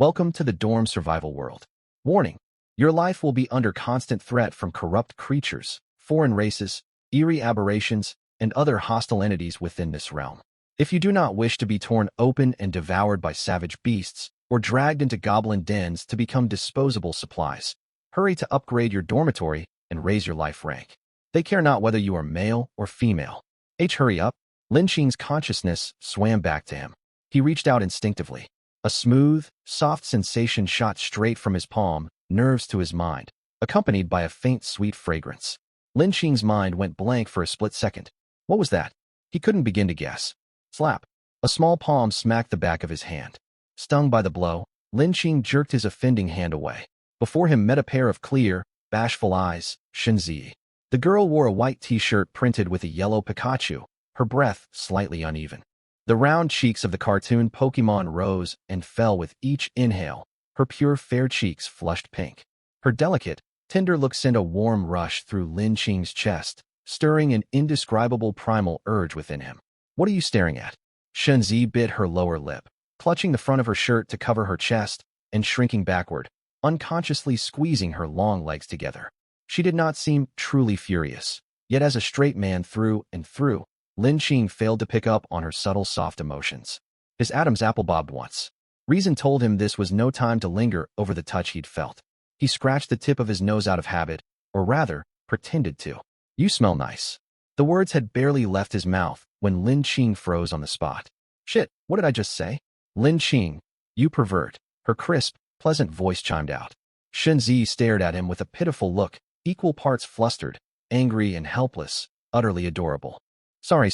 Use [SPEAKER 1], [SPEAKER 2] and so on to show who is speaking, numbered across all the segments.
[SPEAKER 1] Welcome to the dorm survival world. Warning: your life will be under constant threat from corrupt creatures, foreign races, eerie aberrations, and other hostile entities within this realm. If you do not wish to be torn open and devoured by savage beasts, or dragged into goblin dens to become disposable supplies, hurry to upgrade your dormitory and raise your life rank. They care not whether you are male or female. Hurry up. Lin Qing's consciousness swam back to him. He reached out instinctively. A smooth, soft sensation shot straight from his palm, nerves to his mind, accompanied by a faint sweet fragrance. Lin Qing's mind went blank for a split second. What was that? He couldn't begin to guess. Slap. A small palm smacked the back of his hand. Stung by the blow, Lin Qing jerked his offending hand away. Before him met a pair of clear, bashful eyes, Shenzi. The girl wore a white t-shirt printed with a yellow Pikachu, her breath slightly uneven. The round cheeks of the cartoon Pokemon rose and fell with each inhale, her pure fair cheeks flushed pink. Her delicate, tender look sent a warm rush through Lin Qing's chest, stirring an indescribable primal urge within him. What are you staring at? Shenzi bit her lower lip, clutching the front of her shirt to cover her chest and shrinking backward, unconsciously squeezing her long legs together. She did not seem truly furious, yet as a straight man through and through, Lin Qing failed to pick up on her subtle soft emotions. His Adam's apple bobbed once. Reason told him this was no time to linger over the touch he'd felt. He scratched the tip of his nose out of habit, or rather, pretended to. You smell nice. The words had barely left his mouth when Lin Qing froze on the spot. Shit, what did I just say? Lin Qing, you pervert, her crisp, pleasant voice chimed out. Shenzi stared at him with a pitiful look, equal parts flustered, angry and helpless, utterly adorable. Sorry.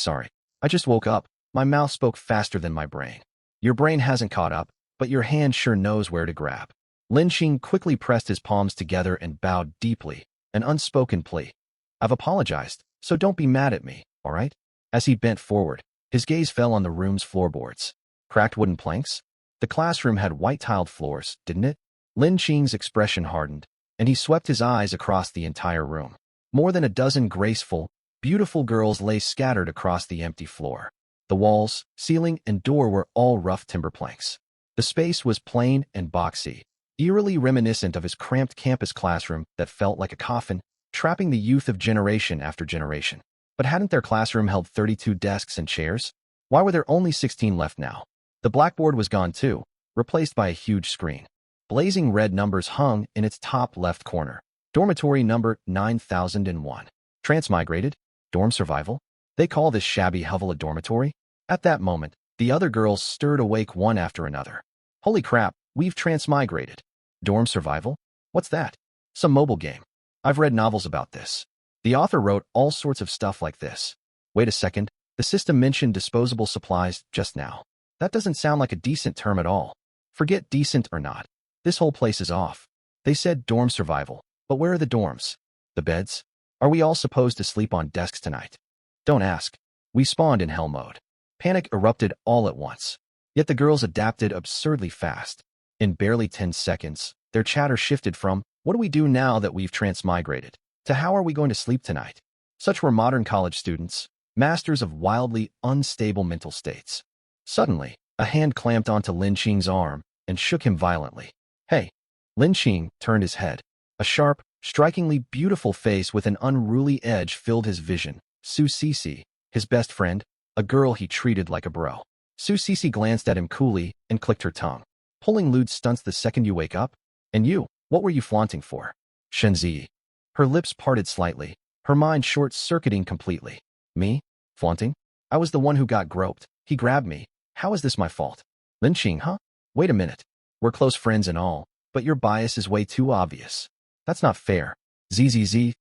[SPEAKER 1] I just woke up. My mouth spoke faster than my brain. Your brain hasn't caught up, but your hand sure knows where to grab. Lin Qing quickly pressed his palms together and bowed deeply, an unspoken plea. I've apologized, so don't be mad at me, all right? As he bent forward, his gaze fell on the room's floorboards. Cracked wooden planks? The classroom had white-tiled floors, didn't it? Lin Qing's expression hardened, and he swept his eyes across the entire room. More than a dozen graceful, beautiful girls lay scattered across the empty floor. The walls, ceiling, and door were all rough timber planks. The space was plain and boxy, eerily reminiscent of his cramped campus classroom that felt like a coffin, trapping the youth of generation after generation. But hadn't their classroom held 32 desks and chairs? Why were there only 16 left now? The blackboard was gone too, replaced by a huge screen. Blazing red numbers hung in its top left corner. Dormitory number 9001. Transmigrated? Dorm survival? They call this shabby hovel a dormitory? At that moment, the other girls stirred awake one after another. Holy crap, we've transmigrated. Dorm survival? What's that? Some mobile game. I've read novels about this. The author wrote all sorts of stuff like this. Wait a second, the system mentioned disposable supplies just now. That doesn't sound like a decent term at all. Forget decent or not. This whole place is off. They said dorm survival, but where are the dorms? The beds? Are we all supposed to sleep on desks tonight? Don't ask. We spawned in hell mode. Panic erupted all at once. Yet the girls adapted absurdly fast. In barely 10 seconds, their chatter shifted from, what do we do now that we've transmigrated, to how are we going to sleep tonight? Such were modern college students, masters of wildly unstable mental states. Suddenly, a hand clamped onto Lin Qing's arm and shook him violently. Hey! Lin Qing turned his head. A sharp, strikingly beautiful face with an unruly edge filled his vision. Su Cece, his best friend, a girl he treated like a bro. Su Cece glanced at him coolly and clicked her tongue. Pulling lewd stunts the second you wake up? And you, what were you flaunting for? Shenzi. Her lips parted slightly, her mind short-circuiting completely. Me? Flaunting? I was the one who got groped. He grabbed me. How is this my fault? Lin Qing, huh? Wait a minute. We're close friends and all, but your bias is way too obvious. That's not fair. ZZZ.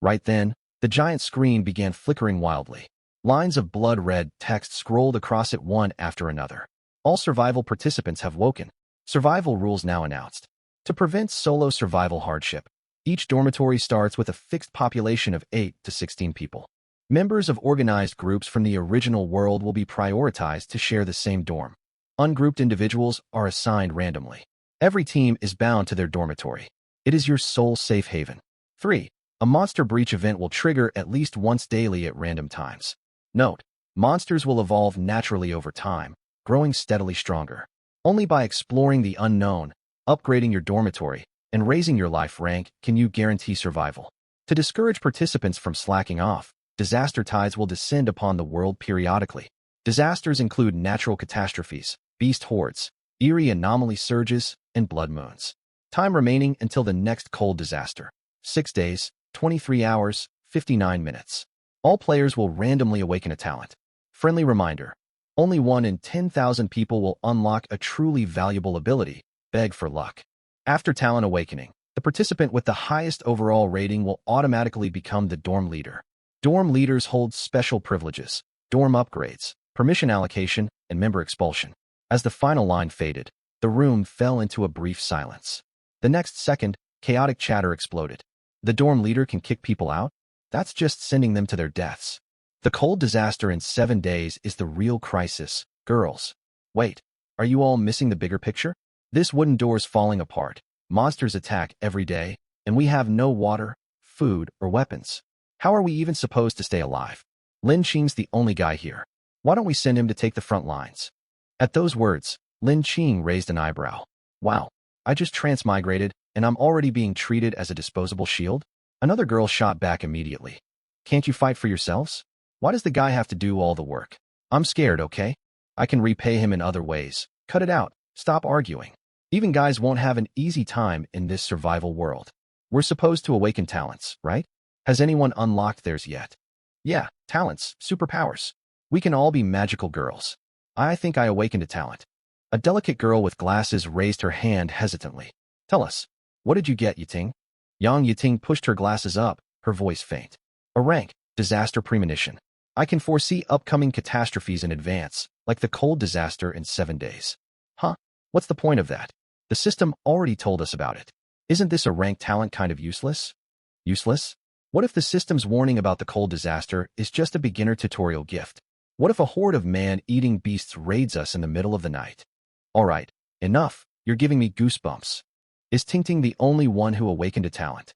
[SPEAKER 1] Right then, the giant screen began flickering wildly. Lines of blood-red text scrolled across it one after another. All survival participants have woken. Survival rules now announced. To prevent solo survival hardship, each dormitory starts with a fixed population of 8 to 16 people. Members of organized groups from the original world will be prioritized to share the same dorm. Ungrouped individuals are assigned randomly. Every team is bound to their dormitory. It is your sole safe haven. 3. A monster breach event will trigger at least once daily at random times. Note: monsters will evolve naturally over time, growing steadily stronger. Only by exploring the unknown, upgrading your dormitory, and raising your life rank can you guarantee survival. To discourage participants from slacking off, disaster tides will descend upon the world periodically. Disasters include natural catastrophes, beast hordes, eerie anomaly surges, and blood moons. Time remaining until the next cold disaster. 6 days, 23 hours, 59 minutes. All players will randomly awaken a talent. Friendly reminder. Only 1 in 10,000 people will unlock a truly valuable ability. Beg for luck. After talent awakening, the participant with the highest overall rating will automatically become the dorm leader. Dorm leaders hold special privileges, dorm upgrades, permission allocation, and member expulsion. As the final line faded, the room fell into a brief silence. The next second, chaotic chatter exploded. The dorm leader can kick people out? That's just sending them to their deaths. The cold disaster in 7 days is the real crisis, girls. Wait, are you all missing the bigger picture? This wooden door's falling apart. Monsters attack every day, and we have no water, food, or weapons. How are we even supposed to stay alive? Lin Qing's the only guy here. Why don't we send him to take the front lines? At those words, Lin Qing raised an eyebrow. Wow, I just transmigrated, and I'm already being treated as a disposable shield? Another girl shot back immediately. Can't you fight for yourselves? Why does the guy have to do all the work? I'm scared, okay? I can repay him in other ways. Cut it out. Stop arguing. Even guys won't have an easy time in this survival world. We're supposed to awaken talents, right? Has anyone unlocked theirs yet? Yeah, talents, superpowers. We can all be magical girls. I think I awakened a talent. A delicate girl with glasses raised her hand hesitantly. Tell us, what did you get, Yiting? Yang Yiting pushed her glasses up, her voice faint. A rank, disaster premonition. I can foresee upcoming catastrophes in advance, like the cold disaster in 7 days. Huh? What's the point of that? The system already told us about it. Isn't this a ranked talent kind of useless? Useless? What if the system's warning about the cold disaster is just a beginner tutorial gift? What if a horde of man-eating beasts raids us in the middle of the night? All right, enough. You're giving me goosebumps. Is Tingting the only one who awakened a talent?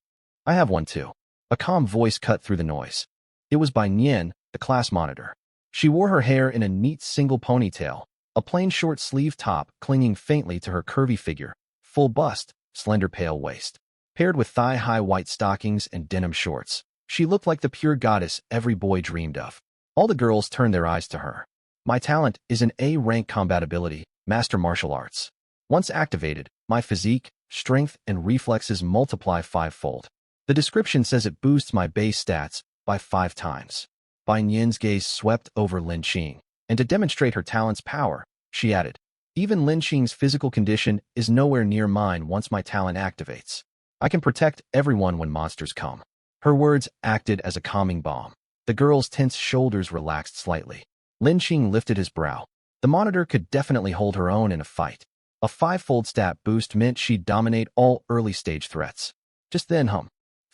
[SPEAKER 1] I have one too. A calm voice cut through the noise. It was by Nian, the class monitor. She wore her hair in a neat single ponytail, a plain short-sleeve top clinging faintly to her curvy figure, full bust, slender pale waist. Paired with thigh-high white stockings and denim shorts, she looked like the pure goddess every boy dreamed of. All the girls turned their eyes to her. My talent is an A-rank combat ability, Master Martial Arts. Once activated, my physique, strength, and reflexes multiply 5-fold. The description says it boosts my base stats by 5 times. Bai Nian's gaze swept over Lin Qing, and to demonstrate her talent's power, she added, even Lin Qing's physical condition is nowhere near mine once my talent activates. I can protect everyone when monsters come. Her words acted as a calming balm. The girl's tense shoulders relaxed slightly. Lin Qing lifted his brow. The monitor could definitely hold her own in a fight. A 5-fold stat boost meant she'd dominate all early-stage threats. Just then,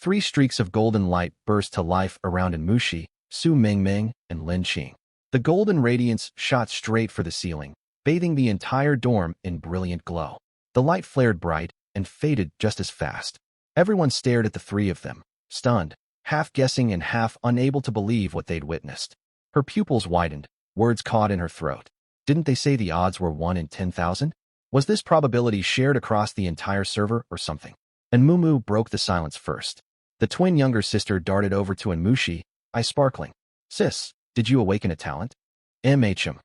[SPEAKER 1] 3 streaks of golden light burst to life around Enmushi, Su Mingming, and Lin Qing. The golden radiance shot straight for the ceiling, bathing the entire dorm in brilliant glow. The light flared bright and faded just as fast. Everyone stared at the 3 of them, stunned, half guessing and half unable to believe what they'd witnessed. Her pupils widened, words caught in her throat. Didn't they say the odds were 1 in 10,000? Was this probability shared across the entire server or something? And Mumu broke the silence first. The twin younger sister darted over to Enmushi, eyes sparkling. Sis, did you awaken a talent? MHM.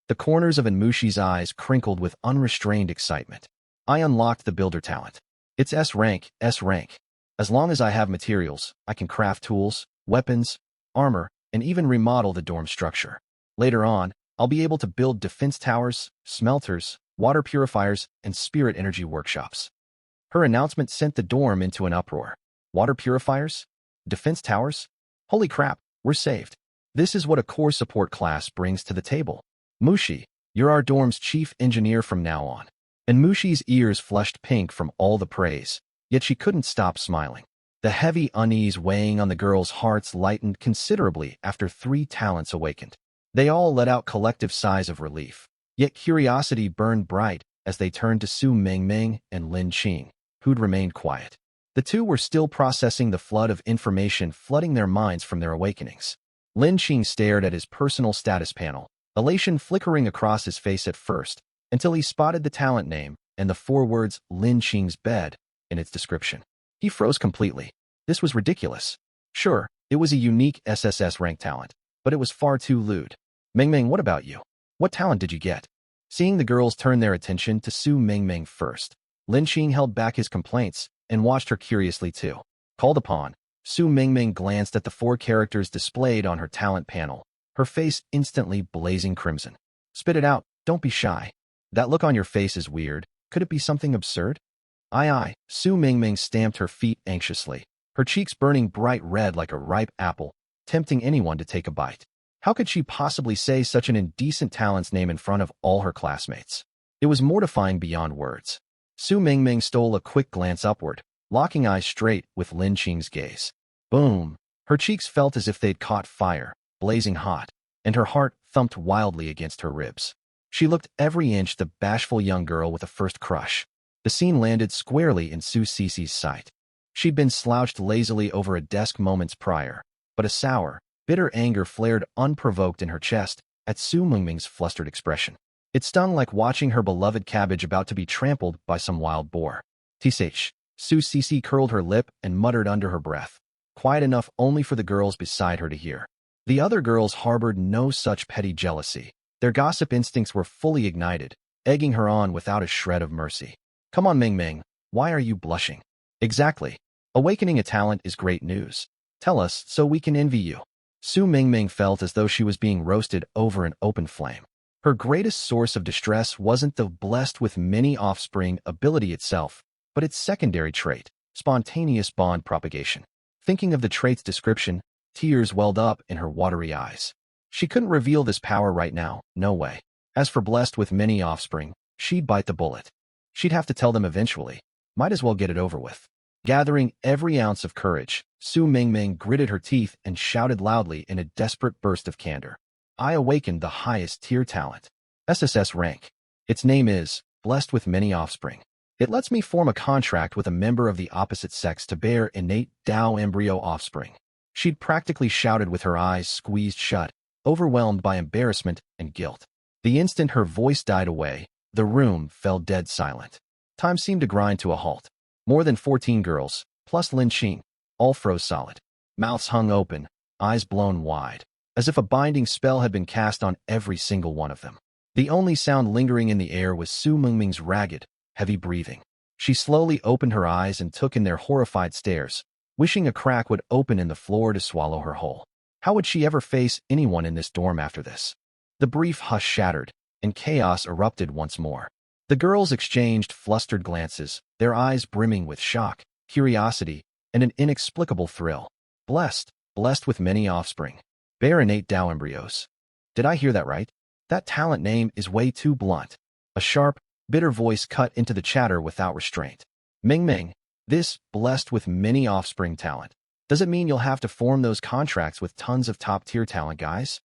[SPEAKER 1] The corners of Enmushi's eyes crinkled with unrestrained excitement. I unlocked the builder talent. It's S rank, S rank. As long as I have materials, I can craft tools, weapons, armor, and even remodel the dorm structure. Later on, I'll be able to build defense towers, smelters, water purifiers, and spirit energy workshops. Her announcement sent the dorm into an uproar. Water purifiers? Defense towers? Holy crap, we're saved. This is what a core support class brings to the table. Mushi, you're our dorm's chief engineer from now on. And Mushi's ears flushed pink from all the praise, yet she couldn't stop smiling. The heavy unease weighing on the girls' hearts lightened considerably after 3 talents awakened. They all let out collective sighs of relief, yet curiosity burned bright as they turned to Su Mingming and Lin Qing, who'd remained quiet. The 2 were still processing the flood of information flooding their minds from their awakenings. Lin Qing stared at his personal status panel, elation flickering across his face at first, until he spotted the talent name and the 4 words Lin Qing's bed in its description. He froze completely. This was ridiculous. Sure, it was a unique SSS rank talent, but it was far too lewd. Meng, what about you? What talent did you get? Seeing the girls turn their attention to Su Meng first, Lin Qing held back his complaints and watched her curiously too. Called upon, Su Meng glanced at the 4 characters displayed on her talent panel, her face instantly blazing crimson. Spit it out, don't be shy. That look on your face is weird. Could it be something absurd? Aye. Su Meng stamped her feet anxiously, her cheeks burning bright red like a ripe apple, tempting anyone to take a bite. How could she possibly say such an indecent talent's name in front of all her classmates? It was mortifying beyond words. Su Meng stole a quick glance upward, locking eyes straight with Lin Qing's gaze. Boom! Her cheeks felt as if they'd caught fire, blazing hot, and her heart thumped wildly against her ribs. She looked every inch the bashful young girl with a first crush. The scene landed squarely in Su Cici's sight. She'd been slouched lazily over a desk moments prior, but a sour, bitter anger flared unprovoked in her chest at Su Meng's flustered expression. It stung like watching her beloved cabbage about to be trampled by some wild boar. Tsh! Su Cici curled her lip and muttered under her breath, quiet enough only for the girls beside her to hear. The other girls harbored no such petty jealousy. Their gossip instincts were fully ignited, egging her on without a shred of mercy. Come on, Meng, why are you blushing? Exactly. Awakening a talent is great news. Tell us so we can envy you. Su Meng felt as though she was being roasted over an open flame. Her greatest source of distress wasn't the blessed with many offspring ability itself, but its secondary trait, spontaneous bond propagation. Thinking of the trait's description, tears welled up in her watery eyes. She couldn't reveal this power right now, no way. As for blessed with many offspring, she'd bite the bullet. She'd have to tell them eventually. Might as well get it over with. Gathering every ounce of courage, Su Meng gritted her teeth and shouted loudly in a desperate burst of candor. I awakened the highest tier talent. SSS rank. Its name is Blessed with Many Offspring. It lets me form a contract with a member of the opposite sex to bear innate Dao embryo offspring. She'd practically shouted with her eyes squeezed shut, overwhelmed by embarrassment and guilt. The instant her voice died away, the room fell dead silent. Time seemed to grind to a halt. More than 14 girls, plus Lin Qing, all froze solid. Mouths hung open, eyes blown wide, as if a binding spell had been cast on every single one of them. The only sound lingering in the air was Su Meng's ragged, heavy breathing. She slowly opened her eyes and took in their horrified stares, wishing a crack would open in the floor to swallow her whole. How would she ever face anyone in this dorm after this? The brief hush shattered, and chaos erupted once more. The girls exchanged flustered glances, their eyes brimming with shock, curiosity, and an inexplicable thrill. Blessed with many offspring. Bear innate Dao embryos. Did I hear that right? That talent name is way too blunt. A sharp, bitter voice cut into the chatter without restraint. Meng, this blessed with many offspring talent. Does it mean you'll have to form those contracts with tons of top-tier talent guys?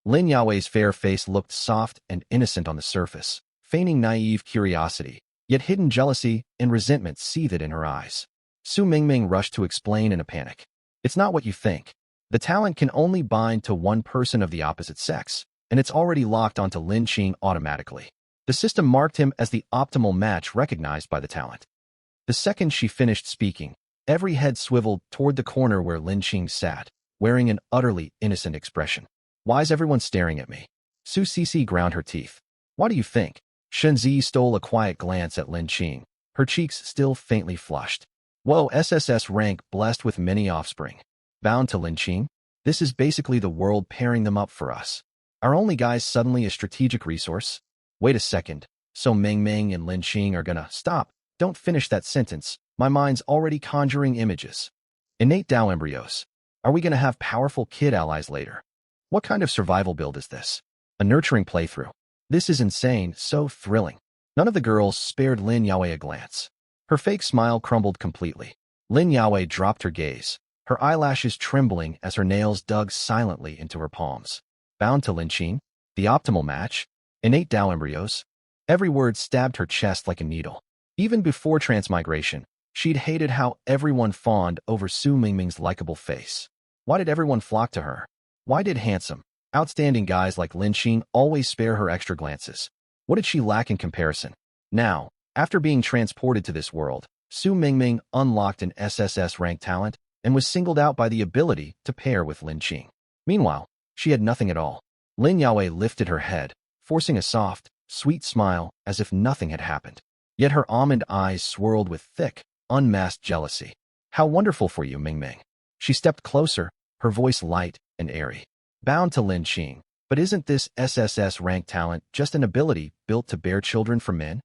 [SPEAKER 1] Lin Yao's fair face looked soft and innocent on the surface, feigning naive curiosity, yet hidden jealousy and resentment seethed in her eyes. Su Meng rushed to explain in a panic. It's not what you think. The talent can only bind to one person of the opposite sex, and it's already locked onto Lin Qing automatically. The system marked him as the optimal match recognized by the talent. The second she finished speaking, every head swiveled toward the corner where Lin Qing sat, wearing an utterly innocent expression. Why's everyone staring at me? Su Cici ground her teeth. What do you think? Shenzi stole a quiet glance at Lin Qing, her cheeks still faintly flushed. Whoa, SSS rank blessed with many offspring. Bound to Lin Qing? This is basically the world pairing them up for us. Our only guy's suddenly a strategic resource? Wait a second. So Meng and Lin Qing are gonna stop. Don't finish that sentence. My mind's already conjuring images. Innate Dao embryos. Are we gonna have powerful kid allies later? What kind of survival build is this? A nurturing playthrough. This is insane, so thrilling. None of the girls spared Lin Yao a glance. Her fake smile crumbled completely. Lin Yao dropped her gaze, her eyelashes trembling as her nails dug silently into her palms. Bound to Lin Qing? The optimal match? Innate Dao embryos? Every word stabbed her chest like a needle. Even before transmigration, she'd hated how everyone fawned over Su Meng's likable face. Why did everyone flock to her? Why did handsome, outstanding guys like Lin Qing always spare her extra glances? What did she lack in comparison? Now, after being transported to this world, Su Mingming unlocked an SSS rank talent and was singled out by the ability to pair with Lin Qing. Meanwhile, she had nothing at all. Lin Yaowei lifted her head, forcing a soft, sweet smile as if nothing had happened. Yet her almond eyes swirled with thick, unmasked jealousy. How wonderful for you, Mingming. She stepped closer, her voice light and airy. Bound to Lin Qing, but isn't this SSS rank talent just an ability built to bear children for men?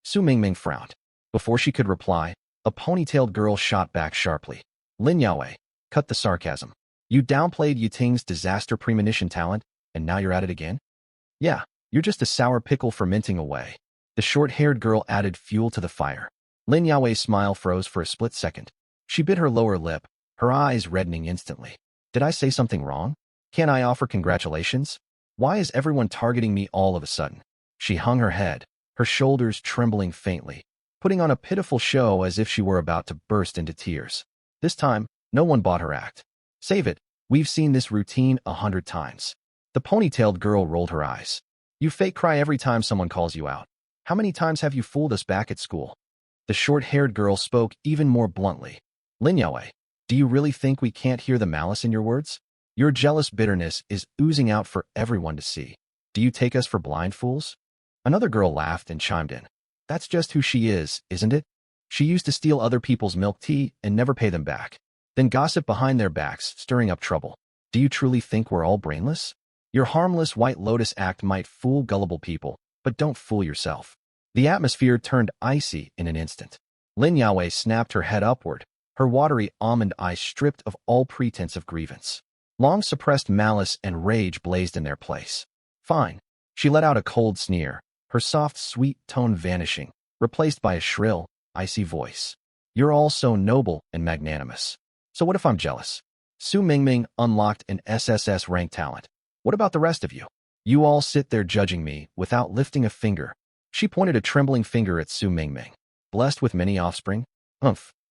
[SPEAKER 1] Su Mingming frowned. Before she could reply, a ponytailed girl shot back sharply. Lin Yaowei, cut the sarcasm. You downplayed Yuting's disaster premonition talent, and now you're at it again? Yeah, you're just a sour pickle fermenting away. The short-haired girl added fuel to the fire. Lin Yaowei's smile froze for a split second. She bit her lower lip, her eyes reddening instantly. Did I say something wrong? Can't I offer congratulations? Why is everyone targeting me all of a sudden? She hung her head, her shoulders trembling faintly, putting on a pitiful show as if she were about to burst into tears. This time, no one bought her act. Save it, we've seen this routine 100 times. The ponytailed girl rolled her eyes. You fake cry every time someone calls you out. How many times have you fooled us back at school? The short-haired girl spoke even more bluntly. Lin Yaowei, do you really think we can't hear the malice in your words? Your jealous bitterness is oozing out for everyone to see. Do you take us for blind fools? Another girl laughed and chimed in. That's just who she is, isn't it? She used to steal other people's milk tea and never pay them back. Then gossip behind their backs, stirring up trouble. Do you truly think we're all brainless? Your harmless White Lotus act might fool gullible people, but don't fool yourself. The atmosphere turned icy in an instant. Lin Yaowei snapped her head upward, her watery almond eyes stripped of all pretense of grievance. Long-suppressed malice and rage blazed in their place. Fine. She let out a cold sneer, her soft, sweet tone vanishing, replaced by a shrill, icy voice. You're all so noble and magnanimous. So what if I'm jealous? Su Mingming unlocked an SSS rank talent. What about the rest of you? You all sit there judging me without lifting a finger. She pointed a trembling finger at Su Mingming. Blessed with many offspring?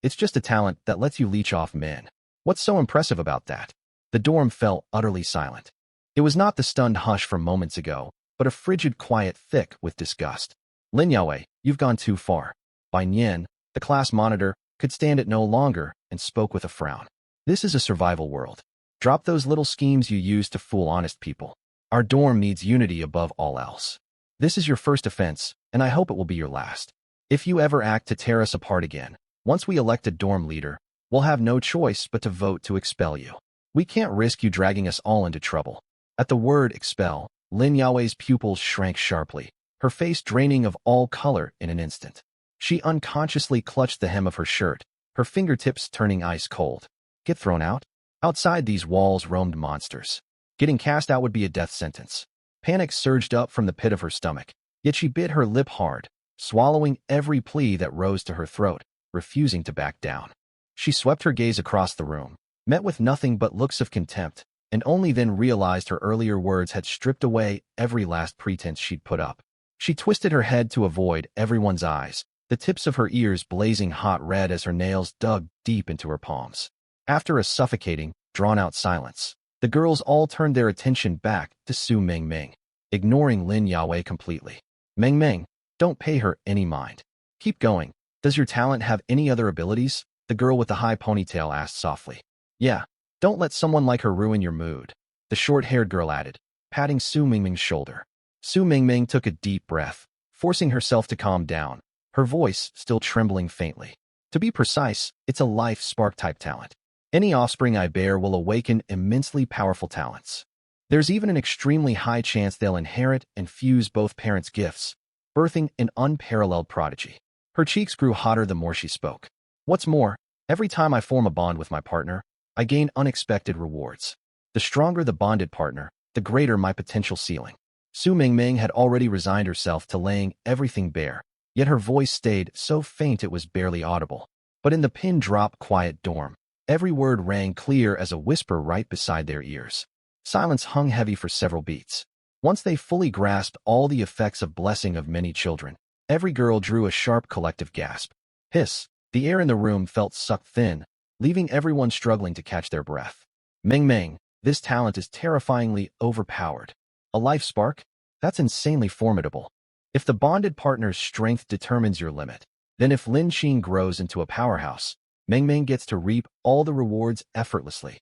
[SPEAKER 1] It's just a talent that lets you leech off men. What's so impressive about that? The dorm fell utterly silent. It was not the stunned hush from moments ago, but a frigid quiet thick with disgust. Lin Yaowei, you've gone too far. Bai Nian, the class monitor, could stand it no longer and spoke with a frown. This is a survival world. Drop those little schemes you use to fool honest people. Our dorm needs unity above all else. This is your first offense, and I hope it will be your last. If you ever act to tear us apart again, once we elect a dorm leader, we'll have no choice but to vote to expel you. We can't risk you dragging us all into trouble. At the word expel, Lin Yaowei's pupils shrank sharply, her face draining of all color in an instant. She unconsciously clutched the hem of her shirt, her fingertips turning ice cold. Get thrown out? Outside these walls roamed monsters. Getting cast out would be a death sentence. Panic surged up from the pit of her stomach, yet she bit her lip hard, swallowing every plea that rose to her throat, refusing to back down. She swept her gaze across the room, met with nothing but looks of contempt, and only then realized her earlier words had stripped away every last pretense she'd put up. She twisted her head to avoid everyone's eyes, the tips of her ears blazing hot red as her nails dug deep into her palms. After a suffocating, drawn-out silence, the girls all turned their attention back to Su Mingming, ignoring Lin Yaowei completely. Mingming, don't pay her any mind. Keep going. Does your talent have any other abilities? The girl with the high ponytail asked softly. Yeah, don't let someone like her ruin your mood, the short-haired girl added, patting Su Mingming's shoulder. Su Mingming took a deep breath, forcing herself to calm down, her voice still trembling faintly. To be precise, it's a life spark-type talent. Any offspring I bear will awaken immensely powerful talents. There's even an extremely high chance they'll inherit and fuse both parents' gifts, birthing an unparalleled prodigy. Her cheeks grew hotter the more she spoke. What's more, every time I form a bond with my partner, I gain unexpected rewards. The stronger the bonded partner, the greater my potential ceiling. Su Mingming had already resigned herself to laying everything bare, yet her voice stayed so faint it was barely audible. But in the pin-drop quiet dorm, every word rang clear as a whisper right beside their ears. Silence hung heavy for several beats. Once they fully grasped all the effects of blessing of many children, every girl drew a sharp collective gasp. Hiss! The air in the room felt sucked thin, leaving everyone struggling to catch their breath. Mingming, this talent is terrifyingly overpowered. A life spark? That's insanely formidable. If the bonded partner's strength determines your limit, then if Lin Qing grows into a powerhouse, Meng Meng gets to reap all the rewards effortlessly.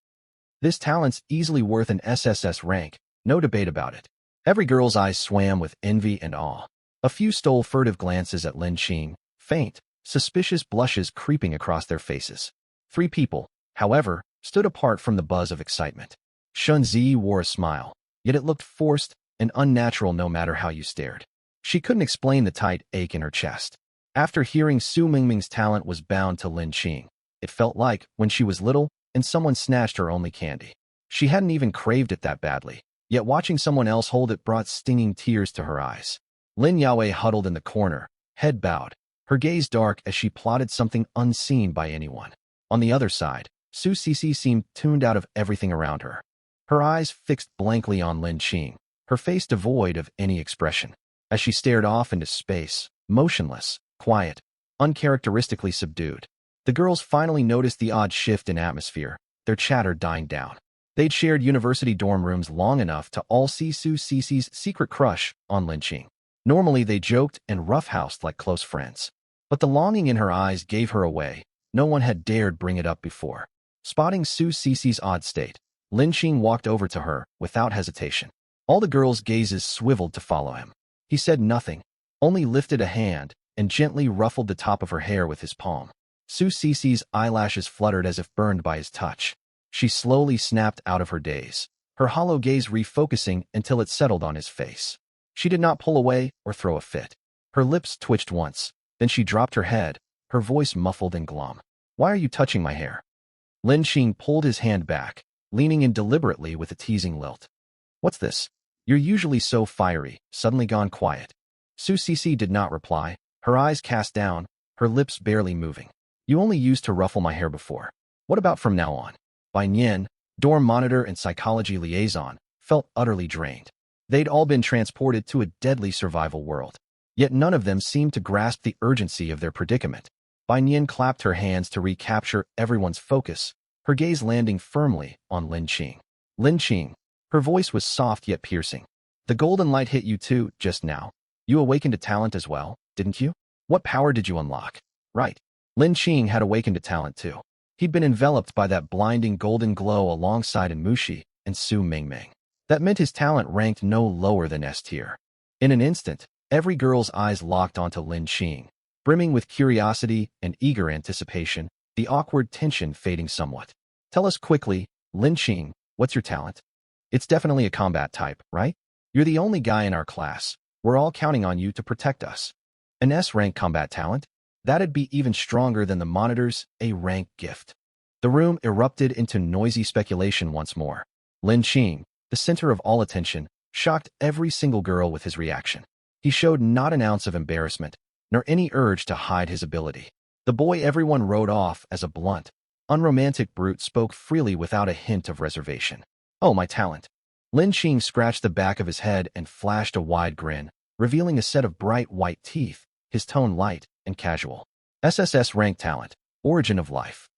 [SPEAKER 1] This talent's easily worth an SSS rank, no debate about it. Every girl's eyes swam with envy and awe. A few stole furtive glances at Lin Qing, faint, suspicious blushes creeping across their faces. 3 people, however, stood apart from the buzz of excitement. Shun Zi wore a smile, yet it looked forced and unnatural no matter how you stared. She couldn't explain the tight ache in her chest. After hearing Su Mingming's talent was bound to Lin Qing, it felt like when she was little and someone snatched her only candy. She hadn't even craved it that badly, yet watching someone else hold it brought stinging tears to her eyes. Lin Yaowei huddled in the corner, head bowed, her gaze dark as she plotted something unseen by anyone. On the other side, Su Sisi seemed tuned out of everything around her. Her eyes fixed blankly on Lin Qing, her face devoid of any expression. As she stared off into space, motionless, quiet, uncharacteristically subdued, the girls finally noticed the odd shift in atmosphere, their chatter dying down. They'd shared university dorm rooms long enough to all see Su Sisi's secret crush on Lin Qing. Normally they joked and roughhoused like close friends. But the longing in her eyes gave her away. No one had dared bring it up before. Spotting Su Sisi's odd state, Lin Qing walked over to her without hesitation. All the girls' gazes swiveled to follow him. He said nothing, only lifted a hand and gently ruffled the top of her hair with his palm. Su Sisi's eyelashes fluttered as if burned by his touch. She slowly snapped out of her daze, her hollow gaze refocusing until it settled on his face. She did not pull away or throw a fit. Her lips twitched once, then she dropped her head, her voice muffled and glum. "Why are you touching my hair?" Lin Qing pulled his hand back, leaning in deliberately with a teasing lilt. "What's this? You're usually so fiery, suddenly gone quiet." Su Sisi did not reply, her eyes cast down, her lips barely moving. "You only used to ruffle my hair before. What about from now on?" Bai Nian, dorm monitor and psychology liaison, felt utterly drained. They'd all been transported to a deadly survival world. Yet none of them seemed to grasp the urgency of their predicament. Bai Nian clapped her hands to recapture everyone's focus, her gaze landing firmly on Lin Qing. "Lin Qing." Her voice was soft yet piercing. "The golden light hit you too, just now. You awakened a talent as well, didn't you? What power did you unlock?" "Right." Lin Qing had awakened a talent too. He'd been enveloped by that blinding golden glow alongside Mushi and Su Mingming. That meant his talent ranked no lower than S tier. In an instant, every girl's eyes locked onto Lin Qing, brimming with curiosity and eager anticipation, the awkward tension fading somewhat. "Tell us quickly, Lin Qing, what's your talent? It's definitely a combat type, right? You're the only guy in our class. We're all counting on you to protect us." An S-rank combat talent? That'd be even stronger than the monitor's A-rank gift. The room erupted into noisy speculation once more. Lin Qing, the center of all attention, shocked every single girl with his reaction. He showed not an ounce of embarrassment, nor any urge to hide his ability. The boy everyone wrote off as a blunt, unromantic brute spoke freely without a hint of reservation. "Oh, my talent." Lin Qing scratched the back of his head and flashed a wide grin, revealing a set of bright white teeth, his tone light and casual. "SSS rank talent, origin of life."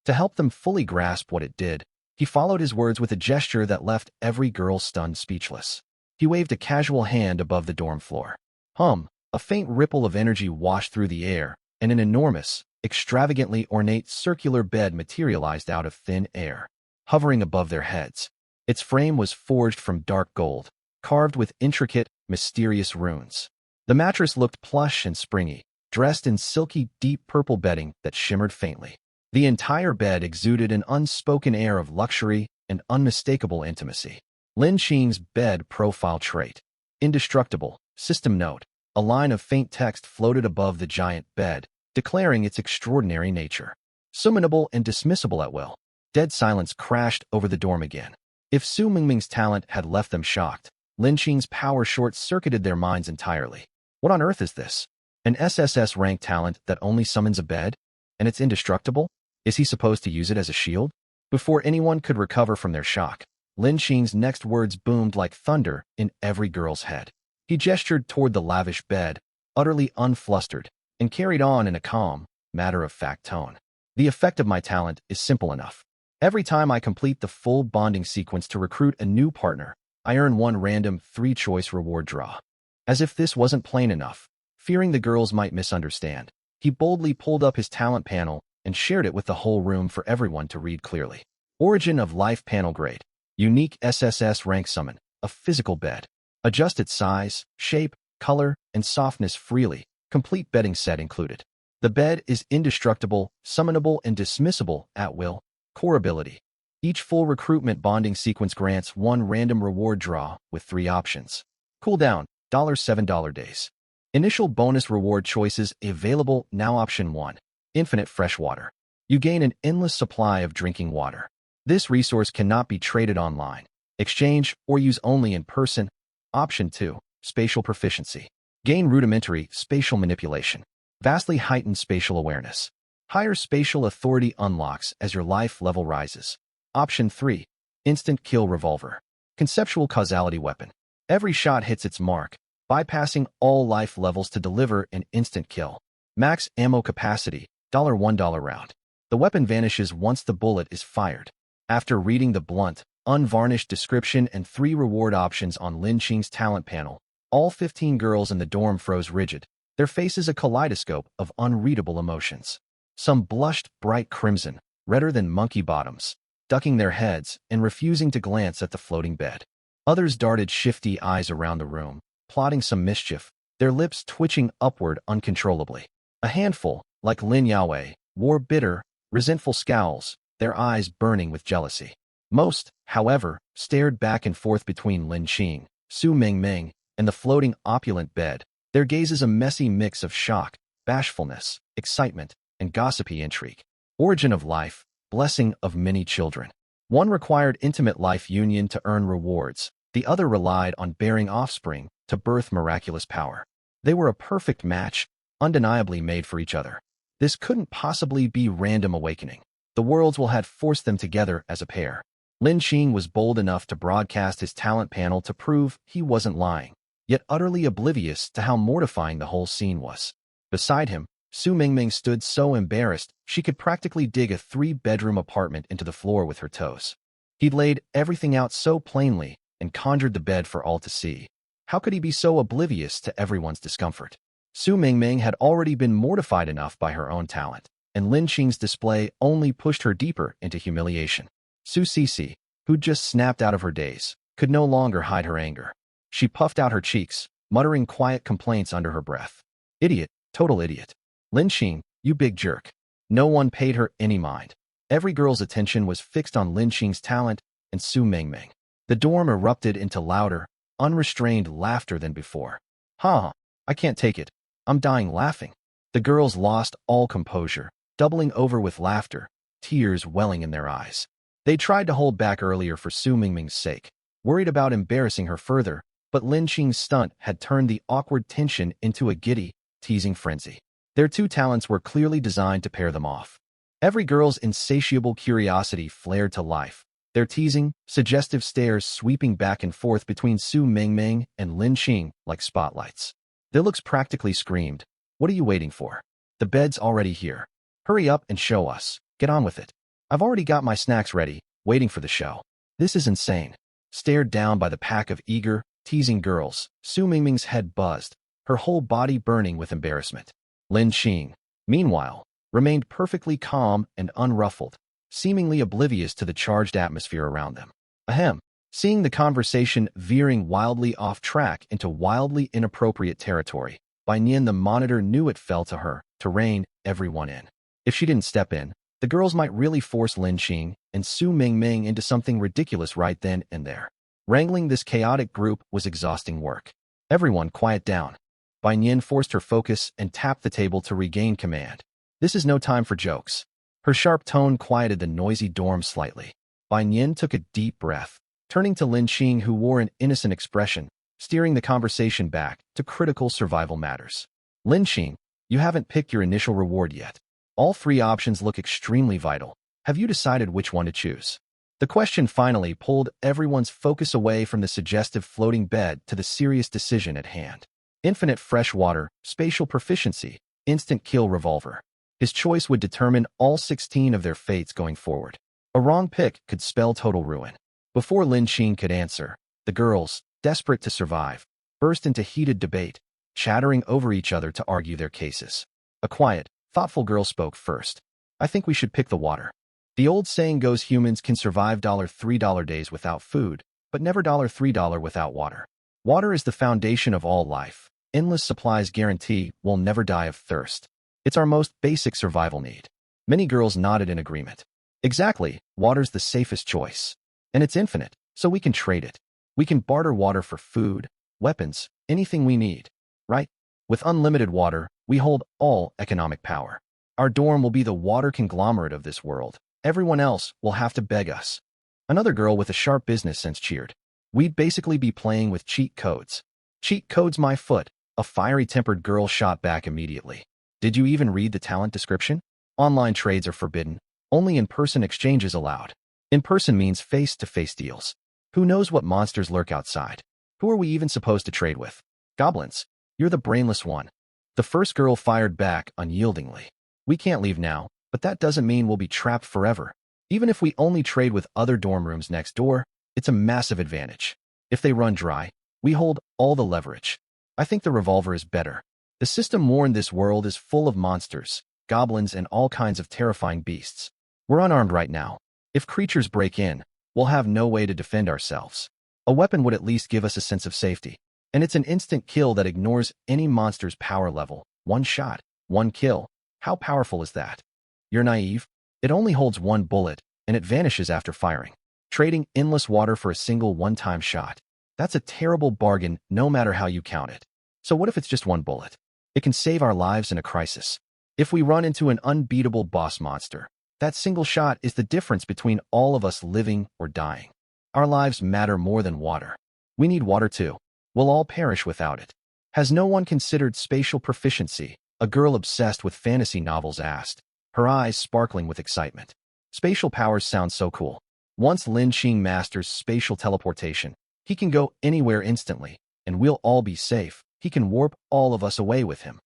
[SPEAKER 1] To help them fully grasp what it did, he followed his words with a gesture that left every girl stunned speechless. He waved a casual hand above the dorm floor. A faint ripple of energy washed through the air, and an enormous, extravagantly ornate circular bed materialized out of thin air, hovering above their heads. Its frame was forged from dark gold, carved with intricate, mysterious runes. The mattress looked plush and springy, dressed in silky, deep purple bedding that shimmered faintly. The entire bed exuded an unspoken air of luxury and unmistakable intimacy. Lin Qing's bed profile trait. Indestructible. System note. A line of faint text floated above the giant bed, declaring its extraordinary nature. Summonable and dismissible at will. Dead silence crashed over the dorm again. If Su Mingming's talent had left them shocked, Lin Qing's power short-circuited their minds entirely. What on earth is this? An SSS rank talent that only summons a bed? And it's indestructible? Is he supposed to use it as a shield? Before anyone could recover from their shock, Lin Qing's next words boomed like thunder in every girl's head. He gestured toward the lavish bed, utterly unflustered, and carried on in a calm, matter-of-fact tone. "The effect of my talent is simple enough. Every time I complete the full bonding sequence to recruit a new partner, I earn one random 3-choice reward draw. As if this wasn't plain enough, fearing the girls might misunderstand, he boldly pulled up his talent panel and shared it with the whole room for everyone to read clearly. Origin of Life Panel Grade. Unique SSS Rank Summon. A physical bed. Adjust its size, shape, color, and softness freely. Complete bedding set included. The bed is indestructible, summonable, and dismissible at will. Core ability. Each full recruitment bonding sequence grants one random reward draw with 3 options. Cooldown, $7 days. Initial bonus reward choices available now. Option 1. Infinite fresh water. You gain an endless supply of drinking water. This resource cannot be traded online, exchange, or use only in person. Option 2. Spatial proficiency. Gain rudimentary spatial manipulation. Vastly heightened spatial awareness. Higher spatial authority unlocks as your life level rises. Option 3. Instant kill revolver. Conceptual causality weapon. Every shot hits its mark, bypassing all life levels to deliver an instant kill. Max ammo capacity, $1 round. The weapon vanishes once the bullet is fired. After reading the blunt, unvarnished description and 3 reward options on Lin Qing's talent panel, all 15 girls in the dorm froze rigid, their faces a kaleidoscope of unreadable emotions. Some blushed bright crimson, redder than monkey bottoms, ducking their heads and refusing to glance at the floating bed. Others darted shifty eyes around the room, plotting some mischief, their lips twitching upward uncontrollably. A handful, like Lin Yaowei, wore bitter, resentful scowls, their eyes burning with jealousy. Most, however, stared back and forth between Lin Qing, Su Mingming, and the floating opulent bed, their gazes a messy mix of shock, bashfulness, excitement, and gossipy intrigue. Origin of life, blessing of many children. One required intimate life union to earn rewards, the other relied on bearing offspring to birth miraculous power. They were a perfect match, undeniably made for each other. This couldn't possibly be random awakening. The worlds will had forced them together as a pair. Lin Qing was bold enough to broadcast his talent panel to prove he wasn't lying, yet utterly oblivious to how mortifying the whole scene was. Beside him, Su Mingming stood so embarrassed she could practically dig a 3-bedroom apartment into the floor with her toes. He'd laid everything out so plainly and conjured the bed for all to see. How could he be so oblivious to everyone's discomfort? Su Mingming had already been mortified enough by her own talent, and Lin Qing's display only pushed her deeper into humiliation. Su Cici, who'd just snapped out of her daze, could no longer hide her anger. She puffed out her cheeks, muttering quiet complaints under her breath. Idiot, total idiot. Lin Qing, you big jerk. No one paid her any mind. Every girl's attention was fixed on Lin Qing's talent and Su Mingming. The dorm erupted into louder, unrestrained laughter than before. Ha! I can't take it. I'm dying laughing. The girls lost all composure, doubling over with laughter, tears welling in their eyes. They tried to hold back earlier for Su Mingming's sake, worried about embarrassing her further, but Lin Qing's stunt had turned the awkward tension into a giddy, teasing frenzy. Their 2 talents were clearly designed to pair them off. Every girl's insatiable curiosity flared to life, their teasing, suggestive stares sweeping back and forth between Su Mingming and Lin Qing like spotlights. Their looks practically screamed, "What are you waiting for? The bed's already here. Hurry up and show us. Get on with it. I've already got my snacks ready, waiting for the show." This is insane. Stared down by the pack of eager, teasing girls, Su Mingming's head buzzed, her whole body burning with embarrassment. Lin Qing, meanwhile, remained perfectly calm and unruffled, seemingly oblivious to the charged atmosphere around them. Ahem. Seeing the conversation veering wildly off track into wildly inappropriate territory, Bai Nian the monitor knew it fell to her to rein everyone in. If she didn't step in, the girls might really force Lin Qing and Su Mingming into something ridiculous right then and there. Wrangling this chaotic group was exhausting work. Everyone quiet down. Bai Nian forced her focus and tapped the table to regain command. This is no time for jokes. Her sharp tone quieted the noisy dorm slightly. Bai Nian took a deep breath, turning to Lin Qing, who wore an innocent expression, steering the conversation back to critical survival matters. Lin Qing, you haven't picked your initial reward yet. All 3 options look extremely vital. Have you decided which one to choose? The question finally pulled everyone's focus away from the suggestive floating bed to the serious decision at hand. Infinite fresh water, spatial proficiency, instant kill revolver. His choice would determine all 16 of their fates going forward. A wrong pick could spell total ruin. Before Lin Qing could answer, the girls, desperate to survive, burst into heated debate, chattering over each other to argue their cases. A quiet, thoughtful girl spoke first. I think we should pick the water. The old saying goes humans can survive $3 days without food, but never $3 without water. Water is the foundation of all life. Endless supplies guarantee we'll never die of thirst. It's our most basic survival need. Many girls nodded in agreement. Exactly, water's the safest choice. And it's infinite, so we can trade it. We can barter water for food, weapons, anything we need. Right? With unlimited water, we hold all economic power. Our dorm will be the water conglomerate of this world. Everyone else will have to beg us. Another girl with a sharp business sense cheered. We'd basically be playing with cheat codes. Cheat codes my foot, a fiery-tempered girl shot back immediately. Did you even read the talent description? Online trades are forbidden. Only in-person exchanges allowed. In-person means face-to-face deals. Who knows what monsters lurk outside? Who are we even supposed to trade with? Goblins. You're the brainless one. The first girl fired back unyieldingly. We can't leave now, but that doesn't mean we'll be trapped forever. Even if we only trade with other dorm rooms next door, it's a massive advantage. If they run dry, we hold all the leverage. I think the revolver is better. The system warned this world is full of monsters, goblins, and all kinds of terrifying beasts. We're unarmed right now. If creatures break in, we'll have no way to defend ourselves. A weapon would at least give us a sense of safety. And it's an instant kill that ignores any monster's power level. One shot, one kill. How powerful is that? You're naive. It only holds one bullet, and it vanishes after firing. Trading endless water for a single one-time shot. That's a terrible bargain no matter how you count it. So what if it's just one bullet? It can save our lives in a crisis. If we run into an unbeatable boss monster, that single shot is the difference between all of us living or dying. Our lives matter more than water. We need water too. We'll all perish without it. Has no one considered spatial proficiency? A girl obsessed with fantasy novels asked, her eyes sparkling with excitement. Spatial powers sound so cool. Once Lin Qing masters spatial teleportation, he can go anywhere instantly, and we'll all be safe. He can warp all of us away with him.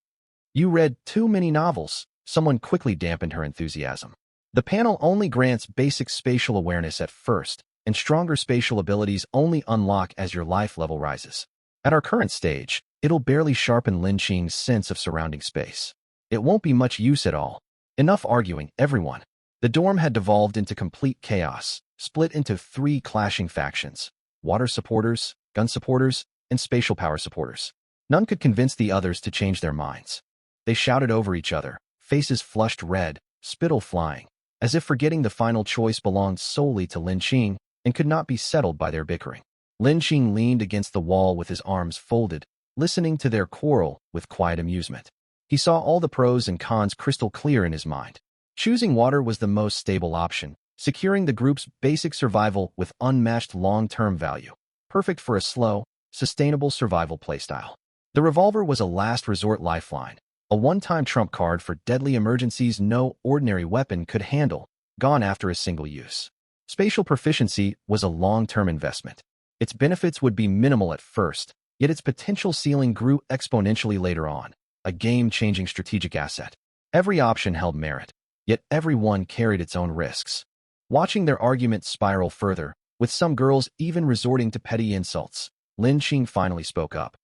[SPEAKER 1] You read too many novels. Someone quickly dampened her enthusiasm. The panel only grants basic spatial awareness at first, and stronger spatial abilities only unlock as your life level rises. At our current stage, it'll barely sharpen Lin Qing's sense of surrounding space. It won't be much use at all. Enough arguing, everyone. The dorm had devolved into complete chaos, split into 3 clashing factions: water supporters, gun supporters, and spatial power supporters. None could convince the others to change their minds. They shouted over each other, faces flushed red, spittle flying, as if forgetting the final choice belonged solely to Lin Qing and could not be settled by their bickering. Lin Qing leaned against the wall with his arms folded, listening to their quarrel with quiet amusement. He saw all the pros and cons crystal clear in his mind. Choosing water was the most stable option, securing the group's basic survival with unmatched long-term value, perfect for a slow, sustainable survival playstyle. The revolver was a last resort lifeline, a one-time trump card for deadly emergencies no ordinary weapon could handle, gone after a single use. Spatial proficiency was a long-term investment. Its benefits would be minimal at first, yet its potential ceiling grew exponentially later on, a game-changing strategic asset. Every option held merit, yet every one carried its own risks. Watching their argument spiral further, with some girls even resorting to petty insults, Lin Qing finally spoke up.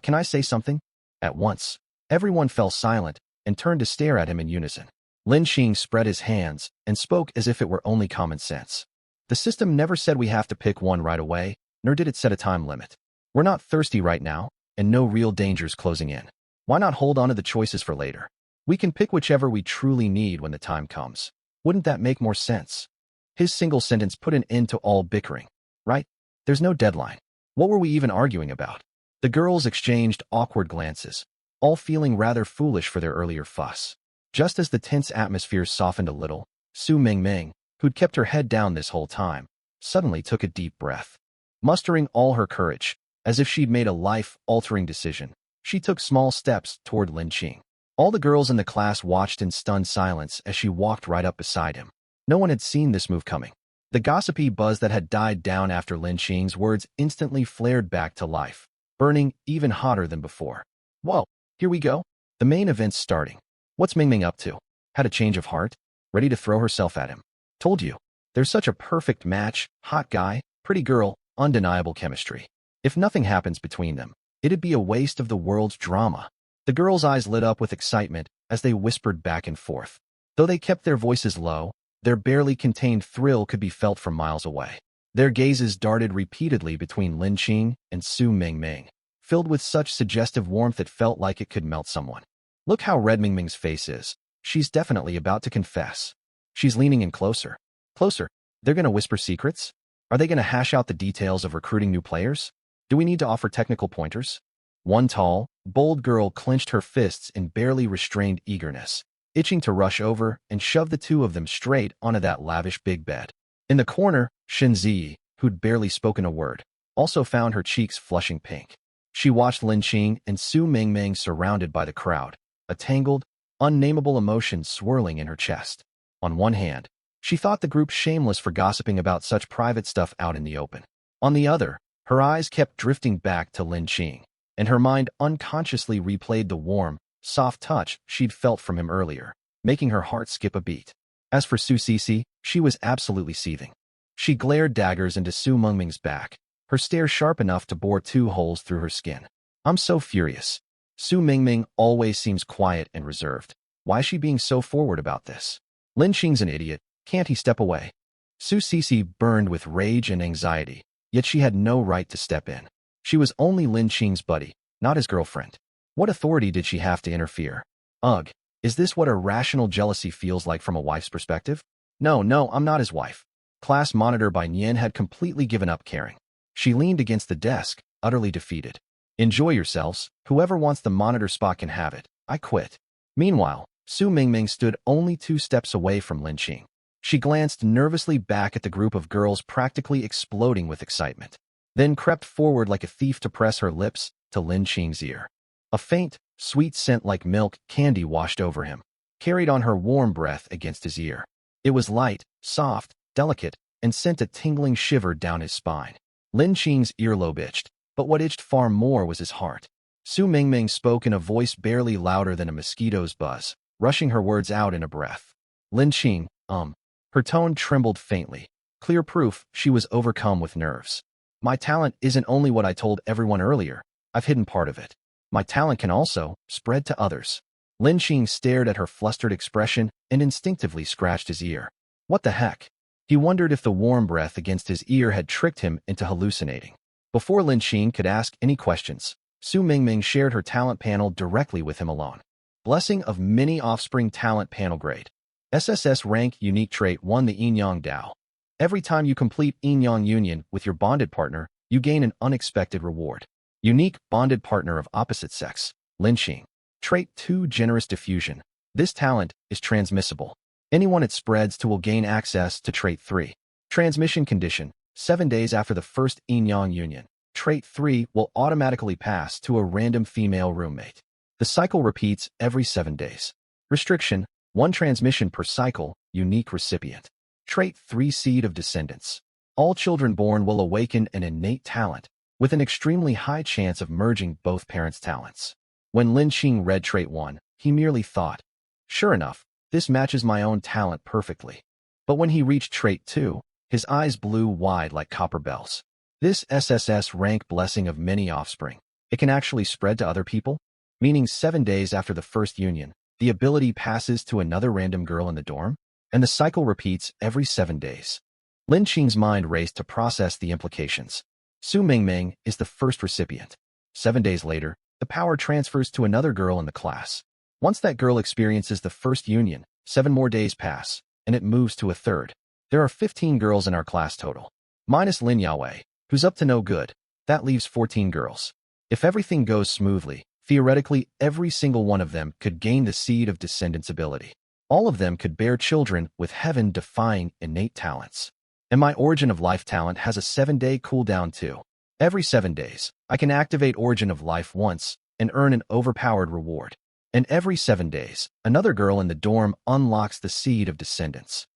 [SPEAKER 1] Can I say something? At once, everyone fell silent and turned to stare at him in unison. Lin Qing spread his hands and spoke as if it were only common sense. The system never said we have to pick one right away, nor did it set a time limit. We're not thirsty right now, and no real danger's closing in. Why not hold on to the choices for later? We can pick whichever we truly need when the time comes. Wouldn't that make more sense? His single sentence put an end to all bickering. Right? There's no deadline. What were we even arguing about? The girls exchanged awkward glances, all feeling rather foolish for their earlier fuss. Just as the tense atmosphere softened a little, Su Mingming, who'd kept her head down this whole time, suddenly took a deep breath. Mustering all her courage, as if she'd made a life-altering decision, she took small steps toward Lin Qing. All the girls in the class watched in stunned silence as she walked right up beside him. No one had seen this move coming. The gossipy buzz that had died down after Lin Qing's words instantly flared back to life, burning even hotter than before. Whoa, here we go. The main event's starting. What's Mingming up to? Had a change of heart? Ready to throw herself at him? Told you. There's such a perfect match, hot guy, pretty girl, undeniable chemistry. If nothing happens between them, It'd be a waste of the world's drama. The girls' eyes lit up with excitement as they whispered back and forth. Though they kept their voices low, their barely contained thrill could be felt from miles away. Their gazes darted repeatedly between Lin Qing and Su Mingming, filled with such suggestive warmth it felt like it could melt someone. Look how red Mingming's face is. She's definitely about to confess. She's leaning in closer. Closer. They're gonna whisper secrets? Are they gonna hash out the details of recruiting new players? Do we need to offer technical pointers? One tall, bold girl clenched her fists in barely restrained eagerness, itching to rush over and shove the two of them straight onto that lavish big bed. In the corner, Shen Ziyi, who'd barely spoken a word, also found her cheeks flushing pink. She watched Lin Qing and Su Mingming surrounded by the crowd, a tangled, unnameable emotion swirling in her chest. On one hand, she thought the group shameless for gossiping about such private stuff out in the open. On the other, her eyes kept drifting back to Lin Qing, and her mind unconsciously replayed the warm, soft touch she'd felt from him earlier, making her heart skip a beat. As for Su Cici, she was absolutely seething. She glared daggers into Su Mengming's back, her stare sharp enough to bore 2 holes through her skin. I'm so furious. Su Mingming always seems quiet and reserved. Why is she being so forward about this? Lin Qing's an idiot. Can't he step away? Su Cici burned with rage and anxiety, yet she had no right to step in. She was only Lin Qing's buddy, not his girlfriend. What authority did she have to interfere? Ugh, is this what irrational jealousy feels like from a wife's perspective? No, I'm not his wife. Class monitor by Nian had completely given up caring. She leaned against the desk, utterly defeated. Enjoy yourselves. Whoever wants the monitor spot can have it. I quit. Meanwhile, Su Mingming stood only 2 steps away from Lin Qing. She glanced nervously back at the group of girls practically exploding with excitement, then crept forward like a thief to press her lips to Lin Qing's ear. A faint, sweet scent like milk candy washed over him, carried on her warm breath against his ear. It was light, soft, delicate, and sent a tingling shiver down his spine. Lin Qing's earlobe itched, but what itched far more was his heart. Su Mingming spoke in a voice barely louder than a mosquito's buzz, rushing her words out in a breath. Lin Qing, Her tone trembled faintly, clear proof she was overcome with nerves. My talent isn't only what I told everyone earlier. I've hidden part of it. My talent can also spread to others. Lin Qing stared at her flustered expression and instinctively scratched his ear. What the heck? He wondered if the warm breath against his ear had tricked him into hallucinating. Before Lin Qing could ask any questions, Su Mingming shared her talent panel directly with him alone. Blessing of Many Offspring Talent Panel Grade. SSS Rank Unique Trait 1 The Yin Yang Dao. Every time you complete Yin Yang Union with your bonded partner, you gain an unexpected reward. Unique Bonded Partner of Opposite Sex. Lin Qing. Trait 2 Generous Diffusion. This talent is transmissible. Anyone it spreads to will gain access to Trait 3. Transmission Condition. 7 days after the first Yin Yang Union, Trait 3 will automatically pass to a random female roommate. The cycle repeats every 7 days. Restriction. 1 transmission per cycle, unique recipient. Trait 3 Seed of Descendants. All children born will awaken an innate talent, with an extremely high chance of merging both parents' talents. When Lin Qing read Trait 1, he merely thought, sure enough, this matches my own talent perfectly. But when he reached Trait 2, his eyes blew wide like copper bells. This SSS rank Blessing of Many Offspring, it can actually spread to other people? Meaning 7 days after the first union, the ability passes to another random girl in the dorm, and the cycle repeats every 7 days. Lin Qing's mind raced to process the implications. Su Mingming is the first recipient. 7 days later, the power transfers to another girl in the class. Once that girl experiences the first union, 7 more days pass, and it moves to a third. There are 15 girls in our class total. Minus Lin Yaowei, who's up to no good. That leaves 14 girls. If everything goes smoothly, theoretically every single one of them could gain the Seed of Descendants ability. All of them could bear children with heaven-defying innate talents. And my Origin of Life talent has a 7-day cooldown too. Every 7 days, I can activate Origin of Life once and earn an overpowered reward. And every 7 days, another girl in the dorm unlocks the Seed of Descendants.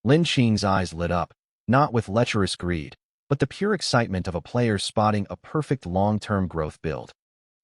[SPEAKER 1] Lin Qing's eyes lit up, not with lecherous greed, but the pure excitement of a player spotting a perfect long-term growth build.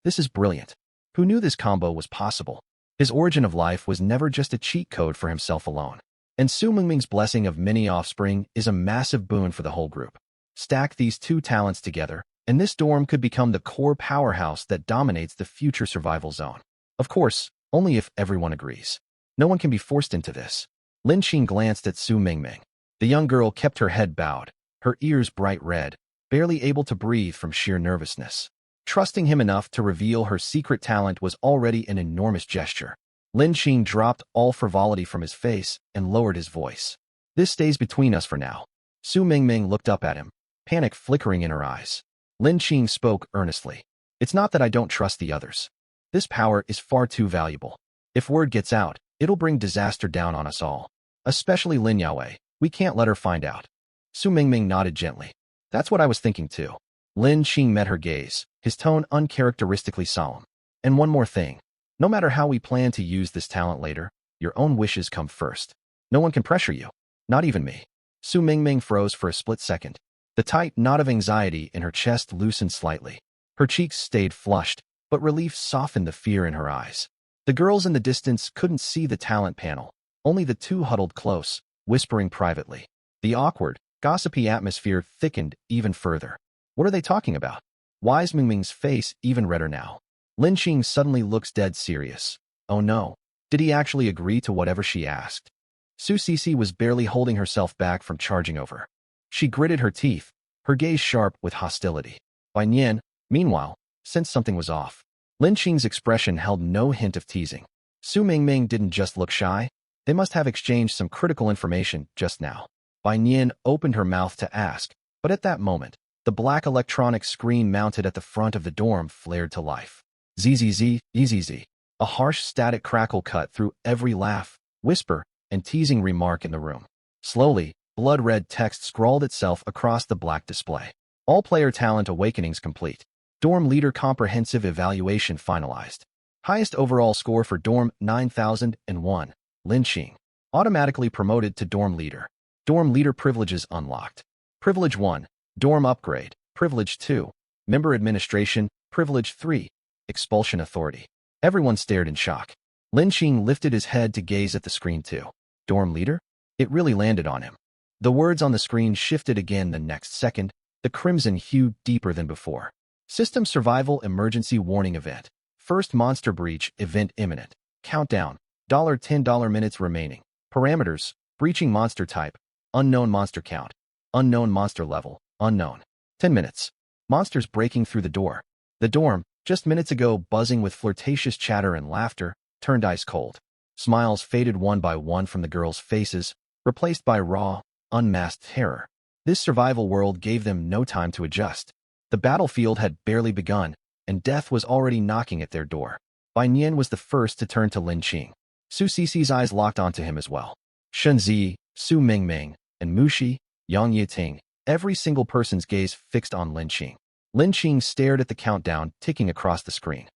[SPEAKER 1] This is brilliant. Who knew this combo was possible? His Origin of Life was never just a cheat code for himself alone. And Su Mingming's Blessing of Many Offspring is a massive boon for the whole group. Stack these 2 talents together, and this dorm could become the core powerhouse that dominates the future survival zone. Of course, only if everyone agrees. No one can be forced into this. Lin Qing glanced at Su Mingming. The young girl kept her head bowed, her ears bright red, barely able to breathe from sheer nervousness. Trusting him enough to reveal her secret talent was already an enormous gesture. Lin Qing dropped all frivolity from his face and lowered his voice. This stays between us for now. Su Mingming looked up at him, panic flickering in her eyes. Lin Qing spoke earnestly. It's not that I don't trust the others. This power is far too valuable. If word gets out, it'll bring disaster down on us all. Especially Lin Yaowei. We can't let her find out. Su Mingming nodded gently. That's what I was thinking too. Lin Qing met her gaze, his tone uncharacteristically solemn. And one more thing. No matter how we plan to use this talent later, your own wishes come first. No one can pressure you. Not even me. Su Mingming froze for a split second. The tight knot of anxiety in her chest loosened slightly. Her cheeks stayed flushed, but relief softened the fear in her eyes. The girls in the distance couldn't see the talent panel. Only the two huddled close, whispering privately. The awkward, gossipy atmosphere thickened even further. What are they talking about? Wise Mingming's face even redder now. Lin Qing suddenly looks dead serious. Oh no. Did he actually agree to whatever she asked? Su Sisi was barely holding herself back from charging over. She gritted her teeth, her gaze sharp with hostility. Bai Nian, meanwhile, sensed something was off. Lin Qing's expression held no hint of teasing. Su Mingming didn't just look shy. They must have exchanged some critical information just now. Bai Nian opened her mouth to ask, but at that moment, the black electronic screen mounted at the front of the dorm flared to life. ZZZ, EZZ. A harsh static crackle cut through every laugh, whisper, and teasing remark in the room. Slowly, blood-red text scrawled itself across the black display. All player talent awakenings complete. Dorm leader comprehensive evaluation finalized. Highest overall score for Dorm 9001, Lin Qing. Automatically promoted to Dorm leader. Dorm leader privileges unlocked. Privilege 1, Dorm upgrade. Privilege 2, Member administration. Privilege 3, Expulsion authority. Everyone stared in shock. Lin Qing lifted his head to gaze at the screen too. Dorm leader? It really landed on him. The words on the screen shifted again the next second, the crimson hue deeper than before. System survival emergency warning event. First monster breach event imminent. Countdown. $10 minutes remaining. Parameters. Breaching monster type. Unknown monster count. Unknown monster level. Unknown. 10 minutes. Monsters breaking through the door. The dorm, just minutes ago buzzing with flirtatious chatter and laughter, turned ice cold. Smiles faded one by one from the girls' faces, replaced by raw, unmasked terror. This survival world gave them no time to adjust. The battlefield had barely begun, and death was already knocking at their door. Bai Nian was the first to turn to Lin Qing. Su Sisi's eyes locked onto him as well. Shen Zi, Su Mingming, and Mushi, Yang Yiting, every single person's gaze fixed on Lin Qing. Lin Qing stared at the countdown ticking across the screen.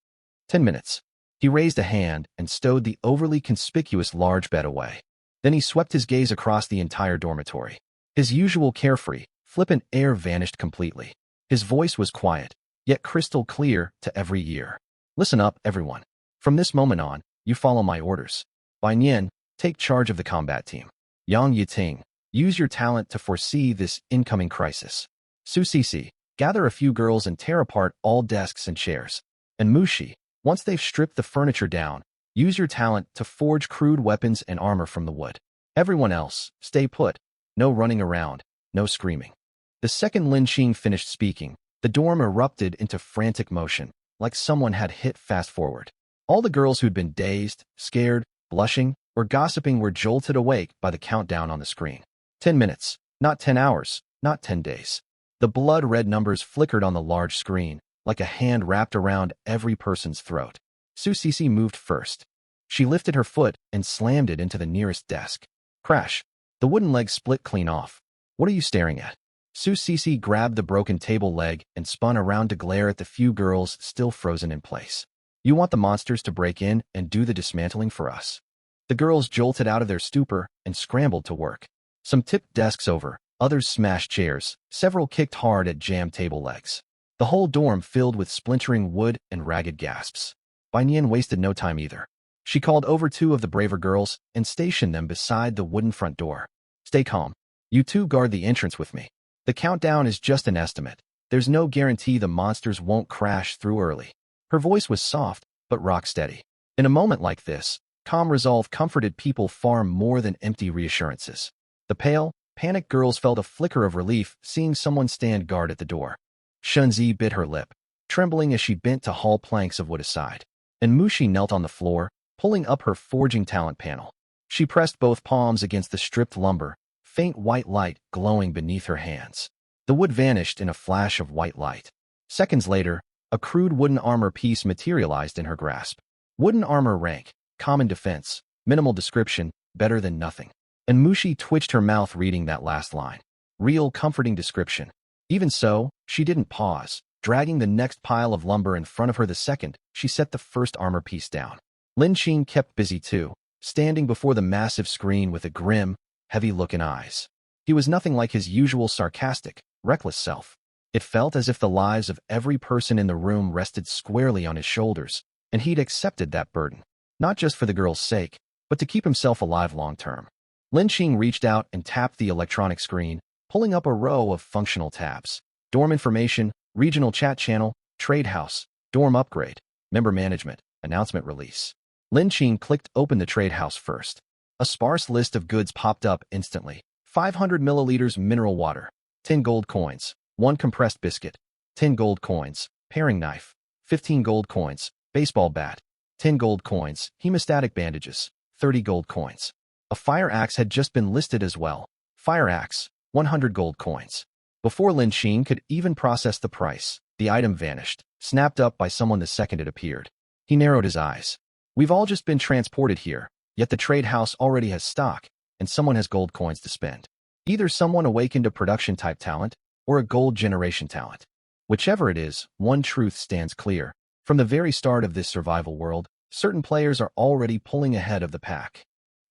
[SPEAKER 1] 10 minutes. He raised a hand and stowed the overly conspicuous large bed away. Then he swept his gaze across the entire dormitory. His usual carefree, flippant air vanished completely. His voice was quiet, yet crystal clear to every ear. Listen up, everyone. From this moment on, you follow my orders. Bai Nian, take charge of the combat team. Yang Yiting, use your talent to foresee this incoming crisis. Su Sisi, gather a few girls and tear apart all desks and chairs. And Mushi, once they've stripped the furniture down, use your talent to forge crude weapons and armor from the wood. Everyone else, stay put. No running around, no screaming. The second Lin Qing finished speaking, the dorm erupted into frantic motion, like someone had hit fast forward. All the girls who'd been dazed, scared, blushing, or gossiping were jolted awake by the countdown on the screen. 10 minutes, not 10 hours, not 10 days. The blood-red numbers flickered on the large screen, like a hand wrapped around every person's throat. Su Sisi moved first. She lifted her foot and slammed it into the nearest desk. Crash. The wooden leg split clean off. What are you staring at? Su Sisi grabbed the broken table leg and spun around to glare at the few girls still frozen in place. You want the monsters to break in and do the dismantling for us? The girls jolted out of their stupor and scrambled to work. Some tipped desks over, others smashed chairs, several kicked hard at jammed table legs. The whole dorm filled with splintering wood and ragged gasps. Bai Nian wasted no time either. She called over two of the braver girls and stationed them beside the wooden front door. Stay calm. You two guard the entrance with me. The countdown is just an estimate. there's no guarantee the monsters won't crash through early. Her voice was soft, but rock steady. In a moment like this, calm resolve comforted people far more than empty reassurances. The pale, panicked girls felt a flicker of relief seeing someone stand guard at the door. Shunzi bit her lip, trembling as she bent to haul planks of wood aside. And Mushi knelt on the floor, pulling up her forging talent panel. She pressed both palms against the stripped lumber, faint white light glowing beneath her hands. The wood vanished in a flash of white light. Seconds later, a crude wooden armor piece materialized in her grasp. Wooden armor rank, common defense, minimal description, better than nothing. And Mushi twitched her mouth reading that last line. Real comforting description. Even so, she didn't pause. Dragging the next pile of lumber in front of her the second, she set the first armor piece down. Lin Qing kept busy too, standing before the massive screen with a grim, heavy look in eyes. He was nothing like his usual sarcastic, reckless self. It felt as if the lives of every person in the room rested squarely on his shoulders, and he'd accepted that burden, not just for the girl's sake, but to keep himself alive long-term. Lin Qing reached out and tapped the electronic screen, pulling up a row of functional tabs. Dorm information, regional chat channel, trade house, dorm upgrade, member management, announcement release. Lin Qing clicked open the trade house first. A sparse list of goods popped up instantly. 500 milliliters mineral water, 10 gold coins, 1 compressed biscuit, 10 gold coins, paring knife, 15 gold coins, baseball bat, 10 gold coins, hemostatic bandages, 30 gold coins. A fire axe had just been listed as well. Fire axe, 100 gold coins. Before Lin Qing could even process the price, the item vanished, snapped up by someone the second it appeared. He narrowed his eyes. We've all just been transported here, yet the trade house already has stock, and someone has gold coins to spend. Either someone awakened a production-type talent, or a gold generation talent. Whichever it is, one truth stands clear. From the very start of this survival world, certain players are already pulling ahead of the pack.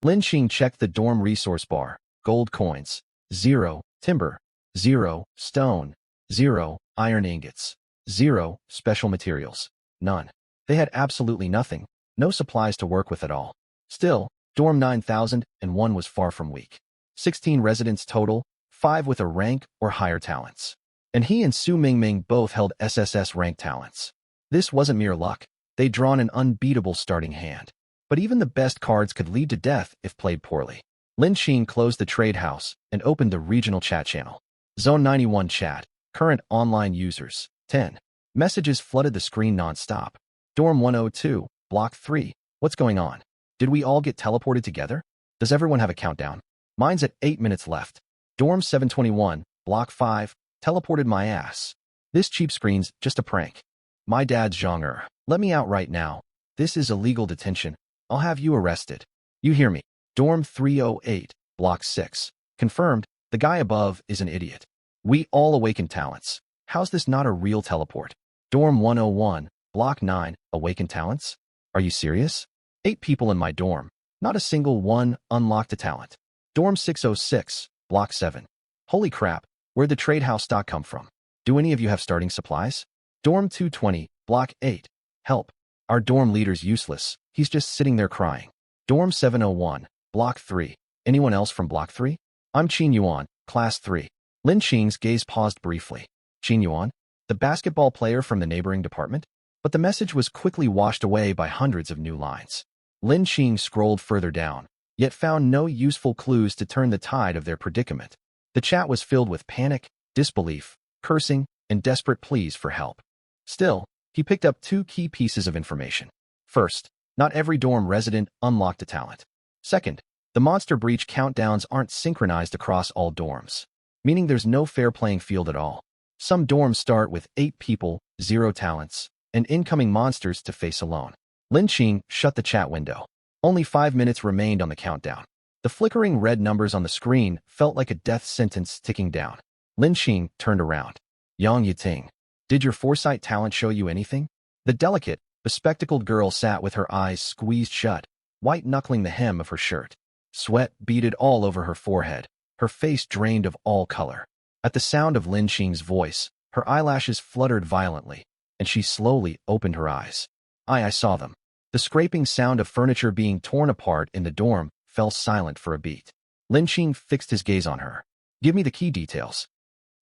[SPEAKER 1] Lin Qing checked the dorm resource bar. Gold coins, 0, timber, 0, stone, 0, iron ingots, 0, special materials, none. They had absolutely nothing, no supplies to work with at all. Still, dorm 9001 was far from weak. 16 residents total, 5 with a rank or higher talents. And he and Su Mingming both held SSS rank talents. This wasn't mere luck. They'd drawn an unbeatable starting hand. But even the best cards could lead to death if played poorly. Lin Qing closed the trade house and opened the regional chat channel. Zone 91 chat. Current online users, 10. Messages flooded the screen non-stop. Dorm 102, Block 3. What's going on? Did we all get teleported together? Does everyone have a countdown? Mine's at 8 minutes left. Dorm 721, Block 5. Teleported my ass. This cheap screen's just a prank. My dad's Zhang. Let me out right now. This is illegal detention. I'll have you arrested. You hear me. Dorm 308, Block 6. Confirmed, the guy above is an idiot. We all awakened talents. How's this not a real teleport? Dorm 101, Block 9, awakened talents? Are you serious? 8 people in my dorm. Not a single one unlocked a talent. Dorm 606, Block 7. Holy crap, where'd the trade house stock come from? Do any of you have starting supplies? Dorm 220, Block 8. Help. Our dorm leader's useless. He's just sitting there crying. Dorm 701, Block 3. Anyone else from Block 3? I'm Qin Yuan, Class 3. Lin Qing's gaze paused briefly. Qin Yuan? The basketball player from the neighboring department? But the message was quickly washed away by hundreds of new lines. Lin Qing scrolled further down, yet found no useful clues to turn the tide of their predicament. The chat was filled with panic, disbelief, cursing, and desperate pleas for help. Still, he picked up 2 key pieces of information. First, not every dorm resident unlocked a talent. Second, the monster breach countdowns aren't synchronized across all dorms, meaning there's no fair playing field at all. Some dorms start with 8 people, 0 talents, and incoming monsters to face alone. Lin Qing shut the chat window. Only 5 minutes remained on the countdown. The flickering red numbers on the screen felt like a death sentence ticking down. Lin Qing turned around. Yang Yiting, did your foresight talent show you anything? The delicate, bespectacled girl sat with her eyes squeezed shut, white-knuckling the hem of her shirt. Sweat beaded all over her forehead, her face drained of all color. At the sound of Lin Qing's voice, her eyelashes fluttered violently, and she slowly opened her eyes. I saw them. The scraping sound of furniture being torn apart in the dorm fell silent for a beat. Lin Qing fixed his gaze on her. Give me the key details.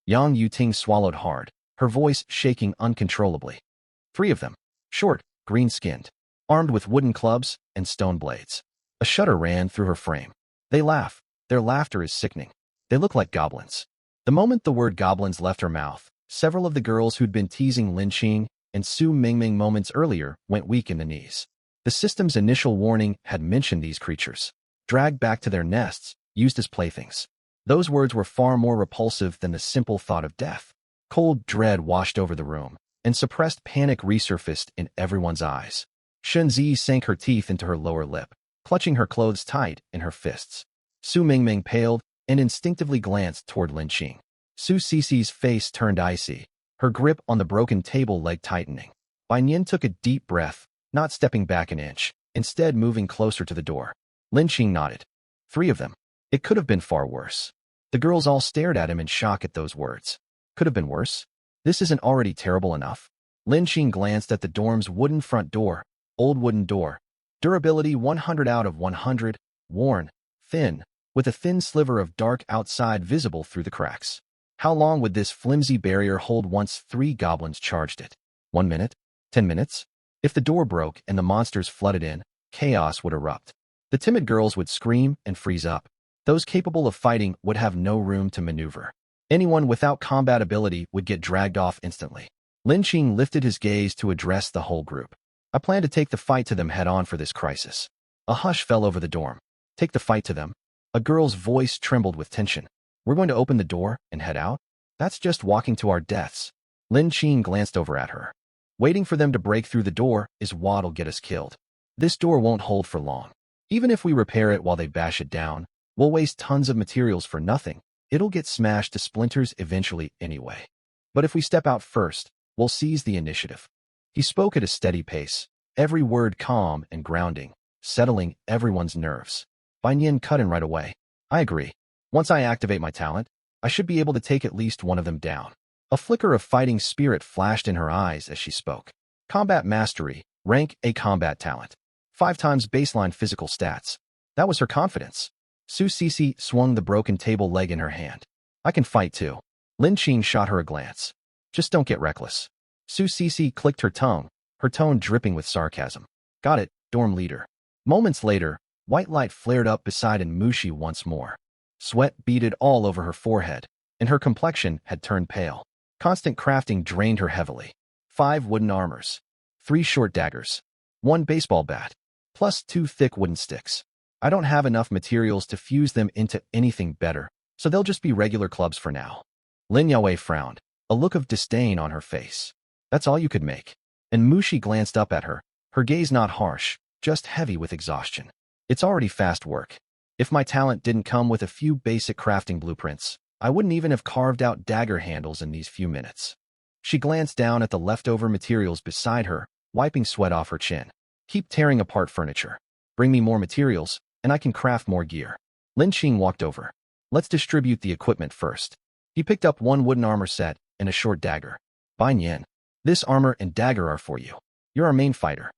[SPEAKER 1] Yang Yuting swallowed hard. her voice shaking uncontrollably. 3 of them, short, green-skinned, armed with wooden clubs and stone blades. A shudder ran through her frame. They laugh. Their laughter is sickening. They look like goblins. The moment the word goblins left her mouth, several of the girls who'd been teasing Lin Qing and Su Mingming moments earlier went weak in the knees. The system's initial warning had mentioned these creatures, dragged back to their nests, used as playthings. Those words were far more repulsive than the simple thought of death. Cold dread washed over the room, and suppressed panic resurfaced in everyone's eyes. Shunzi sank her teeth into her lower lip, clutching her clothes tight in her fists. Su Mingming paled and instinctively glanced toward Lin Qing. Su Cici's face turned icy, her grip on the broken table leg tightening. Bai Nian took a deep breath, not stepping back an inch, instead moving closer to the door. Lin Qing nodded. 3 of them. It could have been far worse. The girls all stared at him in shock at those words. Could have been worse? This isn't already terrible enough. Lin Qing glanced at the dorm's wooden front door, old wooden door. Durability 100 out of 100, worn, thin, with a thin sliver of dark outside visible through the cracks. How long would this flimsy barrier hold once 3 goblins charged it? 1 minute? 10 minutes? If the door broke and the monsters flooded in, chaos would erupt. The timid girls would scream and freeze up. Those capable of fighting would have no room to maneuver. Anyone without combat ability would get dragged off instantly. Lin Qing lifted his gaze to address the whole group. I plan to take the fight to them head-on for this crisis. A hush fell over the dorm. Take the fight to them? A girl's voice trembled with tension. We're going to open the door and head out? That's just walking to our deaths. Lin Qing glanced over at her. Waiting for them to break through the door is what'll get us killed. This door won't hold for long. Even if we repair it while they bash it down, we'll waste tons of materials for nothing. It'll get smashed to splinters eventually anyway. But if we step out first, we'll seize the initiative. He spoke at a steady pace, every word calm and grounding, settling everyone's nerves. Bai Nian cut in right away. I agree. Once I activate my talent, I should be able to take at least one of them down. A flicker of fighting spirit flashed in her eyes as she spoke. Combat mastery, rank A combat talent. 5 times baseline physical stats. That was her confidence. Su Cici swung the broken table leg in her hand. I can fight too. Lin Qing shot her a glance. Just don't get reckless. Su Cici clicked her tongue, her tone dripping with sarcasm. Got it, dorm leader. Moments later, white light flared up beside Mushi once more. Sweat beaded all over her forehead, and her complexion had turned pale. Constant crafting drained her heavily. 5 wooden armors, 3 short daggers, 1 baseball bat, plus 2 thick wooden sticks. I don't have enough materials to fuse them into anything better, so they'll just be regular clubs for now. Lin Yaowei frowned, a look of disdain on her face. That's all you could make. And Mushi glanced up at her, her gaze not harsh, just heavy with exhaustion. It's already fast work. If my talent didn't come with a few basic crafting blueprints, I wouldn't even have carved out dagger handles in these few minutes. She glanced down at the leftover materials beside her, wiping sweat off her chin. Keep tearing apart furniture. Bring me more materials, and I can craft more gear. Lin Qing walked over. Let's distribute the equipment first. He picked up 1 wooden armor set and a short dagger. Bai Nian, this armor and dagger are for you. You're our main fighter.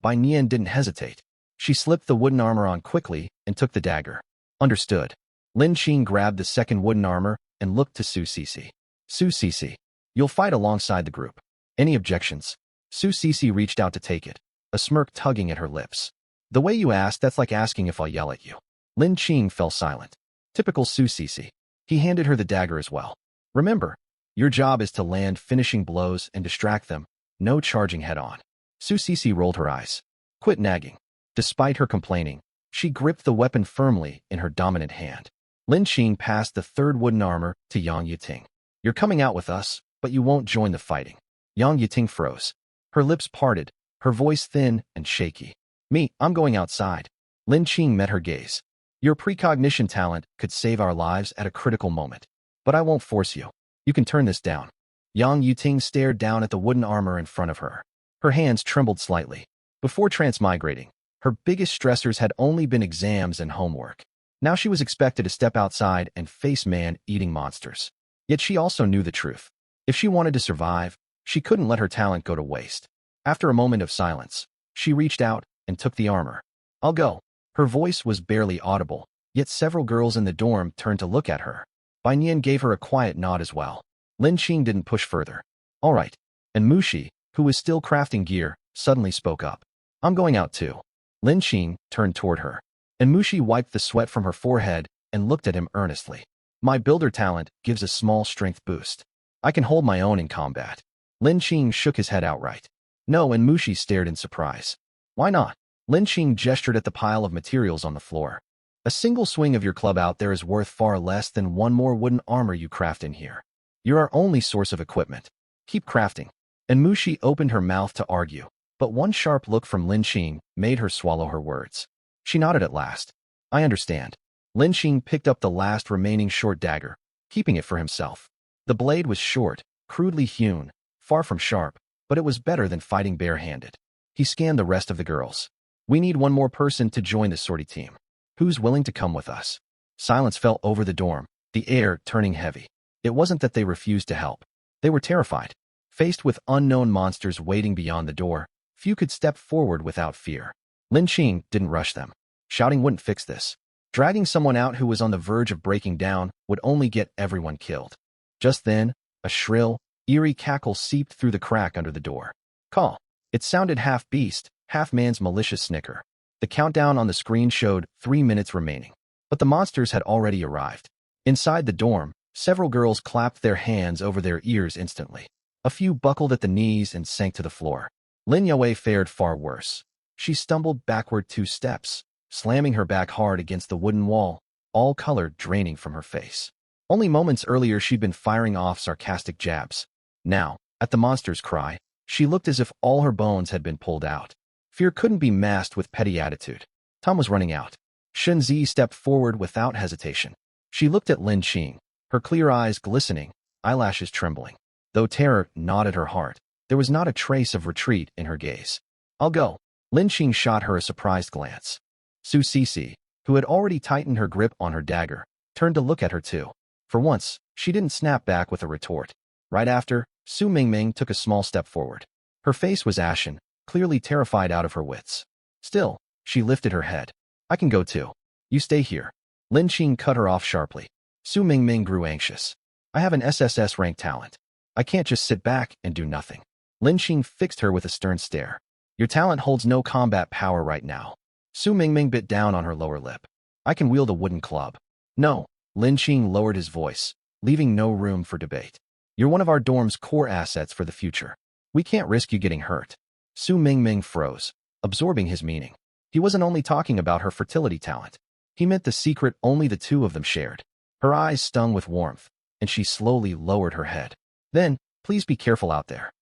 [SPEAKER 1] Bai Nian didn't hesitate. She slipped the wooden armor on quickly and took the dagger. Understood. Lin Qing grabbed the second wooden armor and looked to Su Cici. Su Cici, you'll fight alongside the group. Any objections? Su Cici reached out to take it, a smirk tugging at her lips. The way you asked, that's like asking if I'll yell at you. Lin Qing fell silent. Typical Su Cici. He handed her the dagger as well. Remember, your job is to land finishing blows and distract them, no charging head-on. Su Cici rolled her eyes. Quit nagging. Despite her complaining, she gripped the weapon firmly in her dominant hand. Lin Qing passed the 3rd wooden armor to Yang Yiting. You're coming out with us, but you won't join the fighting. Yang Yiting froze. Her lips parted, her voice thin and shaky. Me, I'm going outside. Lin Qing met her gaze. Your precognition talent could save our lives at a critical moment. But I won't force you. You can turn this down. Yang Yiting stared down at the wooden armor in front of her. Her hands trembled slightly. Before transmigrating, her biggest stressors had only been exams and homework. Now she was expected to step outside and face man-eating monsters. Yet she also knew the truth. If she wanted to survive, she couldn't let her talent go to waste. After a moment of silence, she reached out and took the armor. I'll go. Her voice was barely audible, yet several girls in the dorm turned to look at her. Bai Nian gave her a quiet nod as well. Lin Qing didn't push further. All right. And Mushi, who was still crafting gear, suddenly spoke up. I'm going out too. Lin Qing turned toward her, and Mushi wiped the sweat from her forehead and looked at him earnestly. My builder talent gives a small strength boost. I can hold my own in combat. Lin Qing shook his head outright. No, and Mushi stared in surprise. Why not? Lin Qing gestured at the pile of materials on the floor. A single swing of your club out there is worth far less than one more wooden armor you craft in here. You're our only source of equipment. Keep crafting. And Mushi opened her mouth to argue, but one sharp look from Lin Qing made her swallow her words. She nodded at last. I understand. Lin Qing picked up the last remaining short dagger, keeping it for himself. The blade was short, crudely hewn, far from sharp, but it was better than fighting barehanded. He scanned the rest of the girls. We need one more person to join the sortie team. Who's willing to come with us? Silence fell over the dorm, the air turning heavy. It wasn't that they refused to help. They were terrified. Faced with unknown monsters waiting beyond the door, few could step forward without fear. Lin Qing didn't rush them. Shouting wouldn't fix this. Dragging someone out who was on the verge of breaking down would only get everyone killed. Just then, a shrill, eerie cackle seeped through the crack under the door. Call. It sounded half beast, half man's malicious snicker. The countdown on the screen showed 3 minutes remaining. But the monsters had already arrived. Inside the dorm, several girls clapped their hands over their ears instantly. A few buckled at the knees and sank to the floor. Lin Yue fared far worse. She stumbled backward 2 steps, slamming her back hard against the wooden wall, all color draining from her face. Only moments earlier she'd been firing off sarcastic jabs. Now, at the monster's cry, she looked as if all her bones had been pulled out. Fear couldn't be masked with petty attitude. Time was running out. Shunzi stepped forward without hesitation. She looked at Lin Qing, her clear eyes glistening, eyelashes trembling. Though terror gnawed at her heart, there was not a trace of retreat in her gaze. I'll go. Lin Qing shot her a surprised glance. Su Sisi, who had already tightened her grip on her dagger, turned to look at her too. For once, she didn't snap back with a retort. Right after, Su Mingming took a small step forward. Her face was ashen, clearly terrified out of her wits. Still, she lifted her head. I can go too. You stay here. Lin Qing cut her off sharply. Su Mingming grew anxious. I have an SSS rank talent. I can't just sit back and do nothing. Lin Qing fixed her with a stern stare. Your talent holds no combat power right now. Su Mingming bit down on her lower lip. I can wield a wooden club. No. Lin Qing lowered his voice, leaving no room for debate. You're one of our dorm's core assets for the future. We can't risk you getting hurt. Su Mingming froze, absorbing his meaning. He wasn't only talking about her fertility talent. He meant the secret only the two of them shared. Her eyes stung with warmth, and she slowly lowered her head. Then, please be careful out there.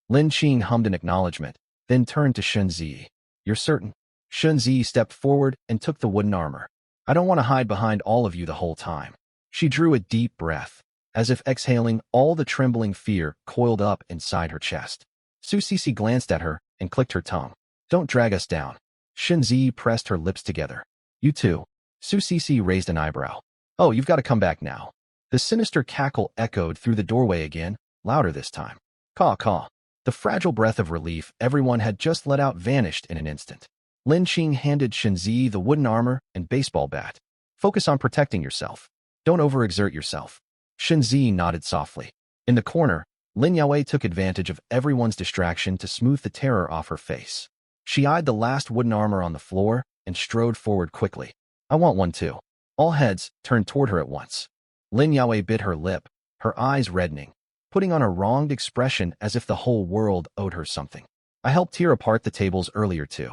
[SPEAKER 1] Lin Qing hummed an acknowledgement, then turned to Shunzi. You're certain? Shunzi stepped forward and took the wooden armor. I don't want to hide behind all of you the whole time. She drew a deep breath, as if exhaling all the trembling fear coiled up inside her chest. Su Sisi glanced at her and clicked her tongue. Don't drag us down. Shunzi pressed her lips together. You too. Su Sisi raised an eyebrow. Oh, you've got to come back now. The sinister cackle echoed through the doorway again, louder this time. Caw, caw. The fragile breath of relief everyone had just let out vanished in an instant. Lin Qing handed Shunzi the wooden armor and baseball bat. Focus on protecting yourself. Don't overexert yourself. Shunzi nodded softly. In the corner, Lin Yue took advantage of everyone's distraction to smooth the terror off her face. She eyed the last wooden armor on the floor and strode forward quickly. I want one too. All heads turned toward her at once. Lin Yue bit her lip, her eyes reddening, putting on a wronged expression as if the whole world owed her something. I helped tear apart the tables earlier too.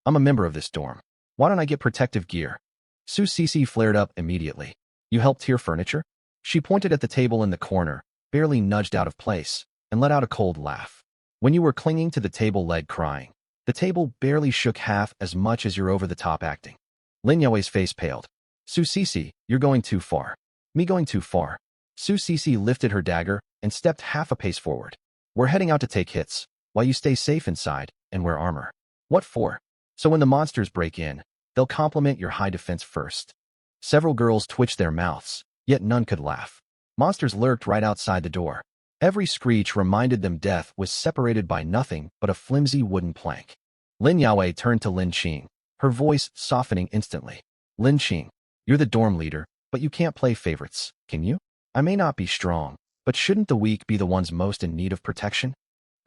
[SPEAKER 1] I'm a member of this dorm. Why don't I get protective gear? Su Sisi flared up immediately. You helped tear furniture? She pointed at the table in the corner, barely nudged out of place, and let out a cold laugh. When you were clinging to the table leg crying, the table barely shook half as much as your over-the-top acting. Lin Yue's face paled. Su Sisi, you're going too far. Me going too far. Su Sisi lifted her dagger and stepped half a pace forward. We're heading out to take hits, while you stay safe inside and wear armor. What for? So when the monsters break in, they'll complement your high defense first. Several girls twitched their mouths, yet none could laugh. Monsters lurked right outside the door. Every screech reminded them death was separated by nothing but a flimsy wooden plank. Lin Yue turned to Lin Qing, her voice softening instantly. Lin Qing, you're the dorm leader, but you can't play favorites, can you? I may not be strong, But shouldn't the weak be the ones most in need of protection?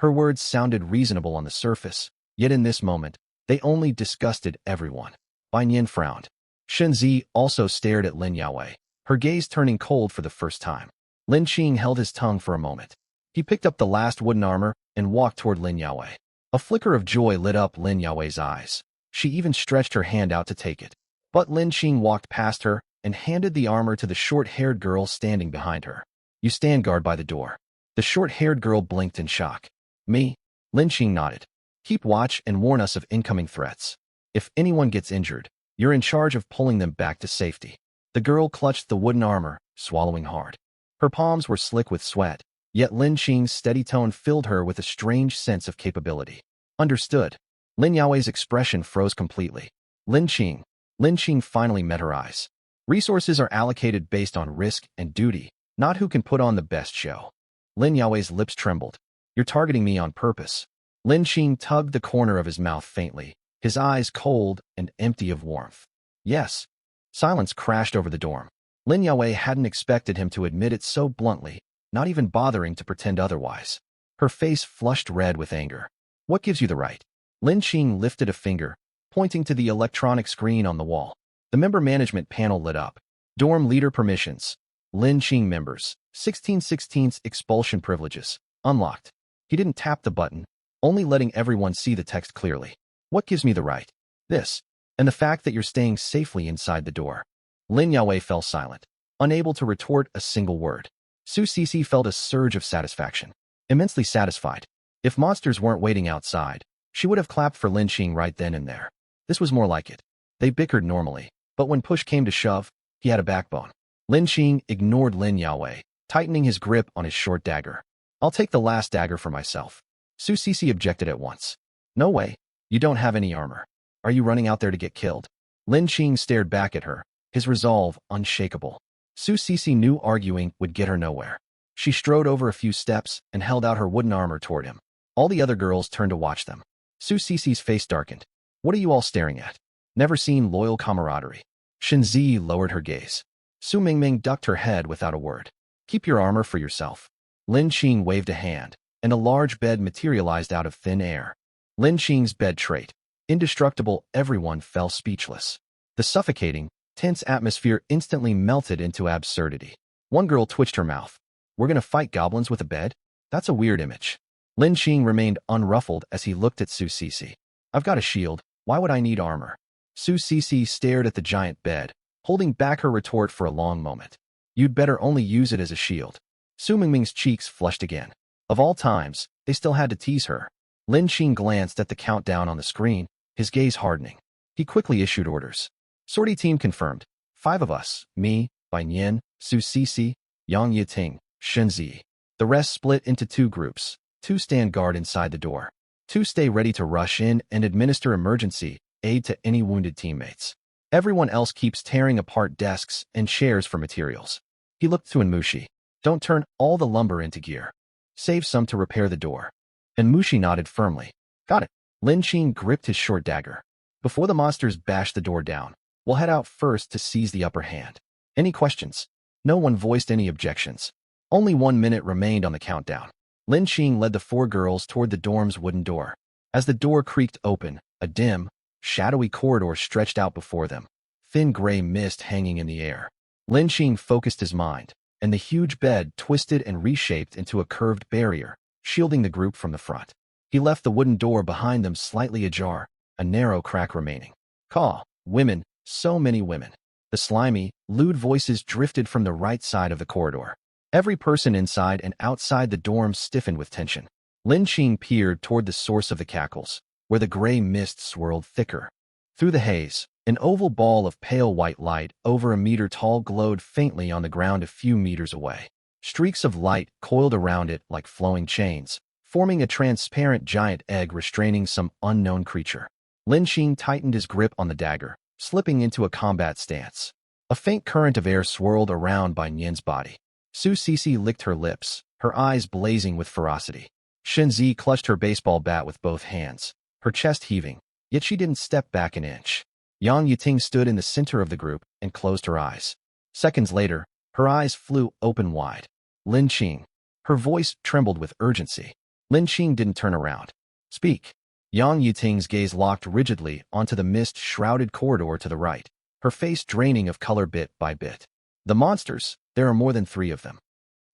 [SPEAKER 1] Her words sounded reasonable on the surface, yet in this moment, they only disgusted everyone. Bai Nian frowned. Shenzi also stared at Lin Yaowei, her gaze turning cold for the first time. Lin Qing held his tongue for a moment. He picked up the last wooden armor and walked toward Lin Yaowei. A flicker of joy lit up Lin Yaowei's eyes. She even stretched her hand out to take it. But Lin Qing walked past her and handed the armor to the short-haired girl standing behind her. You stand guard by the door. The short-haired girl blinked in shock. Me? Lin Qing nodded. Keep watch and warn us of incoming threats. If anyone gets injured, you're in charge of pulling them back to safety. The girl clutched the wooden armor, swallowing hard. Her palms were slick with sweat, yet Lin Qing's steady tone filled her with a strange sense of capability. Understood. Lin Yaowei's expression froze completely. Lin Qing finally met her eyes. Resources are allocated based on risk and duty, not who can put on the best show. Lin Yaowei's lips trembled. You're targeting me on purpose. Lin Qing tugged the corner of his mouth faintly, his eyes cold and empty of warmth. Yes. Silence crashed over the dorm. Lin Yaowei hadn't expected him to admit it so bluntly, not even bothering to pretend otherwise. Her face flushed red with anger. What gives you the right? Lin Qing lifted a finger, pointing to the electronic screen on the wall. The member management panel lit up. Dorm leader permissions. Lin Qing members. 16/16 expulsion privileges. Unlocked. He didn't tap the button, only letting everyone see the text clearly. What gives me the right? This. And the fact that you're staying safely inside the door. Lin Yaowei fell silent, unable to retort a single word. Su Sisi felt a surge of satisfaction. Immensely satisfied. If monsters weren't waiting outside, she would have clapped for Lin Qing right then and there. This was more like it. They bickered normally, but when push came to shove, he had a backbone. Lin Qing ignored Lin Yaowei, tightening his grip on his short dagger. I'll take the last dagger for myself. Su Sisi objected at once. No way. You don't have any armor. Are you running out there to get killed? Lin Qing stared back at her, his resolve unshakable. Su Sisi knew arguing would get her nowhere. She strode over a few steps and held out her wooden armor toward him. All the other girls turned to watch them. Su Sisi's face darkened. What are you all staring at? Never seen loyal camaraderie. Shenzi lowered her gaze. Su Mingming ducked her head without a word. Keep your armor for yourself. Lin Qing waved a hand, and a large bed materialized out of thin air. Lin Qing's bed trait. Indestructible, everyone fell speechless. The suffocating, tense atmosphere instantly melted into absurdity. One girl twitched her mouth. We're gonna fight goblins with a bed? That's a weird image. Lin Qing remained unruffled as he looked at Su Sisi. I've got a shield. Why would I need armor? Su Sisi stared at the giant bed, holding back her retort for a long moment. You'd better only use it as a shield. Su Mingming's cheeks flushed again. Of all times, they still had to tease her. Lin Qing glanced at the countdown on the screen, his gaze hardening. He quickly issued orders. Sortie team confirmed. 5 of us, me, Bai Nian, Su Sisi, Yang Yiting, Shenzi. The rest split into 2 groups. 2 stand guard inside the door. 2 stay ready to rush in and administer emergency aid to any wounded teammates. Everyone else keeps tearing apart desks and chairs for materials. He looked to Enmushi. Don't turn all the lumber into gear. Save some to repair the door. And Mushi nodded firmly. Got it. Lin Qing gripped his short dagger. Before the monsters bash the door down, we'll head out first to seize the upper hand. Any questions? No one voiced any objections. Only 1 minute remained on the countdown. Lin Qing led the 4 girls toward the dorm's wooden door. As the door creaked open, a dim, shadowy corridor stretched out before them, thin gray mist hanging in the air. Lin Qing focused his mind, and the huge bed twisted and reshaped into a curved barrier, shielding the group from the front. He left the wooden door behind them slightly ajar, a narrow crack remaining. Caw, women, so many women. The slimy, lewd voices drifted from the right side of the corridor. Every person inside and outside the dorm stiffened with tension. Lin Qing peered toward the source of the cackles, where the gray mist swirled thicker. Through the haze, an oval ball of pale white light over a meter tall glowed faintly on the ground a few meters away. Streaks of light coiled around it like flowing chains, forming a transparent giant egg restraining some unknown creature. Lin Qing tightened his grip on the dagger, slipping into a combat stance. A faint current of air swirled around Bai Nian's body. Su Sisi licked her lips, her eyes blazing with ferocity. Shenzi clutched her baseball bat with both hands, her chest heaving, yet she didn't step back an inch. Yang Yiting stood in the center of the group and closed her eyes. Seconds later, her eyes flew open wide. Lin Qing, Her voice trembled with urgency. Lin Qing didn't turn around. Speak. Yang Yuting's gaze locked rigidly onto the mist-shrouded corridor to the right, her face draining of color bit by bit. The monsters, there are more than 3 of them.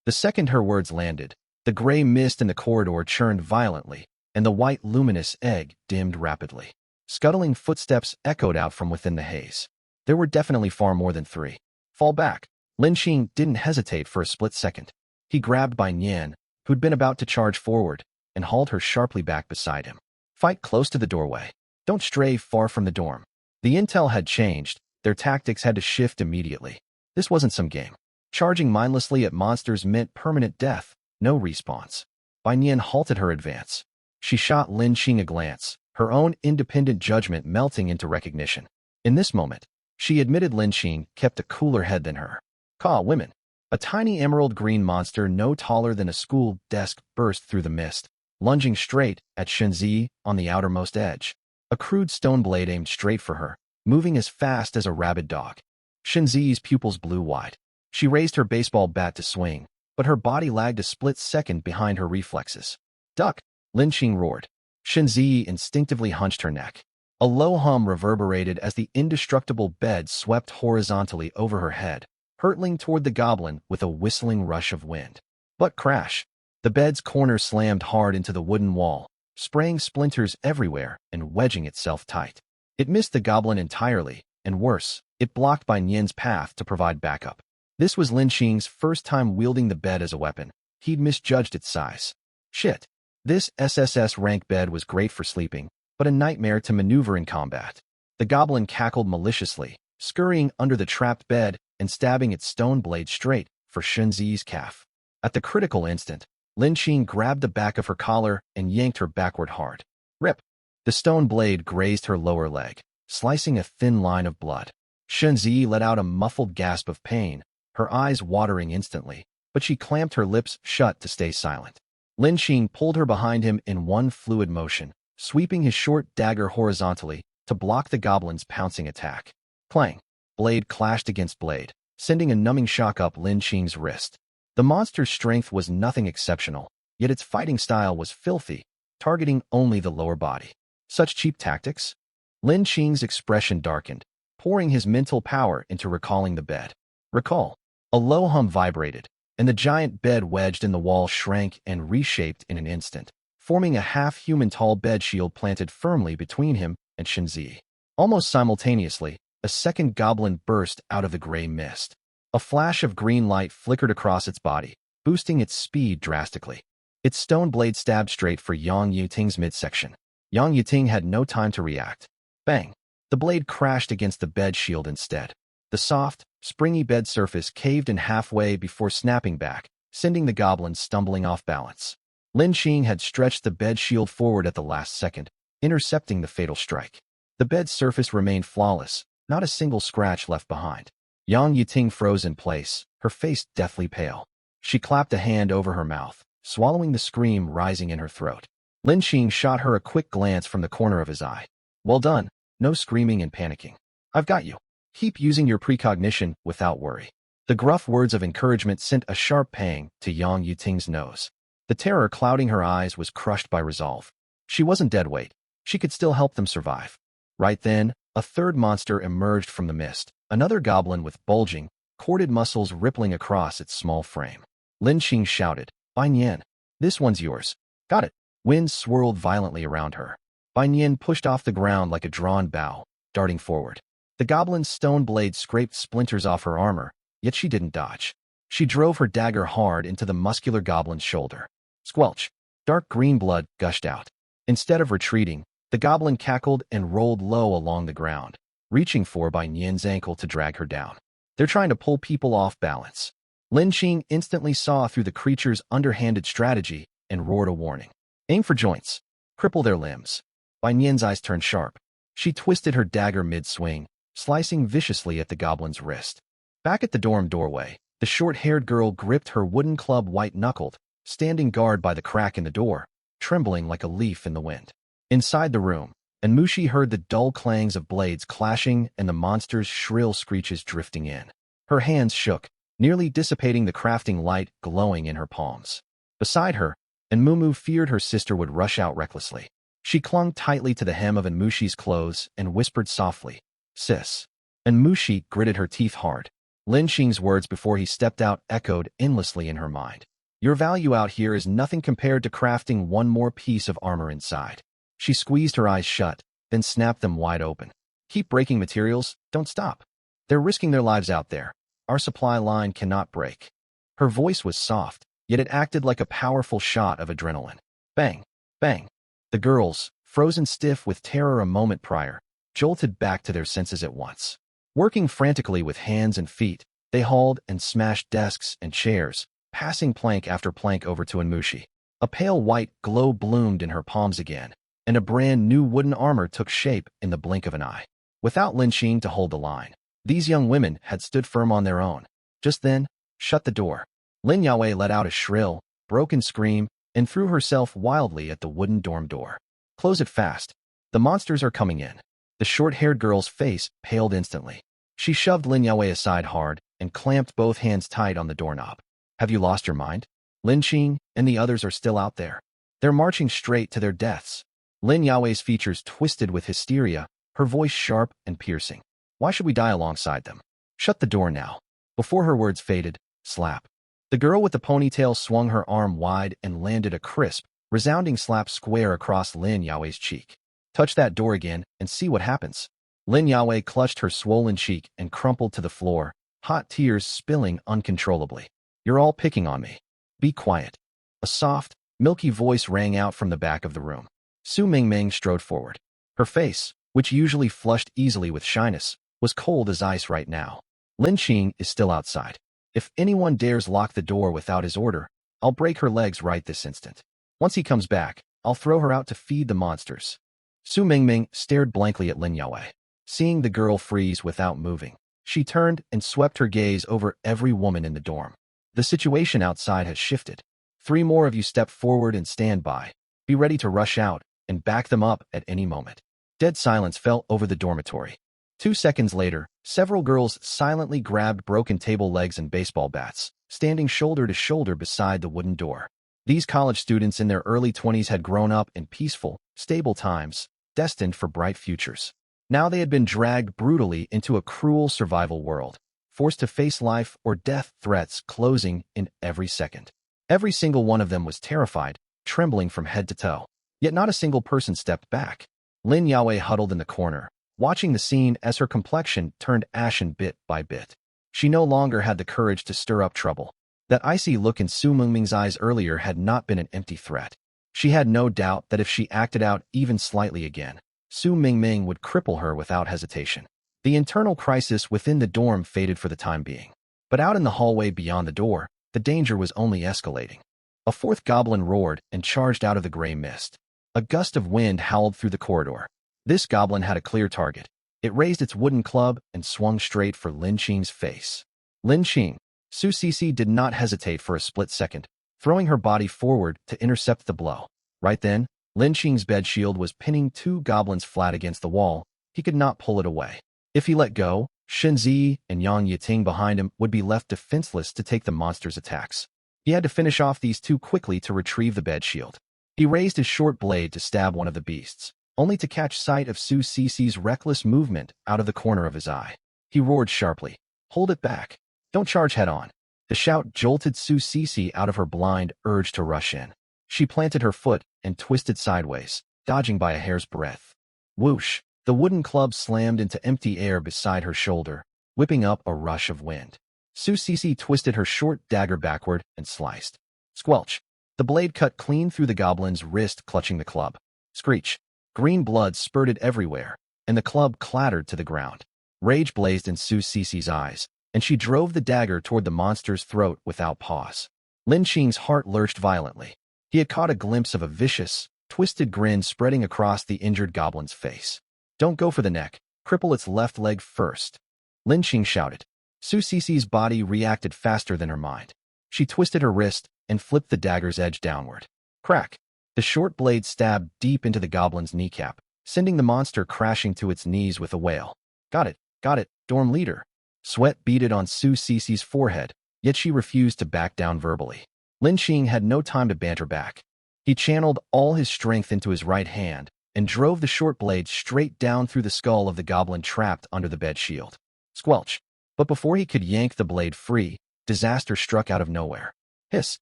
[SPEAKER 1] The second her words landed, the gray mist in the corridor churned violently, and the white luminous egg dimmed rapidly. Scuttling footsteps echoed out from within the haze. There were definitely far more than 3. Fall back. Lin Qing didn't hesitate for a split second. He grabbed Bai Nian, who'd been about to charge forward, and hauled her sharply back beside him. Fight close to the doorway. Don't stray far from the dorm. The intel had changed. Their tactics had to shift immediately. This wasn't some game. Charging mindlessly at monsters meant permanent death, no response. Bai Nian halted her advance. She shot Lin Qing a glance, her own independent judgment melting into recognition. In this moment, she admitted Lin Qing kept a cooler head than her. Women. A tiny emerald green monster no taller than a school desk burst through the mist, lunging straight at Shenzi on the outermost edge. A crude stone blade aimed straight for her, moving as fast as a rabid dog. Shenzi's pupils blew wide. She raised her baseball bat to swing, but her body lagged a split second behind her reflexes. Duck! Lin Qing roared. Shenzi instinctively hunched her neck. A low hum reverberated as the indestructible bed swept horizontally over her head, hurtling toward the goblin with a whistling rush of wind. But crash! The bed's corner slammed hard into the wooden wall, spraying splinters everywhere and wedging itself tight. It missed the goblin entirely, and worse, it blocked Bai Nian's path to provide backup. This was Lin Qing's first time wielding the bed as a weapon. He'd misjudged its size. Shit. This SSS rank bed was great for sleeping, but a nightmare to maneuver in combat. The goblin cackled maliciously, scurrying under the trapped bed and stabbing its stone blade straight for Shenzi's calf. At the critical instant, Lin Qing grabbed the back of her collar and yanked her backward hard. Rip! The stone blade grazed her lower leg, slicing a thin line of blood. Shenzi let out a muffled gasp of pain, her eyes watering instantly, but she clamped her lips shut to stay silent. Lin Qing pulled her behind him in one fluid motion, sweeping his short dagger horizontally to block the goblin's pouncing attack. Clang! Blade clashed against blade, sending a numbing shock up Lin Qing's wrist. The monster's strength was nothing exceptional, yet its fighting style was filthy, targeting only the lower body. Such cheap tactics? Lin Qing's expression darkened, pouring his mental power into recalling the bed. Recall. A low hum vibrated, and the giant bed wedged in the wall shrank and reshaped in an instant, forming a half-human tall bed shield planted firmly between him and Shenzi. Almost simultaneously, a second goblin burst out of the gray mist. A flash of green light flickered across its body, boosting its speed drastically. Its stone blade stabbed straight for Yang Yuting's midsection. Yang Yuting had no time to react. Bang! The blade crashed against the bed shield instead. The soft, springy bed surface caved in halfway before snapping back, sending the goblin stumbling off balance. Lin Qing had stretched the bed shield forward at the last second, intercepting the fatal strike. The bed's surface remained flawless, not a single scratch left behind. Yang Yuting froze in place, her face deathly pale. She clapped a hand over her mouth, swallowing the scream rising in her throat. Lin Qing shot her a quick glance from the corner of his eye. Well done, no screaming and panicking. I've got you. Keep using your precognition without worry. The gruff words of encouragement sent a sharp pang to Yang Yuting's nose. The terror clouding her eyes was crushed by resolve. She wasn't dead weight. She could still help them survive. Right then, a third monster emerged from the mist, another goblin with bulging, corded muscles rippling across its small frame. Lin Qing shouted, Bai Nian, this one's yours. Got it. Wind swirled violently around her. Bai Nian pushed off the ground like a drawn bow, darting forward. The goblin's stone blade scraped splinters off her armor, yet she didn't dodge. She drove her dagger hard into the muscular goblin's shoulder. Squelch! Dark green blood gushed out. Instead of retreating, the goblin cackled and rolled low along the ground, reaching for Bai Nian's ankle to drag her down. They're trying to pull people off balance. Lin Qing instantly saw through the creature's underhanded strategy and roared a warning. Aim for joints. Cripple their limbs. Bai Nian's eyes turned sharp. She twisted her dagger mid-swing, slicing viciously at the goblin's wrist. Back at the dorm doorway, the short-haired girl gripped her wooden club white-knuckled, standing guard by the crack in the door, trembling like a leaf in the wind. Inside the room, Anmushi heard the dull clangs of blades clashing and the monster's shrill screeches drifting in. Her hands shook, nearly dissipating the crafting light glowing in her palms. beside her, and Mumu feared her sister would rush out recklessly. She clung tightly to the hem of Enmushi's clothes and whispered softly, "Sis." Enmushi gritted her teeth hard. Lin Qing's words before he stepped out echoed endlessly in her mind. Your value out here is nothing compared to crafting one more piece of armor inside. She squeezed her eyes shut, then snapped them wide open. Keep breaking materials, don't stop. They're risking their lives out there. Our supply line cannot break. Her voice was soft, yet it acted like a powerful shot of adrenaline. Bang, bang. The girls, frozen stiff with terror a moment prior, jolted back to their senses at once. Working frantically with hands and feet, they hauled and smashed desks and chairs, passing plank after plank over to Enmushi. A pale white glow bloomed in her palms again, and a brand new wooden armor took shape in the blink of an eye. Without Lin Qing to hold the line, these young women had stood firm on their own. Just then, shut the door. Lin Yaowei let out a shrill, broken scream and threw herself wildly at the wooden dorm door. Close it fast. The monsters are coming in. The short-haired girl's face paled instantly. She shoved Lin Yaowei aside hard and clamped both hands tight on the doorknob. Have you lost your mind? Lin Qing and the others are still out there. They're marching straight to their deaths. Lin Yaowei's features twisted with hysteria, her voice sharp and piercing. Why should we die alongside them? Shut the door now. Before her words faded, slap. The girl with the ponytail swung her arm wide and landed a crisp, resounding slap square across Lin Yaowei's cheek. Touch that door again and see what happens. Lin Yaowei clutched her swollen cheek and crumpled to the floor, hot tears spilling uncontrollably. You're all picking on me. Be quiet. A soft, milky voice rang out from the back of the room. Su Mingming strode forward. Her face, which usually flushed easily with shyness, was cold as ice right now. Lin Qing is still outside. If anyone dares lock the door without his order, I'll break her legs right this instant. Once he comes back, I'll throw her out to feed the monsters. Su Mingming stared blankly at Lin Yaowei. Seeing the girl freeze without moving, she turned and swept her gaze over every woman in the dorm. The situation outside has shifted. 3 more of you step forward and stand by. Be ready to rush out and back them up at any moment. Dead silence fell over the dormitory. 2 seconds later, several girls silently grabbed broken table legs and baseball bats, standing shoulder to shoulder beside the wooden door. These college students in their early 20s had grown up in peaceful, stable times, destined for bright futures. Now they had been dragged brutally into a cruel survival world, forced to face life or death threats closing in every second. Every single one of them was terrified, trembling from head to toe. Yet not a single person stepped back. Lin Yaowei huddled in the corner, watching the scene as her complexion turned ashen bit by bit. She no longer had the courage to stir up trouble. That icy look in Su Mingming's eyes earlier had not been an empty threat. She had no doubt that if she acted out even slightly again, Su Mingming would cripple her without hesitation. The internal crisis within the dorm faded for the time being. But out in the hallway beyond the door, the danger was only escalating. A 4th goblin roared and charged out of the gray mist. A gust of wind howled through the corridor. This goblin had a clear target. It raised its wooden club and swung straight for Lin Qing's face. Lin Qing. Su Cici did not hesitate for a split second, throwing her body forward to intercept the blow. Right then, Lin Qing's bed shield was pinning 2 goblins flat against the wall. He could not pull it away. If he let go, Shenzi and Yang Yiting behind him would be left defenseless to take the monster's attacks. He had to finish off these 2 quickly to retrieve the bed shield. He raised his short blade to stab one of the beasts, only to catch sight of Su Cici's reckless movement out of the corner of his eye. He roared sharply, "Hold it back. Don't charge head-on." The shout jolted Su Cici out of her blind urge to rush in. She planted her foot and twisted sideways, dodging by a hair's breadth. Whoosh! The wooden club slammed into empty air beside her shoulder, whipping up a rush of wind. Su Cici twisted her short dagger backward and sliced. Squelch! The blade cut clean through the goblin's wrist, clutching the club. Screech! Green blood spurted everywhere, and the club clattered to the ground. Rage blazed in Su Cici's eyes, and she drove the dagger toward the monster's throat without pause. Lin Qing's heart lurched violently. He had caught a glimpse of a vicious, twisted grin spreading across the injured goblin's face. Don't go for the neck. Cripple its left leg first. Lin Qing shouted. Su Cici's body reacted faster than her mind. She twisted her wrist and flipped the dagger's edge downward. Crack! The short blade stabbed deep into the goblin's kneecap, sending the monster crashing to its knees with a wail. Got it, dorm leader. Sweat beaded on Su Cici's forehead, yet she refused to back down verbally. Lin Qing had no time to banter back. He channeled all his strength into his right hand and drove the short blade straight down through the skull of the goblin trapped under the bed shield. Squelch! But before he could yank the blade free, disaster struck out of nowhere. Hiss!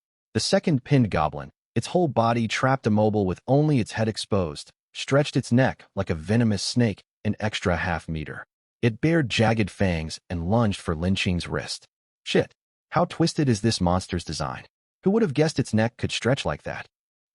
[SPEAKER 1] The second pinned goblin, its whole body trapped immobile with only its head exposed, stretched its neck like a venomous snake an extra half-meter. It bared jagged fangs and lunged for Lin Qing's wrist. Shit! How twisted is this monster's design? Who would have guessed its neck could stretch like that?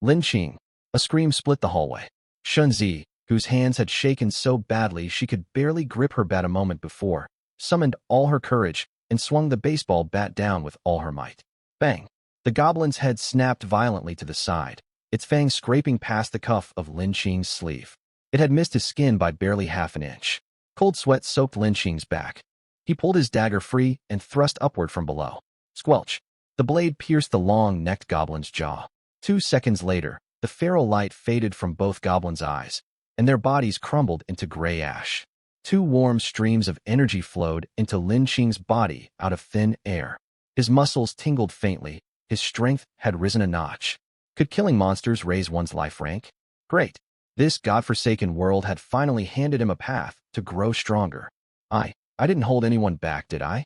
[SPEAKER 1] Lin Qing! A scream split the hallway. Shunzi, whose hands had shaken so badly she could barely grip her bat a moment before, summoned all her courage and swung the baseball bat down with all her might. Bang! The goblin's head snapped violently to the side, its fangs scraping past the cuff of Lin Qing's sleeve. It had missed his skin by barely half an inch. Cold sweat soaked Lin Qing's back. He pulled his dagger free and thrust upward from below. Squelch! The blade pierced the long-necked goblin's jaw. 2 seconds later, the feral light faded from both goblins' eyes, and their bodies crumbled into gray ash. 2 warm streams of energy flowed into Lin Qing's body out of thin air. His muscles tingled faintly. His strength had risen a notch. Could killing monsters raise one's life rank? Great! This godforsaken world had finally handed him a path to grow stronger. I didn't hold anyone back, did I?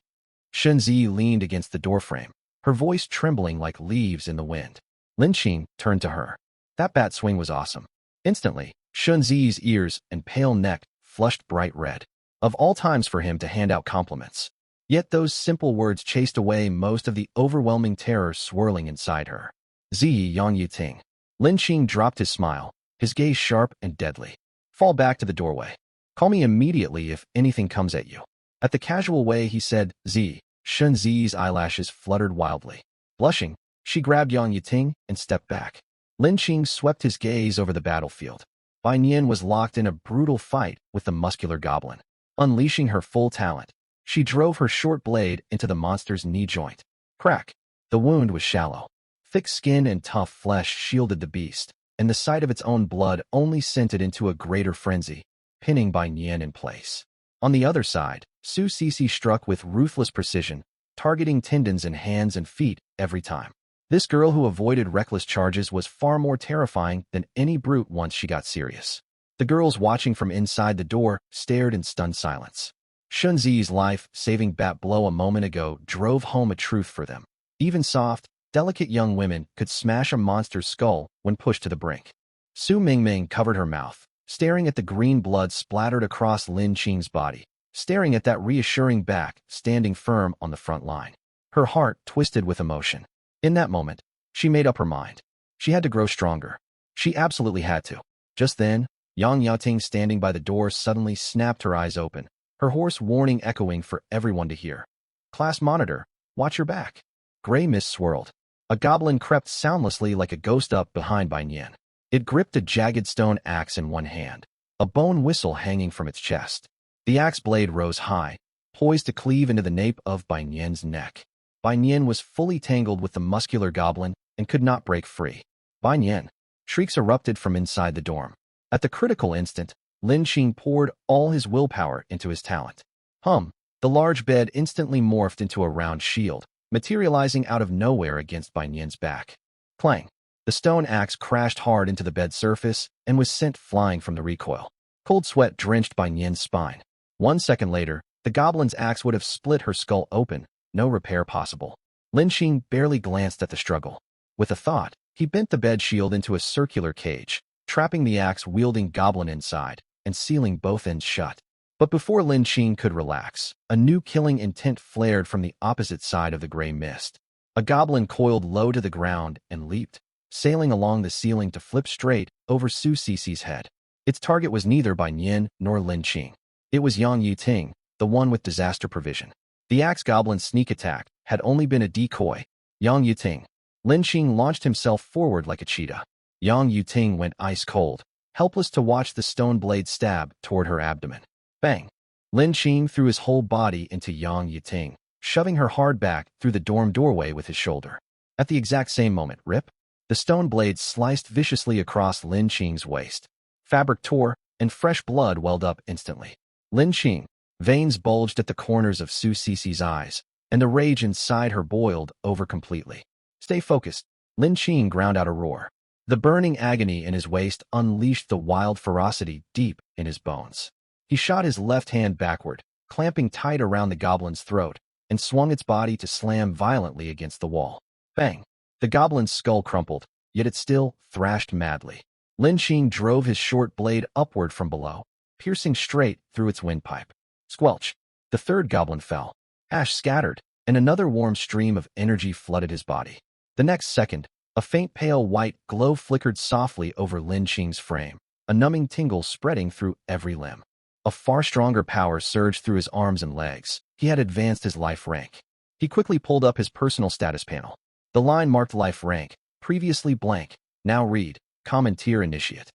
[SPEAKER 1] Shunzi leaned against the doorframe, her voice trembling like leaves in the wind. Lin Qing turned to her. That bat swing was awesome. Instantly, Shunzi's ears and pale neck flushed bright red. Of all times for him to hand out compliments. Yet those simple words chased away most of the overwhelming terror swirling inside her. Ziyi Yang Yuting. Lin Qing dropped his smile, his gaze sharp and deadly. Fall back to the doorway. Call me immediately if anything comes at you. At the casual way he said, Zi, Shunzi's eyelashes fluttered wildly. Blushing, she grabbed Yang Yuting and stepped back. Lin Qing swept his gaze over the battlefield. Bai Nian was locked in a brutal fight with the muscular goblin. Unleashing her full talent, she drove her short blade into the monster's knee joint. Crack! The wound was shallow. Thick skin and tough flesh shielded the beast, and the sight of its own blood only sent it into a greater frenzy, pinning Bai Nian in place. On the other side, Su Sisi struck with ruthless precision, targeting tendons in hands and feet every time. This girl who avoided reckless charges was far more terrifying than any brute once she got serious. The girls watching from inside the door stared in stunned silence. Shunzi's life-saving bat blow a moment ago drove home a truth for them. Even soft, delicate young women could smash a monster's skull when pushed to the brink. Su Mingming covered her mouth, staring at the green blood splattered across Lin Qing's body, staring at that reassuring back standing firm on the front line. Her heart twisted with emotion. In that moment, she made up her mind. She had to grow stronger. She absolutely had to. Just then, Yang Yating standing by the door suddenly snapped her eyes open, her hoarse warning echoing for everyone to hear. Class monitor, watch your back. Gray mist swirled. A goblin crept soundlessly like a ghost up behind Bai Nian. It gripped a jagged stone axe in one hand, a bone whistle hanging from its chest. The axe blade rose high, poised to cleave into the nape of Bai Nian's neck. Bai Nian was fully tangled with the muscular goblin and could not break free. Bai Nian! Shrieks erupted from inside the dorm. At the critical instant, Lin Qing poured all his willpower into his talent. The large bed instantly morphed into a round shield, materializing out of nowhere against Bai Nian's back. Clang! The stone axe crashed hard into the bed surface and was sent flying from the recoil. Cold sweat drenched Bai Nian's spine. 1 second later, the goblin's axe would have split her skull open, no repair possible. Lin Qing barely glanced at the struggle. With a thought, he bent the bed shield into a circular cage, trapping the axe-wielding goblin inside and sealing both ends shut. But before Lin Qing could relax, a new killing intent flared from the opposite side of the gray mist. A goblin coiled low to the ground and leaped, sailing along the ceiling to flip straight over Su Sisi's head. Its target was neither Bai Nian nor Lin Qing. It was Yang Yuting, the one with disaster provision. The axe goblin's sneak attack had only been a decoy. Yang Yuting. Lin Qing launched himself forward like a cheetah. Yang Yuting went ice cold, helpless to watch the stone blade stab toward her abdomen. Bang! Lin Qing threw his whole body into Yang Yuting, shoving her hard back through the dorm doorway with his shoulder. At the exact same moment, rip! The stone blade sliced viciously across Lin Qing's waist. Fabric tore, and fresh blood welled up instantly. Lin Qing. Veins bulged at the corners of Su Sisi's eyes, and the rage inside her boiled over completely. Stay focused. Lin Qing ground out a roar. The burning agony in his waist unleashed the wild ferocity deep in his bones. He shot his left hand backward, clamping tight around the goblin's throat, and swung its body to slam violently against the wall. Bang! The goblin's skull crumpled, yet it still thrashed madly. Lin Qing drove his short blade upward from below, piercing straight through its windpipe. Squelch! The third goblin fell. Ash scattered, and another warm stream of energy flooded his body. The next second, a faint pale white glow flickered softly over Lin Qing's frame, a numbing tingle spreading through every limb. A far stronger power surged through his arms and legs. He had advanced his life rank. He quickly pulled up his personal status panel. The line marked life rank, previously blank, now read, Common Tier Initiate.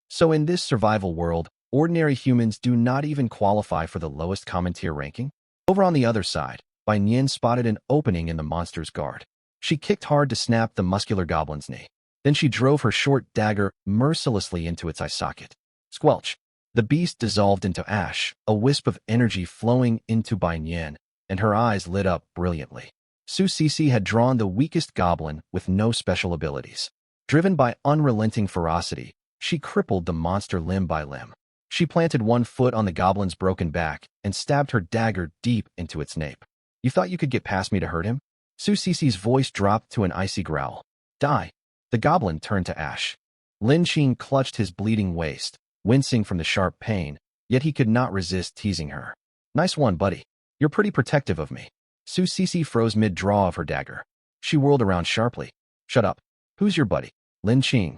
[SPEAKER 1] So in this survival world, ordinary humans do not even qualify for the lowest common tier ranking? Over on the other side, Bai Nian spotted an opening in the monster's guard. She kicked hard to snap the muscular goblin's knee. Then she drove her short dagger mercilessly into its eye socket. Squelch! The beast dissolved into ash, a wisp of energy flowing into Bai Nian, and her eyes lit up brilliantly. Su Sisi had drawn the weakest goblin with no special abilities. Driven by unrelenting ferocity, she crippled the monster limb by limb. She planted one foot on the goblin's broken back and stabbed her dagger deep into its nape. You thought you could get past me to hurt him? Su Sisi's voice dropped to an icy growl. Die! The goblin turned to ash. Lin Qing clutched his bleeding waist, wincing from the sharp pain, yet he could not resist teasing her. Nice one, buddy. You're pretty protective of me. Su Sisi froze mid-draw of her dagger. She whirled around sharply. Shut up. Who's your buddy? Lin Qing.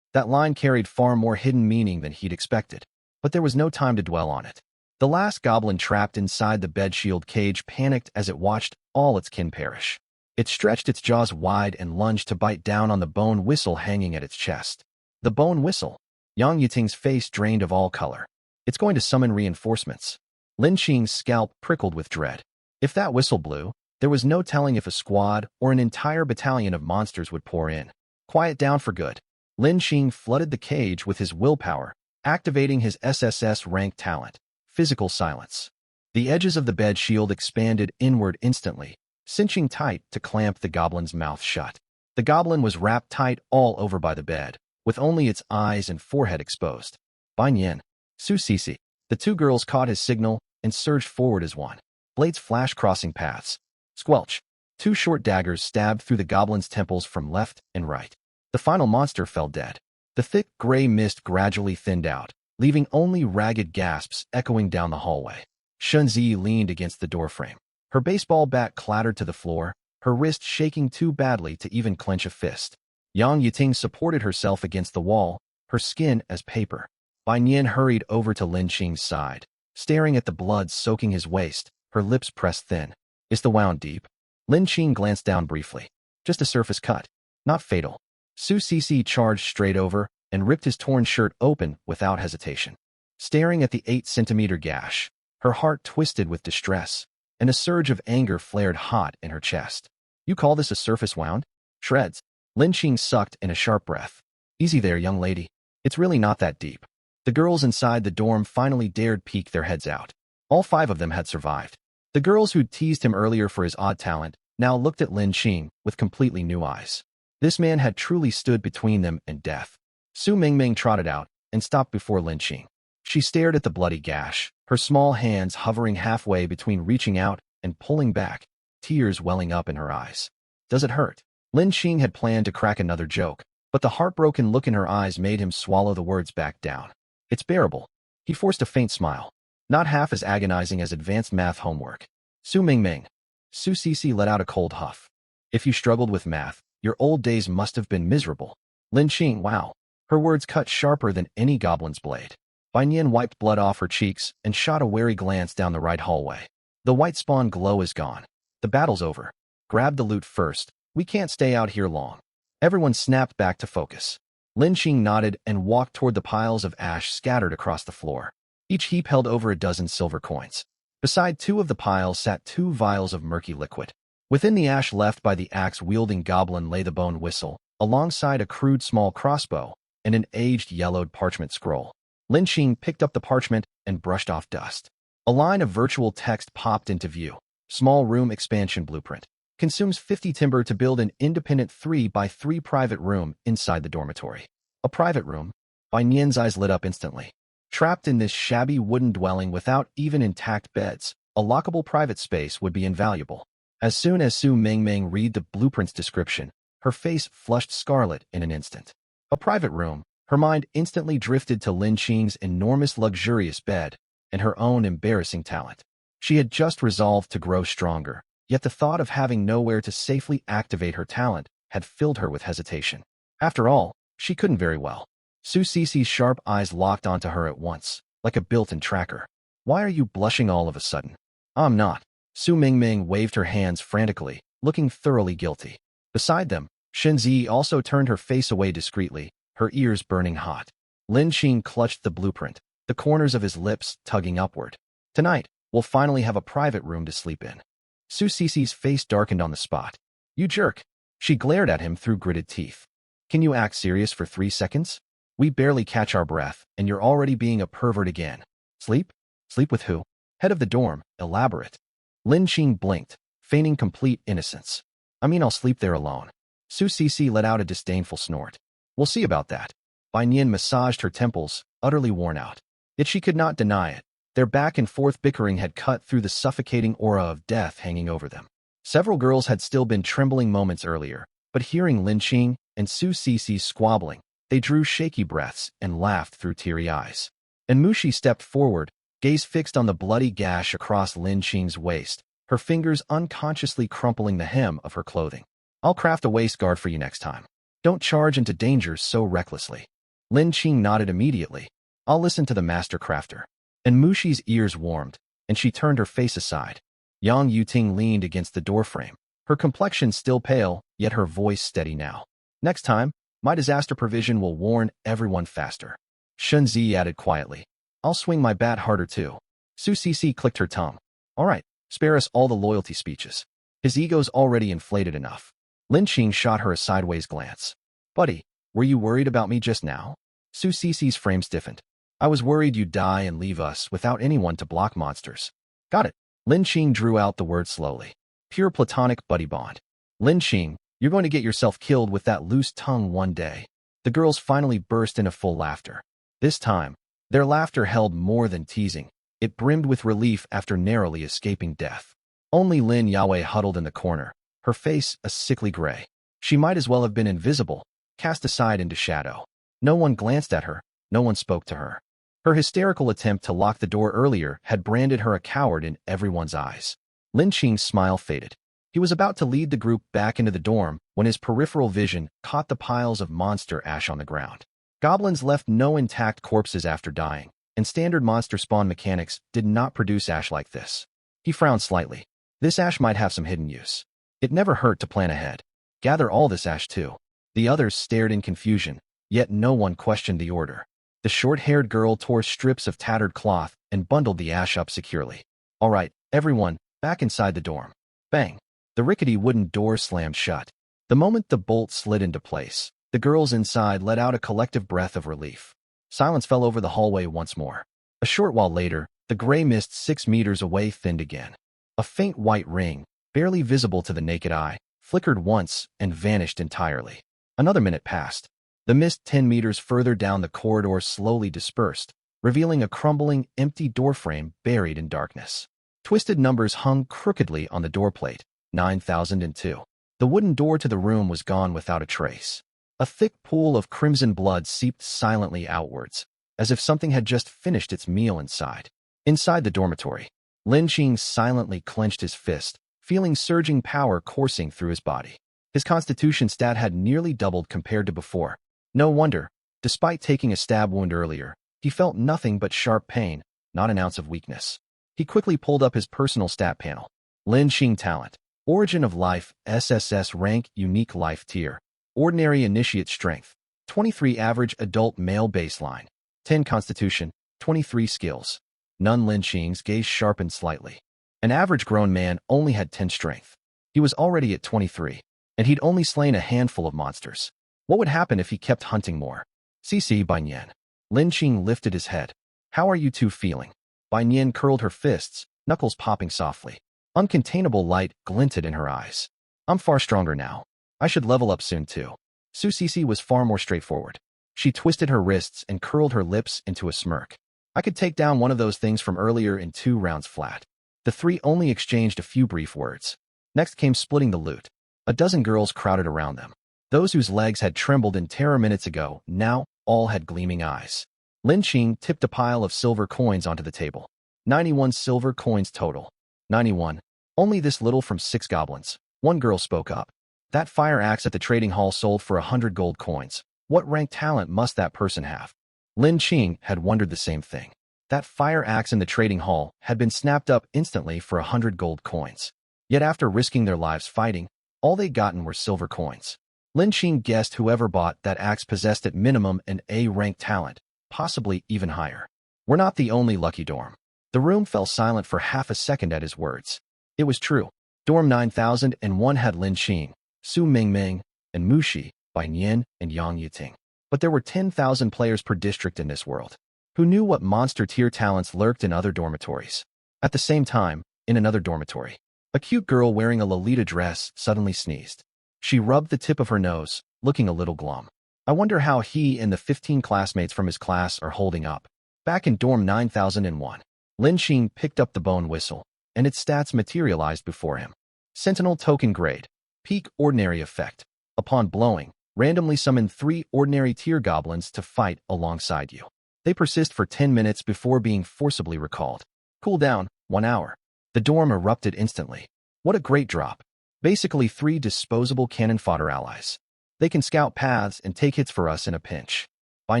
[SPEAKER 1] That line carried far more hidden meaning than he'd expected, but there was no time to dwell on it. The last goblin trapped inside the bed shield cage panicked as it watched all its kin perish. It stretched its jaws wide and lunged to bite down on the bone whistle hanging at its chest. The bone whistle. Yang Yiting's face drained of all color. It's going to summon reinforcements. Lin Qing's scalp prickled with dread. If that whistle blew, there was no telling if a squad or an entire battalion of monsters would pour in. Quiet down for good. Lin Qing flooded the cage with his willpower, activating his SSS rank talent, physical silence. The edges of the bed shield expanded inward instantly, cinching tight to clamp the goblin's mouth shut. The goblin was wrapped tight all over by the bed, with only its eyes and forehead exposed. Bai Nian, Su Sisi. The two girls caught his signal and surged forward as one. Blades flashed crossing paths. Squelch! Two short daggers stabbed through the goblin's temples from left and right. The final monster fell dead. The thick gray mist gradually thinned out, leaving only ragged gasps echoing down the hallway. Shunzi leaned against the doorframe. Her baseball bat clattered to the floor, her wrist shaking too badly to even clench a fist. Yang Yiting supported herself against the wall, her skin as paper. Bai Nian hurried over to Lin Qing's side, staring at the blood soaking his waist, her lips pressed thin. Is the wound deep? Lin Qing glanced down briefly. Just a surface cut. Not fatal. Su Sisi charged straight over and ripped his torn shirt open without hesitation. Staring at the 8-centimeter gash, her heart twisted with distress, and a surge of anger flared hot in her chest. You call this a surface wound? Shreds. Lin Qing sucked in a sharp breath. Easy there, young lady. It's really not that deep. The girls inside the dorm finally dared peek their heads out. All 5 of them had survived. The girls who'd teased him earlier for his odd talent now looked at Lin Qing with completely new eyes. This man had truly stood between them and death. Su Mingming trotted out and stopped before Lin Qing. She stared at the bloody gash, her small hands hovering halfway between reaching out and pulling back, tears welling up in her eyes. Does it hurt? Lin Qing had planned to crack another joke, but the heartbroken look in her eyes made him swallow the words back down. It's bearable. He forced a faint smile. Not half as agonizing as advanced math homework. Su Mingming. Su Sisi let out a cold huff. If you struggled with math, your old days must have been miserable. Lin Qing, wow. Her words cut sharper than any goblin's blade. Bai Nian wiped blood off her cheeks and shot a wary glance down the right hallway. The white spawn glow is gone. The battle's over. Grab the loot first. We can't stay out here long. Everyone snapped back to focus. Lin Qing nodded and walked toward the piles of ash scattered across the floor. Each heap held over a dozen silver coins. Beside 2 of the piles sat 2 vials of murky liquid. Within the ash left by the axe-wielding goblin lay the bone whistle, alongside a crude small crossbow and an aged yellowed parchment scroll. Lin Qing picked up the parchment and brushed off dust. A line of virtual text popped into view. Small room expansion blueprint. consumes 50 timber to build an independent 3 by 3 private room inside the dormitory. A private room? Bai Nian's eyes lit up instantly. Trapped in this shabby wooden dwelling without even intact beds, a lockable private space would be invaluable. As soon as Su Mingming read the blueprint's description, her face flushed scarlet in an instant. A private room. Her mind instantly drifted to Lin Qing's enormous luxurious bed and her own embarrassing talent. She had just resolved to grow stronger, yet the thought of having nowhere to safely activate her talent had filled her with hesitation. After all, she couldn't very well. Su Cici's sharp eyes locked onto her at once, like a built-in tracker. Why are you blushing all of a sudden? I'm not. Su Mingming waved her hands frantically, looking thoroughly guilty. Beside them, Shenzi also turned her face away discreetly, her ears burning hot. Lin Qing clutched the blueprint, the corners of his lips tugging upward. Tonight, we'll finally have a private room to sleep in. Su Cici's face darkened on the spot. You jerk. She glared at him through gritted teeth. Can you act serious for 3 seconds? We barely catch our breath, and you're already being a pervert again. Sleep? Sleep with who? Head of the dorm, elaborate. Lin Qing blinked, feigning complete innocence. I mean, I'll sleep there alone. Su Cici let out a disdainful snort. We'll see about that. Bai Nian massaged her temples, utterly worn out. Yet she could not deny it. Their back-and-forth bickering had cut through the suffocating aura of death hanging over them. Several girls had still been trembling moments earlier, but hearing Lin Qing and Su Cici's squabbling, they drew shaky breaths and laughed through teary eyes. And Mushi stepped forward, gaze fixed on the bloody gash across Lin Qing's waist, her fingers unconsciously crumpling the hem of her clothing. I'll craft a waist guard for you next time. Don't charge into danger so recklessly. Lin Qing nodded immediately. I'll listen to the master crafter. And Mushi's ears warmed, and she turned her face aside. Yang Yuting leaned against the doorframe, her complexion still pale, yet her voice steady now. Next time, my disaster provision will warn everyone faster. Shun Zi added quietly. I'll swing my bat harder too. Su Cici clicked her tongue. All right, spare us all the loyalty speeches. His ego's already inflated enough. Lin Qing shot her a sideways glance. Buddy, were you worried about me just now? Su Cici's frame stiffened. I was worried you'd die and leave us without anyone to block monsters. Got it. Lin Qing drew out the word slowly. Pure platonic buddy bond. Lin Qing, you're going to get yourself killed with that loose tongue one day. The girls finally burst into full laughter. This time, their laughter held more than teasing. It brimmed with relief after narrowly escaping death. Only Lin Yawei huddled in the corner, her face a sickly gray. She might as well have been invisible, cast aside into shadow. No one glanced at her, no one spoke to her. Her hysterical attempt to lock the door earlier had branded her a coward in everyone's eyes. Lin Qing's smile faded. He was about to lead the group back into the dorm when his peripheral vision caught the piles of monster ash on the ground. Goblins left no intact corpses after dying, and standard monster spawn mechanics did not produce ash like this. He frowned slightly. This ash might have some hidden use. It never hurt to plan ahead. Gather all this ash too. The others stared in confusion, yet no one questioned the order. The short-haired girl tore strips of tattered cloth and bundled the ash up securely. All right, everyone, back inside the dorm. Bang! The rickety wooden door slammed shut. The moment the bolt slid into place, the girls inside let out a collective breath of relief. Silence fell over the hallway once more. A short while later, the gray mist 6 meters away thinned again. A faint white ring, barely visible to the naked eye, flickered once and vanished entirely. Another minute passed. The mist 10 meters further down the corridor slowly dispersed, revealing a crumbling, empty doorframe buried in darkness. Twisted numbers hung crookedly on the doorplate, 9002. The wooden door to the room was gone without a trace. A thick pool of crimson blood seeped silently outwards, as if something had just finished its meal inside. Inside the dormitory, Lin Qing silently clenched his fist, feeling surging power coursing through his body. His constitution stat had nearly doubled compared to before. No wonder, despite taking a stab wound earlier, he felt nothing but sharp pain, not an ounce of weakness. He quickly pulled up his personal stat panel. Lin Qing talent. Origin of life, SSS rank, unique life tier. Ordinary initiate strength. 23 average adult male baseline. 10 constitution, 23 skills. None. Lin Qing's gaze sharpened slightly. An average grown man only had 10 strength. He was already at 23, and he'd only slain a handful of monsters. What would happen if he kept hunting more? CC Bai Nian. Lin Qing lifted his head. How are you two feeling? Bai Nian curled her fists, knuckles popping softly. Uncontainable light glinted in her eyes. I'm far stronger now. I should level up soon too. Su Sisi was far more straightforward. She twisted her wrists and curled her lips into a smirk. I could take down one of those things from earlier in 2 rounds flat. The three only exchanged a few brief words. Next came splitting the loot. A dozen girls crowded around them. Those whose legs had trembled in terror minutes ago, now all had gleaming eyes. Lin Qing tipped a pile of silver coins onto the table. 91 silver coins total. 91. Only this little from 6 goblins. One girl spoke up. That fire axe at the trading hall sold for 100 gold coins. What rank talent must that person have? Lin Qing had wondered the same thing. That fire axe in the trading hall had been snapped up instantly for 100 gold coins. Yet after risking their lives fighting, all they'd gotten were silver coins. Lin Qing guessed whoever bought that axe possessed at minimum an A-rank talent, possibly even higher. We're not the only lucky dorm. The room fell silent for half a second at his words. It was true. Dorm 9001 had Lin Qing, Su Mingming, and Mushi, Bai Nian, and Yang Yiting. But there were 10,000 players per district in this world. Who knew what monster-tier talents lurked in other dormitories? At the same time, in another dormitory, a cute girl wearing a Lolita dress suddenly sneezed. She rubbed the tip of her nose, looking a little glum. I wonder how he and the 15 classmates from his class are holding up. Back in dorm 9001, Lin Qing picked up the bone whistle, and its stats materialized before him. Sentinel token grade. Peak ordinary effect. Upon blowing, randomly summon 3 ordinary tier goblins to fight alongside you. They persist for 10 minutes before being forcibly recalled. Cooldown, 1 hour. The dorm erupted instantly. What a great drop. Basically 3 disposable cannon fodder allies. They can scout paths and take hits for us in a pinch. Bai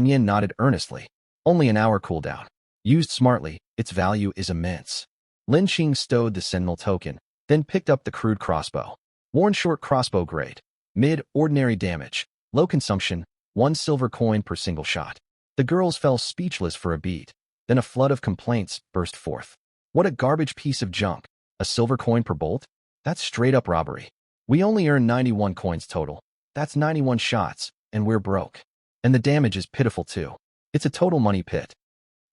[SPEAKER 1] Nian nodded earnestly. Only an hour cooldown. Used smartly, its value is immense. Lin Qing stowed the sentinel token, then picked up the crude crossbow. Worn short crossbow grade. Mid, ordinary damage. Low consumption, 1 silver coin per single shot. The girls fell speechless for a beat. Then a flood of complaints burst forth. What a garbage piece of junk. A silver coin per bolt? That's straight-up robbery. We only earn 91 coins total. That's 91 shots, and we're broke. And the damage is pitiful too. It's a total money pit.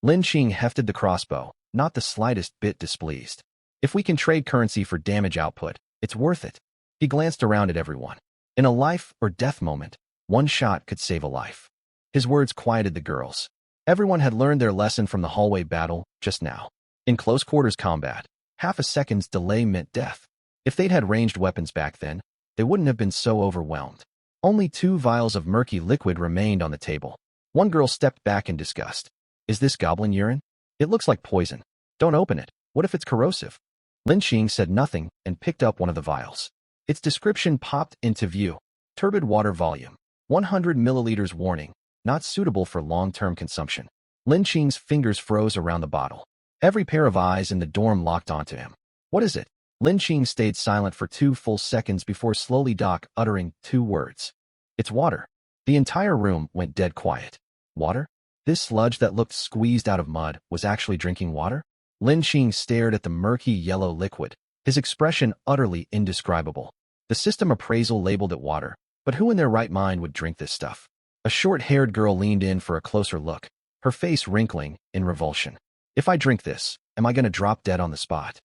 [SPEAKER 1] Lin Qing hefted the crossbow, not the slightest bit displeased. If we can trade currency for damage output, it's worth it. He glanced around at everyone. In a life or death moment, 1 shot could save a life. His words quieted the girls. Everyone had learned their lesson from the hallway battle just now. In close quarters combat, half a second's delay meant death. If they'd had ranged weapons back then, they wouldn't have been so overwhelmed. Only 2 vials of murky liquid remained on the table. One girl stepped back in disgust. Is this goblin urine? It looks like poison. Don't open it. What if it's corrosive? Lin Qing said nothing and picked up one of the vials. Its description popped into view. Turbid water volume. 100 milliliters warning. Not suitable for long-term consumption. Lin Qing's fingers froze around the bottle. Every pair of eyes in the dorm locked onto him. What is it? Lin Qing stayed silent for 2 full seconds before slowly uttering 2 words. It's water. The entire room went dead quiet. Water? This sludge that looked squeezed out of mud was actually drinking water? Lin Qing stared at the murky yellow liquid, his expression utterly indescribable. The system appraisal labeled it water, but who in their right mind would drink this stuff? A short-haired girl leaned in for a closer look, her face wrinkling in revulsion. If I drink this, am I going to drop dead on the spot?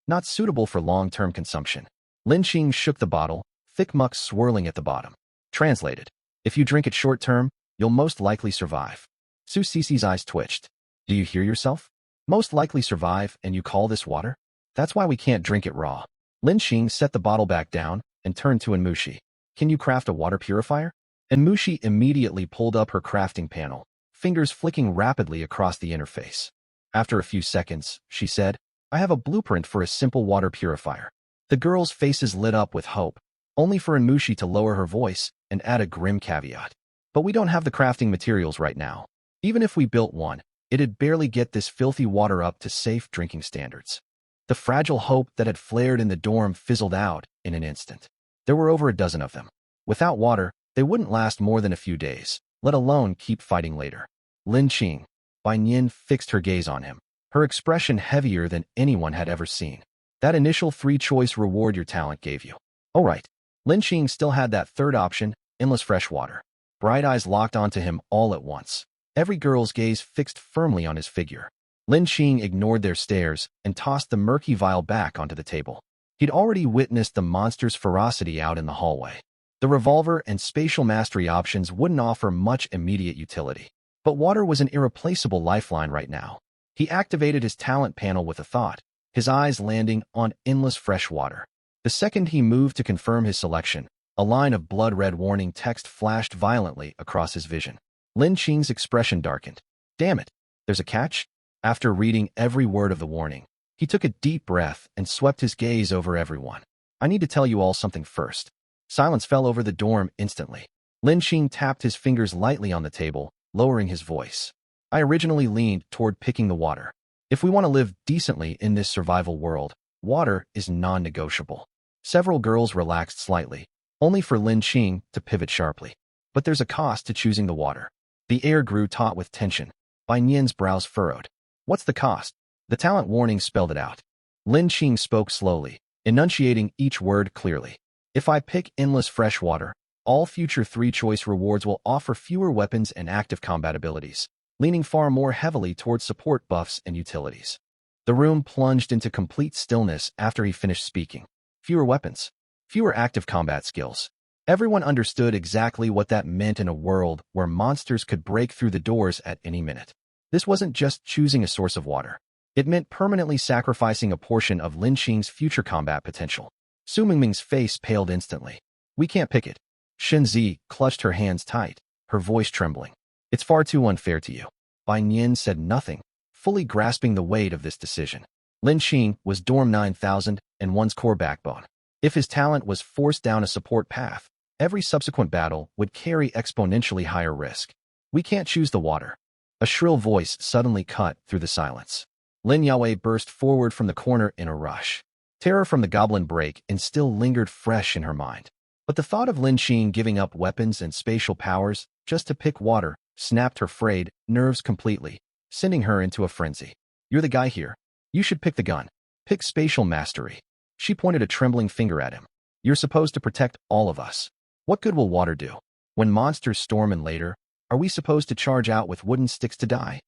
[SPEAKER 1] Not suitable for long-term consumption. Lin Qing shook the bottle, thick muck swirling at the bottom. Translated. If you drink it short-term, you'll most likely survive. Su Sisi's eyes twitched. Do you hear yourself? Most likely survive, and you call this water? That's why we can't drink it raw. Lin Qing set the bottle back down and turned to Enmushi. Can you craft a water purifier? Enmushi immediately pulled up her crafting panel, fingers flicking rapidly across the interface. After a few seconds, she said, I have a blueprint for a simple water purifier. The girls' faces lit up with hope, only for Enmushi to lower her voice and add a grim caveat. But we don't have the crafting materials right now. Even if we built one, it'd barely get this filthy water up to safe drinking standards. The fragile hope that had flared in the dorm fizzled out in an instant. There were over a dozen of them. Without water, they wouldn't last more than a few days, let alone keep fighting later. Lin Qing. Bai Nian fixed her gaze on him, her expression heavier than anyone had ever seen. That initial 3-choice reward your talent gave you. Oh right. Lin Qing still had that third option, endless fresh water. Bright eyes locked onto him all at once. Every girl's gaze fixed firmly on his figure. Lin Qing ignored their stares and tossed the murky vial back onto the table. He'd already witnessed the monster's ferocity out in the hallway. The revolver and spatial mastery options wouldn't offer much immediate utility. But water was an irreplaceable lifeline right now. He activated his talent panel with a thought, his eyes landing on endless fresh water. The second he moved to confirm his selection, a line of blood-red warning text flashed violently across his vision. Lin Qing's expression darkened. Damn it, there's a catch? After reading every word of the warning, he took a deep breath and swept his gaze over everyone. I need to tell you all something first. Silence fell over the dorm instantly. Lin Qing tapped his fingers lightly on the table, lowering his voice. I originally leaned toward picking the water. If we want to live decently in this survival world, water is non-negotiable. Several girls relaxed slightly, only for Lin Qing to pivot sharply. But there's a cost to choosing the water. The air grew taut with tension. Bai Nian's brows furrowed. What's the cost? The talent warning spelled it out. Lin Qing spoke slowly, enunciating each word clearly. If I pick endless fresh water, all future 3-choice rewards will offer fewer weapons and active combat abilities, leaning far more heavily towards support buffs and utilities. The room plunged into complete stillness after he finished speaking. Fewer weapons, fewer active combat skills. Everyone understood exactly what that meant in a world where monsters could break through the doors at any minute. This wasn't just choosing a source of water. It meant permanently sacrificing a portion of Lin Qing's future combat potential. Su Mingming's face paled instantly. We can't pick it. Shen Zi clutched her hands tight, her voice trembling. It's far too unfair to you. Bai Nian said nothing, fully grasping the weight of this decision. Lin Qing was Dorm 9001's core backbone. If his talent was forced down a support path, every subsequent battle would carry exponentially higher risk. We can't choose the water. A shrill voice suddenly cut through the silence. Lin Yao burst forward from the corner in a rush. Terror from the goblin break-in still lingered fresh in her mind. But the thought of Lin Qing giving up weapons and spatial powers just to pick water snapped her frayed nerves completely, sending her into a frenzy. You're the guy here. You should pick the gun. Pick spatial mastery. She pointed a trembling finger at him. You're supposed to protect all of us. What good will water do? When monsters storm in later, are we supposed to charge out with wooden sticks to die?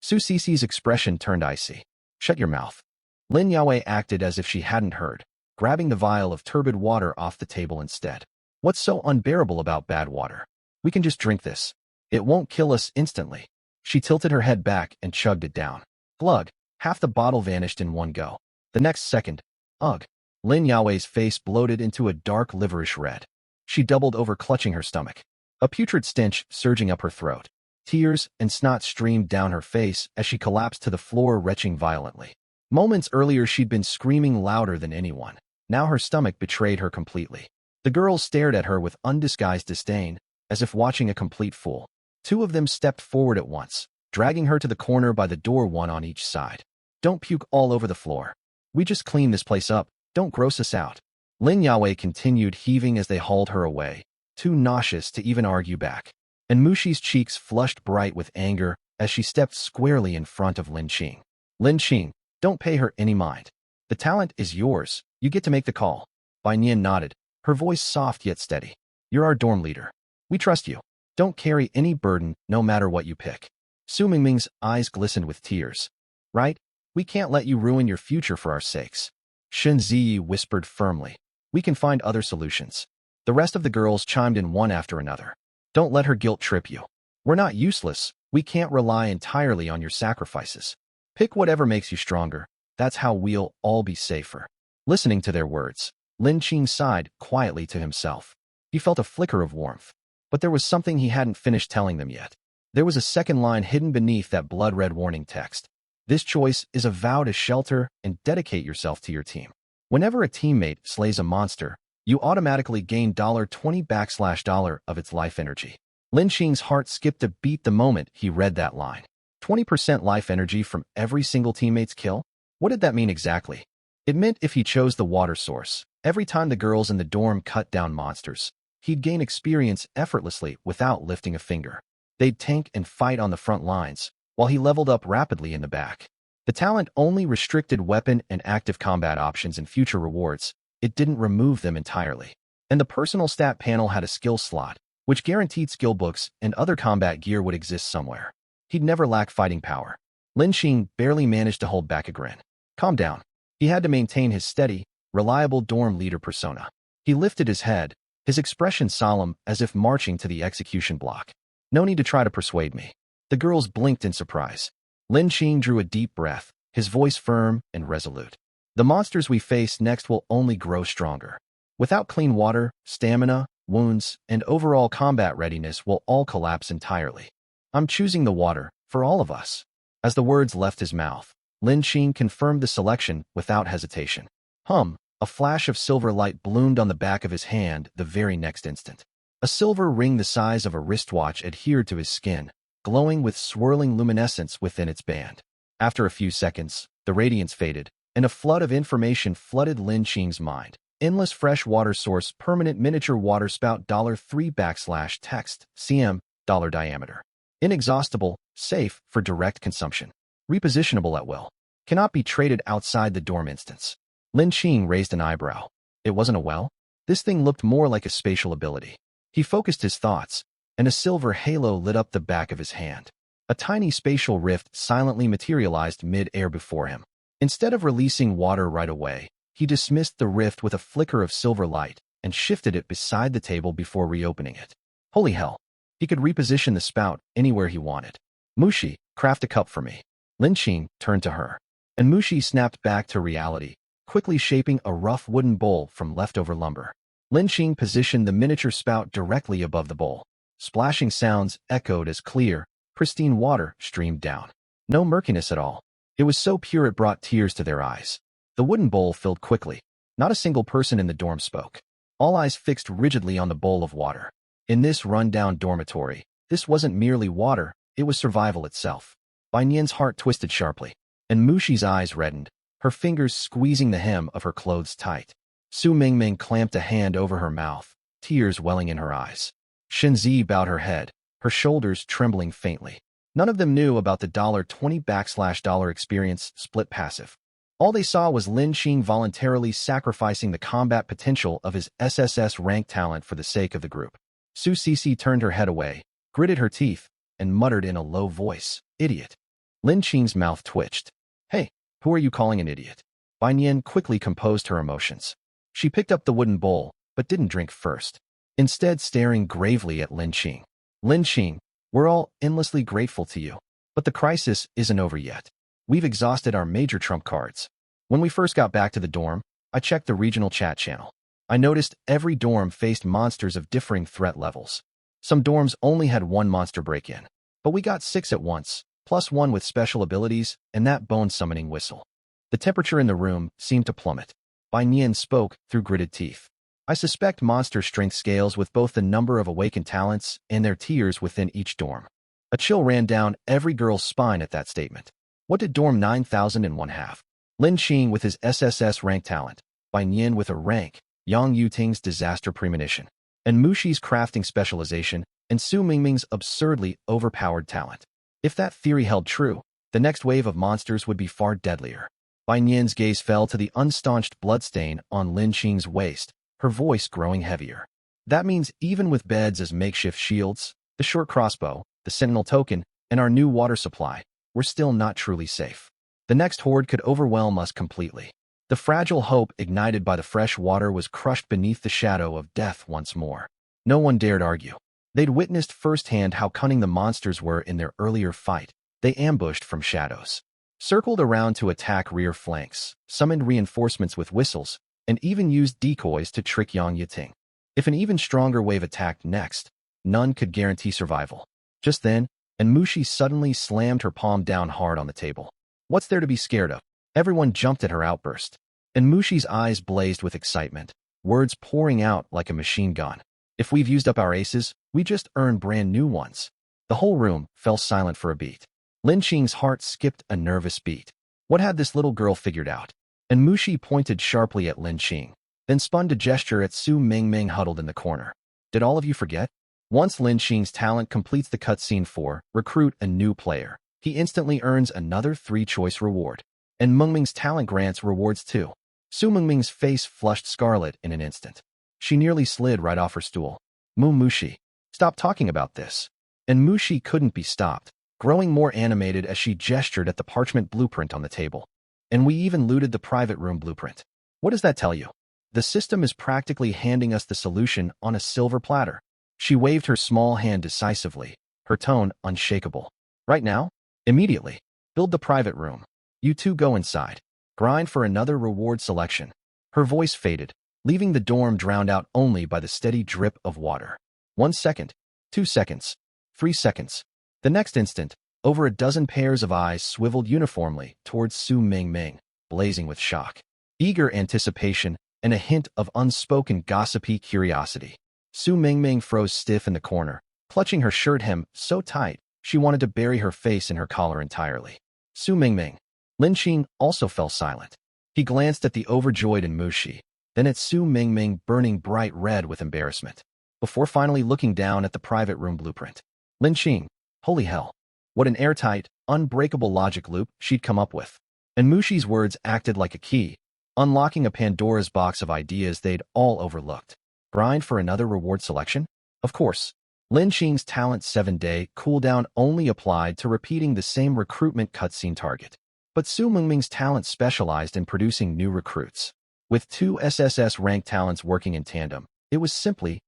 [SPEAKER 1] Su Cici's expression turned icy. Shut your mouth. Lin Yao acted as if she hadn't heard, grabbing the vial of turbid water off the table instead. What's so unbearable about bad water? We can just drink this. It won't kill us instantly. She tilted her head back and chugged it down. Glug, half the bottle vanished in one go. The next second, ugh. Lin Yao's face bloated into a dark liverish red. She doubled over, clutching her stomach. A putrid stench surging up her throat. Tears and snot streamed down her face as she collapsed to the floor, retching violently. Moments earlier she'd been screaming louder than anyone. Now her stomach betrayed her completely. The girls stared at her with undisguised disdain, as if watching a complete fool. Two of them stepped forward at once, dragging her to the corner by the door, one on each side. Don't puke all over the floor. We just clean this place up. Don't gross us out. Lin Yao continued heaving as they hauled her away, too nauseous to even argue back. And Mushi's cheeks flushed bright with anger as she stepped squarely in front of Lin Qing. Lin Qing, don't pay her any mind. The talent is yours. You get to make the call. Bai Nian nodded, her voice soft yet steady. You're our dorm leader. We trust you. Don't carry any burden, no matter what you pick. Su Mingming's eyes glistened with tears. Right? We can't let you ruin your future for our sakes. Shen Ziyi whispered firmly. We can find other solutions. The rest of the girls chimed in one after another. Don't let her guilt trip you. We're not useless. We can't rely entirely on your sacrifices. Pick whatever makes you stronger. That's how we'll all be safer. Listening to their words, Lin Qing sighed quietly to himself. He felt a flicker of warmth. But there was something he hadn't finished telling them yet. There was a second line hidden beneath that blood-red warning text. This choice is a vow to shelter and dedicate yourself to your team. Whenever a teammate slays a monster, you automatically gain $20 of its life energy. Lin Qing's heart skipped a beat the moment he read that line. 20% life energy from every single teammate's kill? What did that mean exactly? It meant if he chose the water source, every time the girls in the dorm cut down monsters, he'd gain experience effortlessly without lifting a finger. They'd tank and fight on the front lines, while he leveled up rapidly in the back. The talent only restricted weapon and active combat options in future rewards. It didn't remove them entirely. And the personal stat panel had a skill slot, which guaranteed skill books and other combat gear would exist somewhere. He'd never lack fighting power. Lin Qing barely managed to hold back a grin. Calm down. He had to maintain his steady, reliable dorm leader persona. He lifted his head, his expression solemn as if marching to the execution block. No need to try to persuade me. The girls blinked in surprise. Lin Qing drew a deep breath, his voice firm and resolute. The monsters we face next will only grow stronger. Without clean water, stamina, wounds, and overall combat readiness will all collapse entirely. I'm choosing the water, for all of us. As the words left his mouth, Lin Qing confirmed the selection without hesitation. A flash of silver light bloomed on the back of his hand the very next instant. A silver ring the size of a wristwatch adhered to his skin, glowing with swirling luminescence within its band. After a few seconds, the radiance faded, and a flood of information flooded Lin Qing's mind. Endless fresh water source, permanent miniature water spout, $3 \text, cm, diameter. Inexhaustible, safe for direct consumption. Repositionable at will. Cannot be traded outside the dorm instance. Lin Qing raised an eyebrow. It wasn't a well? This thing looked more like a spatial ability. He focused his thoughts, and a silver halo lit up the back of his hand. A tiny spatial rift silently materialized mid-air before him. Instead of releasing water right away, he dismissed the rift with a flicker of silver light and shifted it beside the table before reopening it. Holy hell! He could reposition the spout anywhere he wanted. Mushi, craft a cup for me. Lin Qing turned to her, and Mushi snapped back to reality, quickly shaping a rough wooden bowl from leftover lumber. Lin Qing positioned the miniature spout directly above the bowl. Splashing sounds echoed as clear, pristine water streamed down. No murkiness at all. It was so pure it brought tears to their eyes. The wooden bowl filled quickly. Not a single person in the dorm spoke. All eyes fixed rigidly on the bowl of water. In this run-down dormitory, this wasn't merely water, it was survival itself. Bai Nian's heart twisted sharply, and Mushi's eyes reddened, her fingers squeezing the hem of her clothes tight. Su Mingming clamped a hand over her mouth, tears welling in her eyes. Shenzi bowed her head, her shoulders trembling faintly. None of them knew about the $20 experience split passive. All they saw was Lin Qing voluntarily sacrificing the combat potential of his SSS rank talent for the sake of the group. Su Cece turned her head away, gritted her teeth, and muttered in a low voice, "Idiot." Lin Qing's mouth twitched. "Hey, who are you calling an idiot?" Bai Nian quickly composed her emotions. She picked up the wooden bowl, but didn't drink first, instead staring gravely at Lin Qing. "Lin Qing, we're all endlessly grateful to you, but the crisis isn't over yet. We've exhausted our major trump cards. When we first got back to the dorm, I checked the regional chat channel. I noticed every dorm faced monsters of differing threat levels. Some dorms only had one monster break-in, but we got 6 at once, plus one with special abilities and that bone-summoning whistle. The temperature in the room seemed to plummet. Bai Nian spoke through gritted teeth. I suspect monster strength scales with both the number of awakened talents and their tiers within each dorm. A chill ran down every girl's spine at that statement. What did dorm 9001 have? Lin Qing with his SSS rank talent, Bai Nian with a rank, Yang Yuting's disaster premonition, and Mushi's crafting specialization, and Su Mingming's absurdly overpowered talent. If that theory held true, the next wave of monsters would be far deadlier. Bai Nian's gaze fell to the unstaunched bloodstain on Lin Qing's waist, her voice growing heavier. That means even with beds as makeshift shields, the short crossbow, the sentinel token, and our new water supply, we're still not truly safe. The next horde could overwhelm us completely. The fragile hope ignited by the fresh water was crushed beneath the shadow of death once more. No one dared argue. They'd witnessed firsthand how cunning the monsters were in their earlier fight. They ambushed from shadows, circled around to attack rear flanks, summoned reinforcements with whistles, and even used decoys to trick Yang Yiting. If an even stronger wave attacked next, none could guarantee survival. Just then, and Mushi suddenly slammed her palm down hard on the table. What's there to be scared of? Everyone jumped at her outburst, and Mushi's eyes blazed with excitement, words pouring out like a machine gun. If we've used up our aces, we just earned brand new ones. The whole room fell silent for a beat. Lin Qing's heart skipped a nervous beat. What had this little girl figured out? And Mushi pointed sharply at Lin Qing, then spun to gesture at Su Mingming huddled in the corner. Did all of you forget? Once Lin Qing's talent completes the cutscene for recruit a new player, he instantly earns another 3-choice reward. And Mengming's talent grants rewards too. Su Mingming's face flushed scarlet in an instant. She nearly slid right off her stool. Mushi, stop talking about this. And Mushi couldn't be stopped, growing more animated as she gestured at the parchment blueprint on the table. And we even looted the private room blueprint. What does that tell you? The system is practically handing us the solution on a silver platter. She waved her small hand decisively, her tone unshakable. Right now? Immediately. Build the private room. You two go inside. Grind for another reward selection. Her voice faded, leaving the dorm drowned out only by the steady drip of water. 1 second, 2 seconds, 3 seconds. The next instant, over a dozen pairs of eyes swiveled uniformly towards Su Mingming, blazing with shock, eager anticipation, and a hint of unspoken gossipy curiosity. Su Mingming froze stiff in the corner, clutching her shirt hem so tight she wanted to bury her face in her collar entirely. Su Mingming. Lin Qing also fell silent. He glanced at the overjoyed Mushi, then at Su Mingming burning bright red with embarrassment, before finally looking down at the private room blueprint. Lin Qing. Holy hell. What an airtight, unbreakable logic loop she'd come up with. And Mushi's words acted like a key, unlocking a Pandora's box of ideas they'd all overlooked. Grind for another reward selection? Of course. Lin Qing's talent 7-day cooldown only applied to repeating the same recruitment cutscene target. But Su Mingming's talent specialized in producing new recruits. With 2 SSS-ranked talents working in tandem, it was simply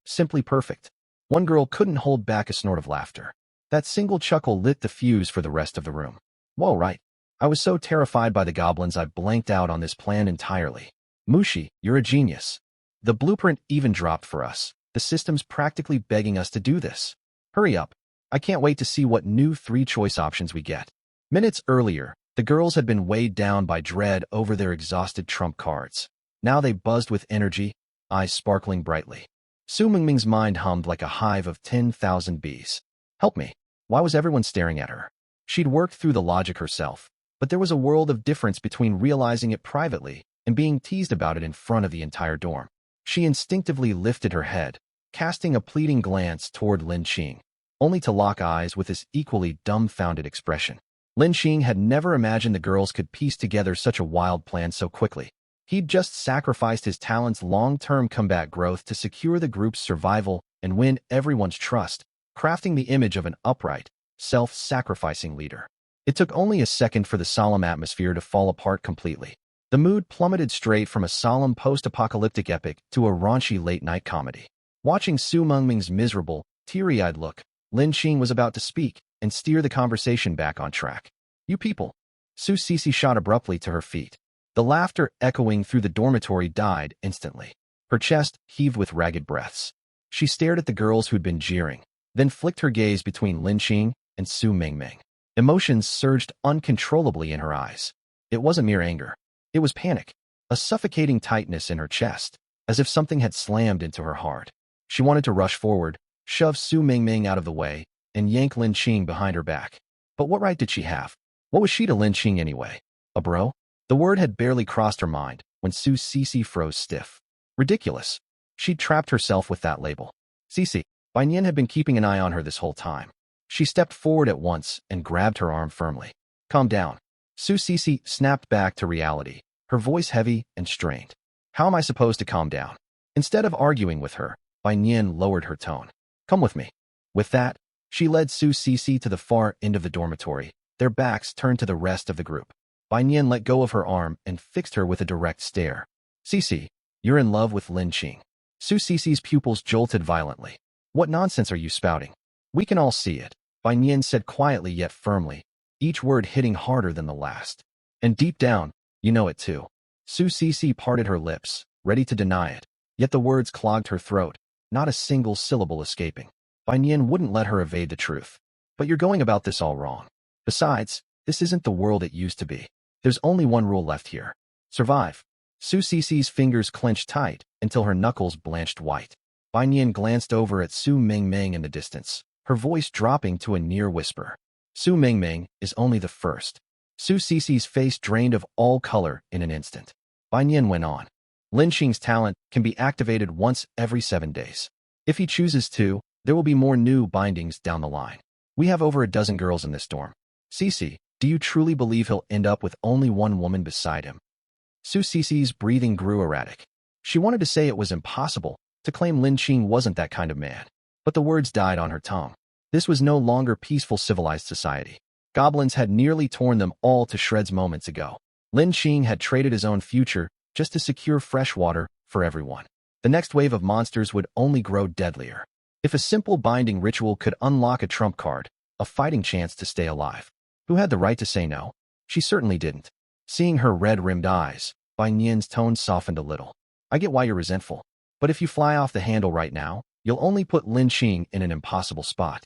[SPEAKER 1] perfect. One girl couldn't hold back a snort of laughter. That single chuckle lit the fuse for the rest of the room. Whoa, right. I was so terrified by the goblins I blanked out on this plan entirely. Mushi, you're a genius. The blueprint even dropped for us. The system's practically begging us to do this. Hurry up. I can't wait to see what new 3-choice options we get. Minutes earlier, the girls had been weighed down by dread over their exhausted trump cards. Now they buzzed with energy, eyes sparkling brightly. Su Mingming's mind hummed like a hive of 10,000 bees. Help me. Why was everyone staring at her? She'd worked through the logic herself, but there was a world of difference between realizing it privately and being teased about it in front of the entire dorm. She instinctively lifted her head, casting a pleading glance toward Lin Qing, only to lock eyes with this equally dumbfounded expression. Lin Qing had never imagined the girls could piece together such a wild plan so quickly. He'd just sacrificed his talent's long-term combat growth to secure the group's survival and win everyone's trust, crafting the image of an upright, self-sacrificing leader. It took only a second for the solemn atmosphere to fall apart completely. The mood plummeted straight from a solemn post-apocalyptic epic to a raunchy late-night comedy. Watching Su Mingming's miserable, teary-eyed look, Lin Qing was about to speak and steer the conversation back on track. You people. Su Cece shot abruptly to her feet. The laughter echoing through the dormitory died instantly. Her chest heaved with ragged breaths. She stared at the girls who'd been jeering, then flicked her gaze between Lin Qing and Su Mingming. Emotions surged uncontrollably in her eyes. It wasn't mere anger. It was panic, a suffocating tightness in her chest, as if something had slammed into her heart. She wanted to rush forward, shove Su Mingming out of the way, and yank Lin Qing behind her back. But what right did she have? What was she to Lin Qing anyway? A bro? The word had barely crossed her mind when Su Cece froze stiff. Ridiculous. She'd trapped herself with that label. Cece. Bai Nian had been keeping an eye on her this whole time. She stepped forward at once and grabbed her arm firmly. Calm down. Su Cece snapped back to reality, her voice heavy and strained. How am I supposed to calm down? Instead of arguing with her, Bai Nian lowered her tone. Come with me. With that, she led Su Cece to the far end of the dormitory, their backs turned to the rest of the group. Bai Nian let go of her arm and fixed her with a direct stare. Cece, you're in love with Lin Qing. Su Cece's pupils jolted violently. What nonsense are you spouting? We can all see it, Bai Nian said quietly yet firmly, each word hitting harder than the last. And deep down, you know it too. Su Cece parted her lips, ready to deny it, yet the words clogged her throat, not a single syllable escaping. Bai Nian wouldn't let her evade the truth. But you're going about this all wrong. Besides, this isn't the world it used to be. There's only one rule left here. Survive. Su Cece's fingers clenched tight until her knuckles blanched white. Bai Nian glanced over at Su Mingming in the distance, her voice dropping to a near whisper. Su Mingming is only the first. Su Cece's face drained of all color in an instant. Bai Nian went on. Lin Qing's talent can be activated once every 7 days. If he chooses to, there will be more new bindings down the line. We have over a dozen girls in this dorm. Cece, do you truly believe he'll end up with only one woman beside him? Su Cece's breathing grew erratic. She wanted to say it was impossible, to claim Lin Qing wasn't that kind of man. But the words died on her tongue. This was no longer peaceful civilized society. Goblins had nearly torn them all to shreds moments ago. Lin Qing had traded his own future just to secure fresh water for everyone. The next wave of monsters would only grow deadlier. If a simple binding ritual could unlock a trump card, a fighting chance to stay alive. Who had the right to say no? She certainly didn't. Seeing her red-rimmed eyes, Bai Nian's tone softened a little. I get why you're resentful, but if you fly off the handle right now, you'll only put Lin Qing in an impossible spot.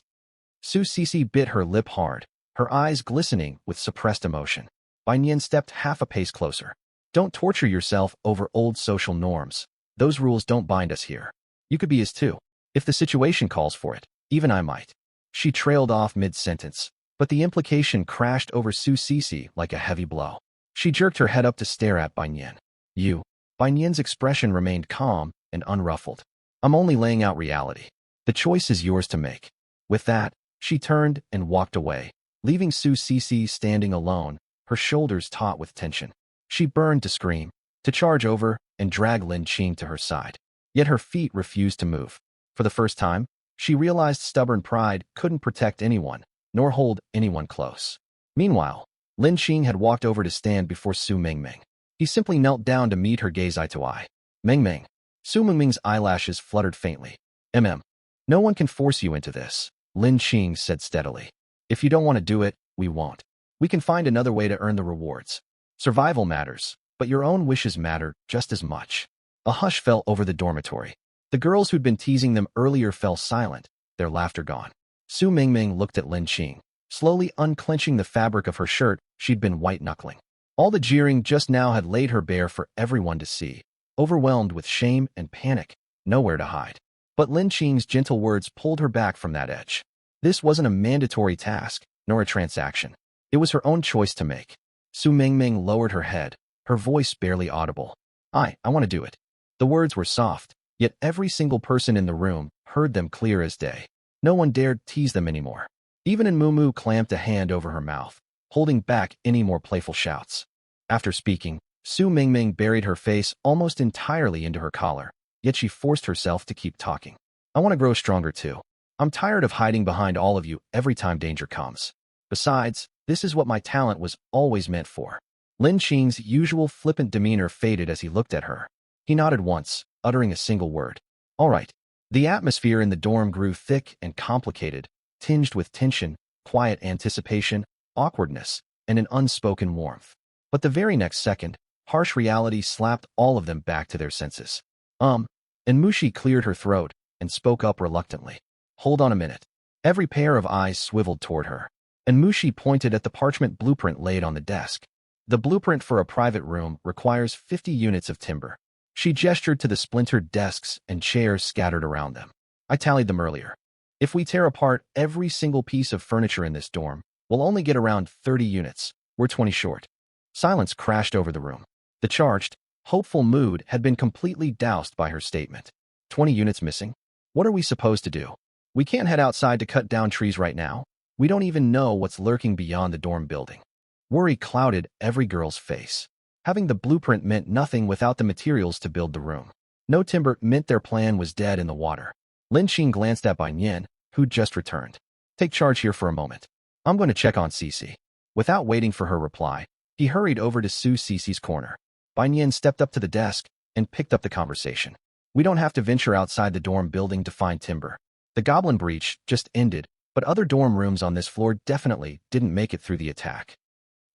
[SPEAKER 1] Su Sisi bit her lip hard, her eyes glistening with suppressed emotion. Bai Nian stepped half a pace closer. Don't torture yourself over old social norms. Those rules don't bind us here. You could be his too. If the situation calls for it, even I might. She trailed off mid-sentence, but the implication crashed over Su Sisi like a heavy blow. She jerked her head up to stare at Bai Nian. You. Bai Nian's expression remained calm and unruffled. I'm only laying out reality. The choice is yours to make. With that, she turned and walked away, leaving Su Sisi standing alone, her shoulders taut with tension. She burned to scream, to charge over and drag Lin Qing to her side. Yet her feet refused to move. For the first time, she realized stubborn pride couldn't protect anyone, nor hold anyone close. Meanwhile, Lin Qing had walked over to stand before Su Mingming. He simply knelt down to meet her gaze eye to eye. Mingming. Su Mingming's eyelashes fluttered faintly. No one can force you into this, Lin Qing said steadily. If you don't want to do it, we won't. We can find another way to earn the rewards. Survival matters, but your own wishes matter just as much. A hush fell over the dormitory. The girls who'd been teasing them earlier fell silent, their laughter gone. Su Mingming looked at Lin Qing, slowly unclenching the fabric of her shirt she'd been white-knuckling. All the jeering just now had laid her bare for everyone to see. Overwhelmed with shame and panic, nowhere to hide. But Lin Qing's gentle words pulled her back from that edge. This wasn't a mandatory task, nor a transaction. It was her own choice to make. Su Mingming lowered her head, her voice barely audible. I want to do it. The words were soft, yet every single person in the room heard them clear as day. No one dared tease them anymore. Even Mumu clamped a hand over her mouth, holding back any more playful shouts. After speaking, Su Mingming buried her face almost entirely into her collar, yet she forced herself to keep talking. I want to grow stronger too. I'm tired of hiding behind all of you every time danger comes. Besides, this is what my talent was always meant for. Lin Qing's usual flippant demeanor faded as he looked at her. He nodded once, uttering a single word. All right. The atmosphere in the dorm grew thick and complicated, tinged with tension, quiet anticipation, awkwardness, and an unspoken warmth. But the very next second, harsh reality slapped all of them back to their senses. And Mushi cleared her throat and spoke up reluctantly. Hold on a minute. Every pair of eyes swiveled toward her, and Mushi pointed at the parchment blueprint laid on the desk. The blueprint for a private room requires 50 units of timber. She gestured to the splintered desks and chairs scattered around them. I tallied them earlier. If we tear apart every single piece of furniture in this dorm, we'll only get around 30 units. We're 20 short. Silence crashed over the room. The charged, hopeful mood had been completely doused by her statement. 20 units missing? What are we supposed to do? We can't head outside to cut down trees right now. We don't even know what's lurking beyond the dorm building. Worry clouded every girl's face. Having the blueprint meant nothing without the materials to build the room. No timber meant their plan was dead in the water. Lin Qing glanced at Bai Nian, who'd just returned. Take charge here for a moment. I'm going to check on Sisi. Without waiting for her reply, he hurried over to Su Sisi's corner. Bai Nian stepped up to the desk and picked up the conversation. We don't have to venture outside the dorm building to find timber. The goblin breach just ended, but other dorm rooms on this floor definitely didn't make it through the attack.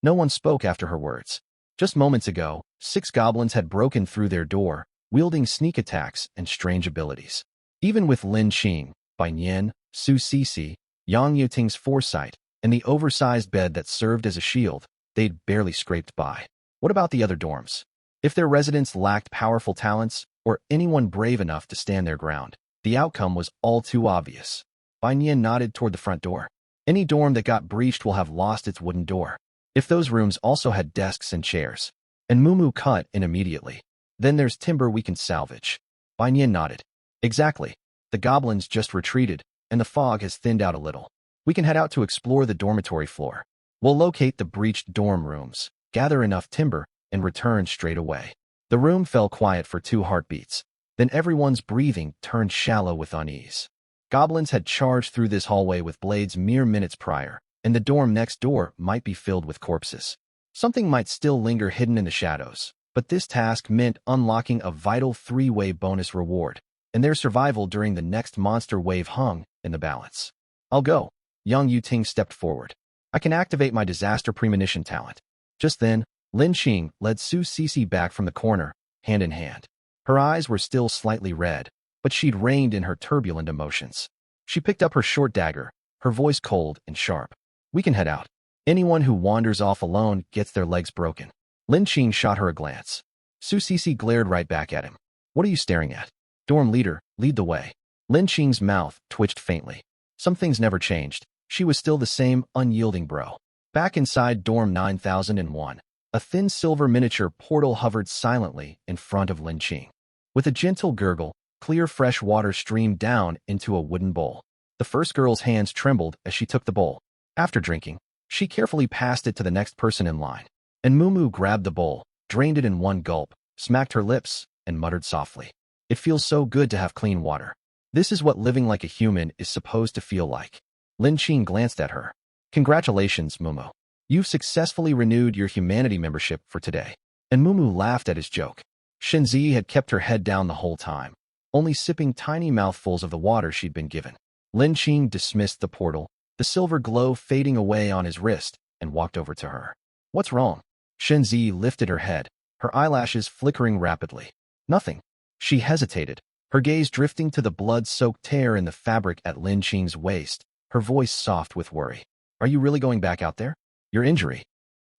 [SPEAKER 1] No one spoke after her words. Just moments ago, 6 goblins had broken through their door, wielding sneak attacks and strange abilities. Even with Lin Qing, Bai Nian, Su Sisi, Yang Yuting's foresight, and the oversized bed that served as a shield, they'd barely scraped by. What about the other dorms? If their residents lacked powerful talents, or anyone brave enough to stand their ground, the outcome was all too obvious. Bai Nian nodded toward the front door. Any dorm that got breached will have lost its wooden door. If those rooms also had desks and chairs, and Mumu cut in immediately, then there's timber we can salvage. Bai Nian nodded. Exactly. The goblins just retreated, and the fog has thinned out a little. We can head out to explore the dormitory floor. We'll locate the breached dorm rooms, gather enough timber, and return straight away. The room fell quiet for 2 heartbeats. Then everyone's breathing turned shallow with unease. Goblins had charged through this hallway with blades mere minutes prior, and the dorm next door might be filled with corpses. Something might still linger hidden in the shadows. but this task meant unlocking a vital three-way bonus reward, and their survival during the next monster wave hung in the balance. I'll go. Yang Yuting stepped forward. I can activate my disaster premonition talent. Just then, Lin Qing led Su Cece back from the corner, hand in hand. Her eyes were still slightly red, but she'd reined in her turbulent emotions. She picked up her short dagger, her voice cold and sharp. We can head out. Anyone who wanders off alone gets their legs broken. Lin Qing shot her a glance. Su Cece glared right back at him. What are you staring at? Dorm leader, lead the way. Lin Qing's mouth twitched faintly. Some things never changed. She was still the same unyielding bro. Back inside Dorm 9001, a thin silver miniature portal hovered silently in front of Lin Qing. With a gentle gurgle, clear fresh water streamed down into a wooden bowl. The first girl's hands trembled as she took the bowl. After drinking, she carefully passed it to the next person in line. And Mumu grabbed the bowl, drained it in one gulp, smacked her lips, and muttered softly. It feels so good to have clean water. This is what living like a human is supposed to feel like. Lin Qing glanced at her. Congratulations, Mumu. You've successfully renewed your humanity membership for today. And Mumu laughed at his joke. Shenzi had kept her head down the whole time, only sipping tiny mouthfuls of the water she'd been given. Lin Qing dismissed the portal, the silver glow fading away on his wrist, and walked over to her. What's wrong? Shenzi lifted her head, her eyelashes flickering rapidly. Nothing. She hesitated, her gaze drifting to the blood-soaked tear in the fabric at Lin Qing's waist, her voice soft with worry. Are you really going back out there? Your injury.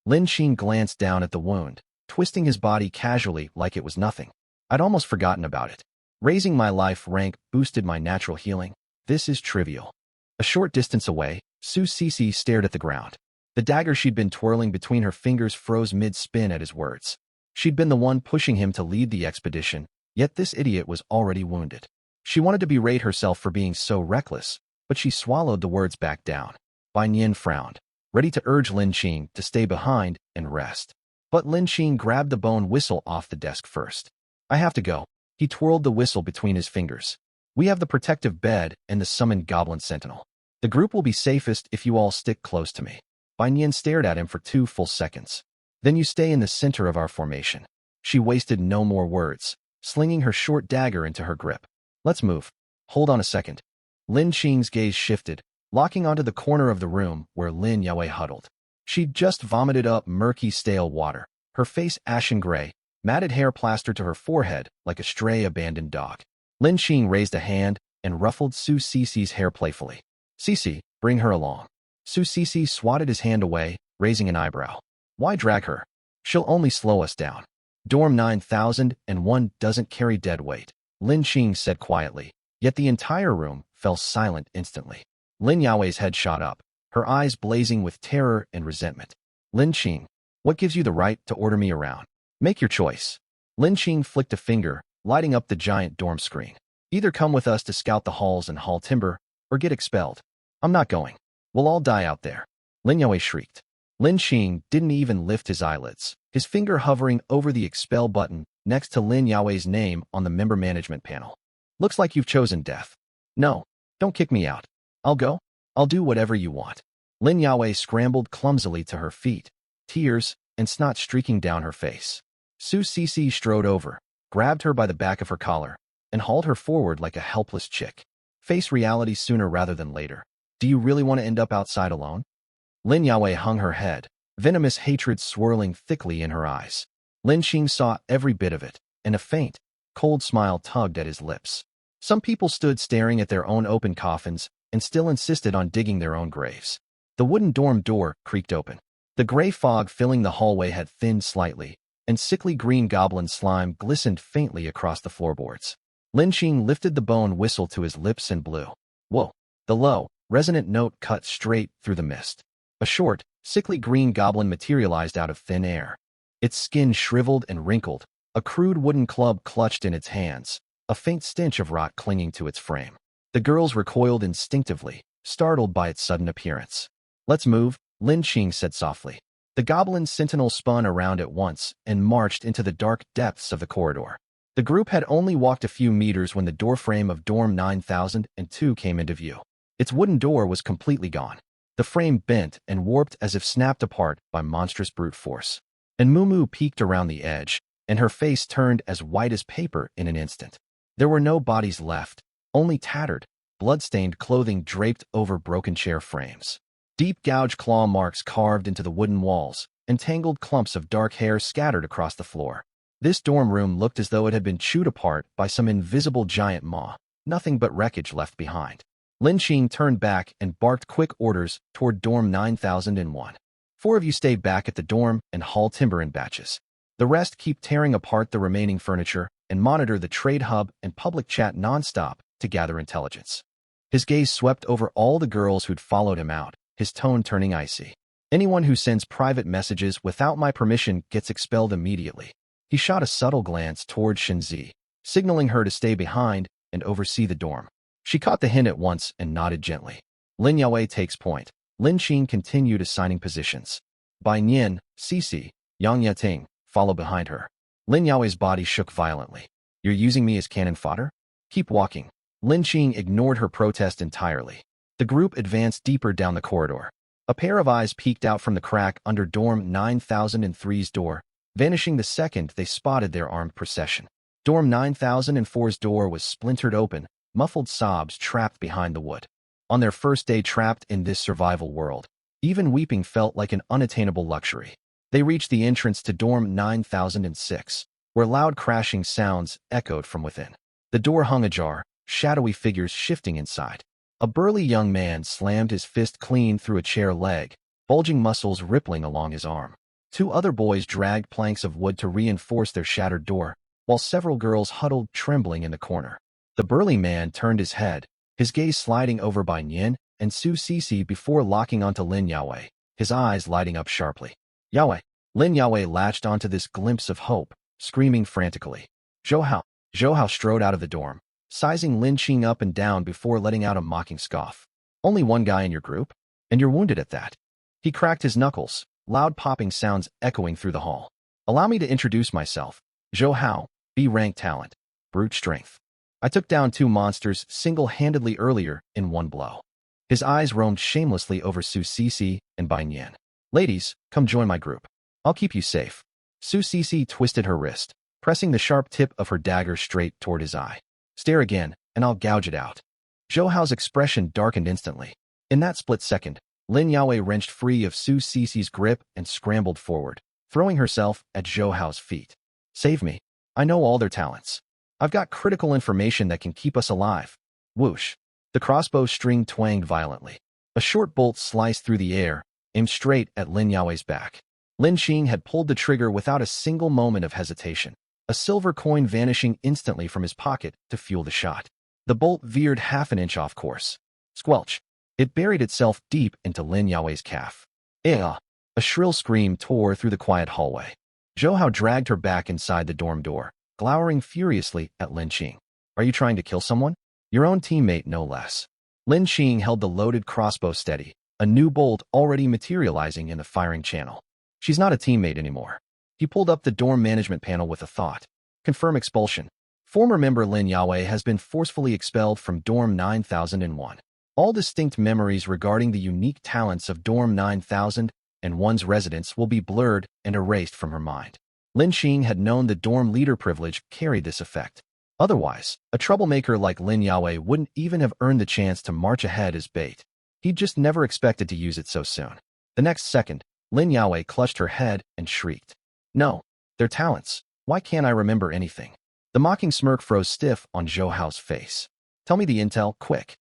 [SPEAKER 1] Lin Qing glanced down at the wound, twisting his body casually like it was nothing. I'd almost forgotten about it. Raising my life rank boosted my natural healing. This is trivial. A short distance away, Su Cece stared at the ground. The dagger she'd been twirling between her fingers froze mid-spin at his words. She'd been the one pushing him to lead the expedition, yet this idiot was already wounded. She wanted to berate herself for being so reckless, but she swallowed the words back down. Bai Nian frowned, ready to urge Lin Qing to stay behind and rest. But Lin Qing grabbed the bone whistle off the desk first. I have to go. He twirled the whistle between his fingers. We have the protective bed and the summoned goblin sentinel. The group will be safest if you all stick close to me. Bai Nian stared at him for 2 full seconds. Then you stay in the center of our formation. She wasted no more words, slinging her short dagger into her grip. Let's move. Hold on a second. Lin Qing's gaze shifted, locking onto the corner of the room where Lin Yaowei huddled. She'd just vomited up murky stale water, her face ashen gray, matted hair plastered to her forehead like a stray abandoned dog. Lin Qing raised a hand and ruffled Su Cece's hair playfully. Cece, bring her along. Su Cece swatted his hand away, raising an eyebrow. Why drag her? She'll only slow us down. Dorm 9001 doesn't carry dead weight, Lin Qing said quietly, yet the entire room fell silent instantly. Lin Yaowei's head shot up, her eyes blazing with terror and resentment. Lin Qing, what gives you the right to order me around? Make your choice. Lin Qing flicked a finger, lighting up the giant dorm screen. Either come with us to scout the halls and haul timber, or get expelled. I'm not going. We'll all die out there. Lin Yaowei shrieked. Lin Qing didn't even lift his eyelids, his finger hovering over the expel button next to Lin Yaowei's name on the member management panel. Looks like you've chosen death. No, don't kick me out. I'll go. I'll do whatever you want. Lin Yaowei scrambled clumsily to her feet, tears and snot streaking down her face. Su Cece strode over, grabbed her by the back of her collar, and hauled her forward like a helpless chick. Face reality sooner rather than later. Do you really want to end up outside alone? Lin Yaowei hung her head, venomous hatred swirling thickly in her eyes. Lin Qing saw every bit of it, and a faint, cold smile tugged at his lips. Some people stood staring at their own open coffins and still insisted on digging their own graves. The wooden dorm door creaked open. The gray fog filling the hallway had thinned slightly, and sickly green goblin slime glistened faintly across the floorboards. Lin Qing lifted the bone whistle to his lips and blew. Whoa! The low, resonant note cut straight through the mist. A short, sickly green goblin materialized out of thin air. Its skin shriveled and wrinkled, a crude wooden club clutched in its hands, a faint stench of rot clinging to its frame. The girls recoiled instinctively, startled by its sudden appearance. Let's move, Lin Qing said softly. The goblin sentinel spun around at once and marched into the dark depths of the corridor. The group had only walked a few meters when the doorframe of Dorm 9002 came into view. Its wooden door was completely gone. The frame bent and warped as if snapped apart by monstrous brute force. And Mumu peeked around the edge, and her face turned as white as paper in an instant. There were no bodies left, only tattered, blood-stained clothing draped over broken chair frames. Deep gouged claw marks carved into the wooden walls, and tangled clumps of dark hair scattered across the floor. This dorm room looked as though it had been chewed apart by some invisible giant maw, nothing but wreckage left behind. Lin Qing turned back and barked quick orders toward dorm 9001. 4 of you stay back at the dorm and haul timber in batches. The rest keep tearing apart the remaining furniture and monitor the trade hub and public chat nonstop to gather intelligence. His gaze swept over all the girls who'd followed him out, his tone turning icy. Anyone who sends private messages without my permission gets expelled immediately. He shot a subtle glance toward Shenzi, signaling her to stay behind and oversee the dorm. She caught the hint at once and nodded gently. Lin Yaowei takes point. Lin Qing continued assigning positions. Bai Nian, Cici, Yang Yating follow behind her. Lin Yaowei's body shook violently. You're using me as cannon fodder? Keep walking. Lin Qing ignored her protest entirely. The group advanced deeper down the corridor. A pair of eyes peeked out from the crack under dorm 9003's door, vanishing the second they spotted their armed procession. Dorm 9004's door was splintered open, muffled sobs trapped behind the wood. On their first day trapped in this survival world, even weeping felt like an unattainable luxury. They reached the entrance to dorm 9006, where loud crashing sounds echoed from within. The door hung ajar, shadowy figures shifting inside. A burly young man slammed his fist clean through a chair leg, bulging muscles rippling along his arm. 2 other boys dragged planks of wood to reinforce their shattered door, while several girls huddled trembling in the corner. The burly man turned his head, his gaze sliding over Bai Nian and Su Cici before locking onto Lin Yaowei, his eyes lighting up sharply. Yaowei! Lin Yaowei latched onto this glimpse of hope, screaming frantically. Zhou Hao! Zhou Hao strode out of the dorm, sizing Lin Qing up and down before letting out a mocking scoff. Only one guy in your group? And you're wounded at that. He cracked his knuckles, loud popping sounds echoing through the hall. Allow me to introduce myself. Zhou Hao, B-rank talent. Brute strength. I took down 2 monsters single-handedly earlier in one blow. His eyes roamed shamelessly over Su Cici and Bai Nian. Ladies, come join my group. I'll keep you safe. Su Cici twisted her wrist, pressing the sharp tip of her dagger straight toward his eye. Stare again, and I'll gouge it out. Zhou Hao's expression darkened instantly. In that split second, Lin Yaowei wrenched free of Su Cici's grip and scrambled forward, throwing herself at Zhou Hao's feet. Save me. I know all their talents. I've got critical information that can keep us alive. Whoosh. The crossbow string twanged violently. A short bolt sliced through the air, aimed straight at Lin Yaowei's back. Lin Qing had pulled the trigger without a single moment of hesitation, a silver coin vanishing instantly from his pocket to fuel the shot. The bolt veered half an inch off course. Squelch. It buried itself deep into Lin Yaowei's calf. A shrill scream tore through the quiet hallway. Zhou Hao dragged her back inside the dorm door, glowering furiously at Lin Qing. Are you trying to kill someone? Your own teammate, no less. Lin Qing held the loaded crossbow steady, a new bolt already materializing in the firing channel. She's not a teammate anymore. He pulled up the dorm management panel with a thought. Confirm expulsion. Former member Lin Yaowei has been forcefully expelled from dorm 9001. All distinct memories regarding the unique talents of dorm 9001's residents will be blurred and erased from her mind. Lin Qing had known the dorm leader privilege carried this effect. Otherwise, a troublemaker like Lin Yaowei wouldn't even have earned the chance to march ahead as bait. He'd just never expected to use it so soon. The next second, Lin Yaowei clutched her head and shrieked. No, they're talents. Why can't I remember anything? The mocking smirk froze stiff on Zhou Hao's face. Tell me the intel, quick.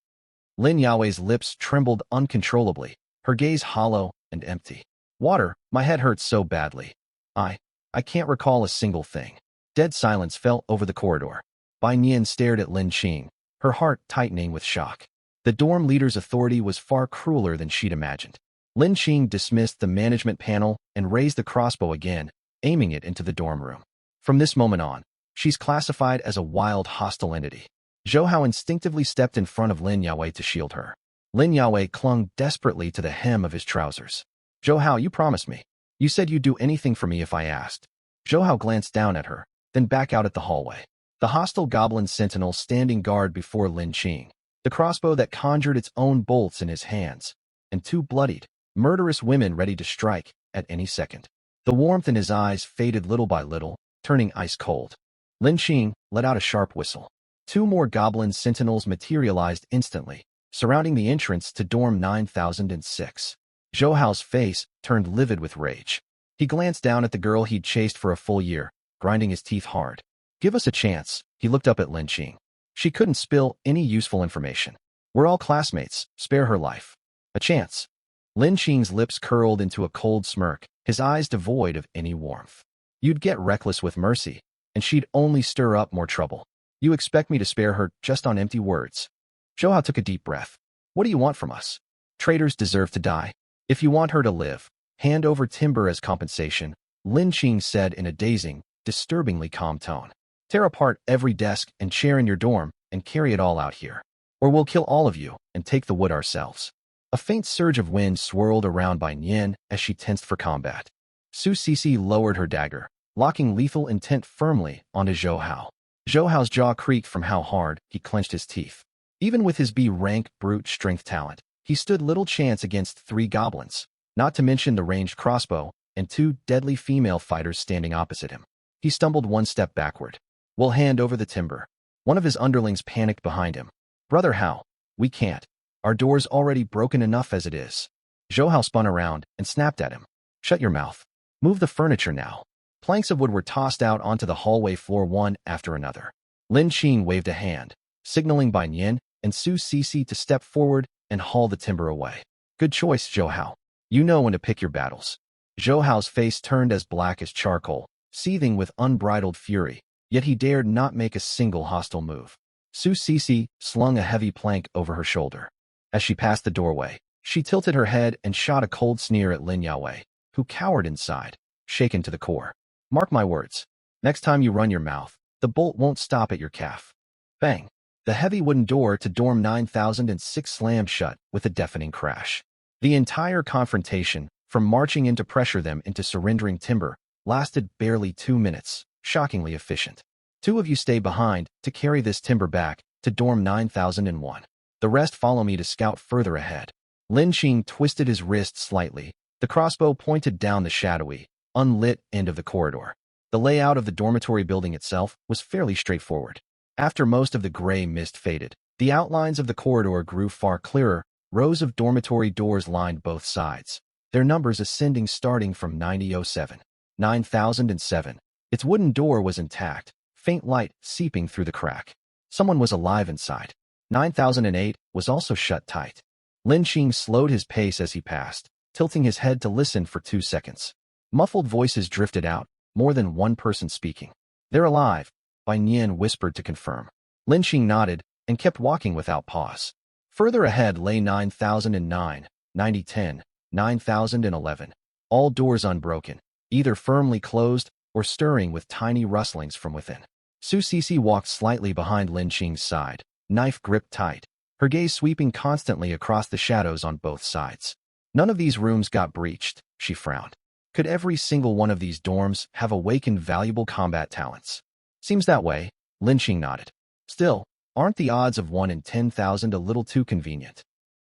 [SPEAKER 1] Lin Yaowei's lips trembled uncontrollably, her gaze hollow and empty. Water, my head hurts so badly. I can't recall a single thing. Dead silence fell over the corridor. Bai Nian stared at Lin Qing, her heart tightening with shock. The dorm leader's authority was far crueler than she'd imagined. Lin Qing dismissed the management panel and raised the crossbow again, aiming it into the dorm room. From this moment on, she's classified as a wild, hostile entity. Zhou Hao instinctively stepped in front of Lin Yaowei to shield her. Lin Yaowei clung desperately to the hem of his trousers. Zhou Hao, you promised me. You said you'd do anything for me if I asked. Zhou Hao glanced down at her, then back out at the hallway. The hostile goblin sentinel standing guard before Lin Qing, the crossbow that conjured its own bolts in his hands, and 2 bloodied, murderous women ready to strike at any second. The warmth in his eyes faded little by little, turning ice cold. Lin Qing let out a sharp whistle. Two more goblin sentinels materialized instantly, surrounding the entrance to dorm 9006. Zhou Hao's face turned livid with rage. He glanced down at the girl he'd chased for a full year, grinding his teeth hard. Give us a chance. He looked up at Lin Qing. She couldn't spill any useful information. We're all classmates. Spare her life. A chance. Lin Qing's lips curled into a cold smirk, his eyes devoid of any warmth. You'd get reckless with Mercy, and she'd only stir up more trouble. You expect me to spare her just on empty words. Zhou Hao took a deep breath. What do you want from us? Traitors deserve to die. If you want her to live, hand over timber as compensation, Lin Qing said in a dazing, disturbingly calm tone. Tear apart every desk and chair in your dorm and carry it all out here. Or we'll kill all of you and take the wood ourselves. A faint surge of wind swirled around Bai Nian as she tensed for combat. Su Cixi lowered her dagger, locking lethal intent firmly onto Zhou Hao. Zhou Hao's jaw creaked from how hard he clenched his teeth. Even with his B-rank brute strength talent, he stood little chance against 3 goblins, not to mention the ranged crossbow and 2 deadly female fighters standing opposite him. He stumbled 1 step backward. We'll hand over the timber. One of his underlings panicked behind him. Brother Hao, we can't. Our door's already broken enough as it is. Zhou Hao spun around and snapped at him. Shut your mouth. Move the furniture now. Planks of wood were tossed out onto the hallway floor one after another. Lin Qing waved a hand, signaling Bai Nian and Su Cixi to step forward and haul the timber away. Good choice, Zhou Hao. You know when to pick your battles. Zhou Hao's face turned as black as charcoal, seething with unbridled fury, yet he dared not make a single hostile move. Su Cixi slung a heavy plank over her shoulder. As she passed the doorway, she tilted her head and shot a cold sneer at Lin Yaowei, who cowered inside, shaken to the core. Mark my words. Next time you run your mouth, the bolt won't stop at your calf. Bang! The heavy wooden door to dorm 9006 slammed shut with a deafening crash. The entire confrontation, from marching in to pressure them into surrendering timber, lasted barely 2 minutes, shockingly efficient. 2 of you stay behind to carry this timber back to dorm 9001. The rest follow me to scout further ahead. Lin Qing twisted his wrist slightly. The crossbow pointed down the shadowy, unlit end of the corridor. The layout of the dormitory building itself was fairly straightforward. After most of the gray mist faded, the outlines of the corridor grew far clearer. Rows of dormitory doors lined both sides, their numbers ascending starting from 9007. 9007. Its wooden door was intact, faint light seeping through the crack. Someone was alive inside. 9008 was also shut tight. Lin Qing slowed his pace as he passed, tilting his head to listen for 2 seconds. Muffled voices drifted out, more than one person speaking. They're alive, Bai Nian whispered to confirm. Lin Qing nodded and kept walking without pause. Further ahead lay 9009, 9010, 9011, all doors unbroken, either firmly closed or stirring with tiny rustlings from within. Su Cixi walked slightly behind Lin Qing's side, knife gripped tight, her gaze sweeping constantly across the shadows on both sides. None of these rooms got breached, she frowned. Could every single one of these dorms have awakened valuable combat talents? Seems that way, Lin Qing nodded. Still, aren't the odds of 1 in 10,000 a little too convenient?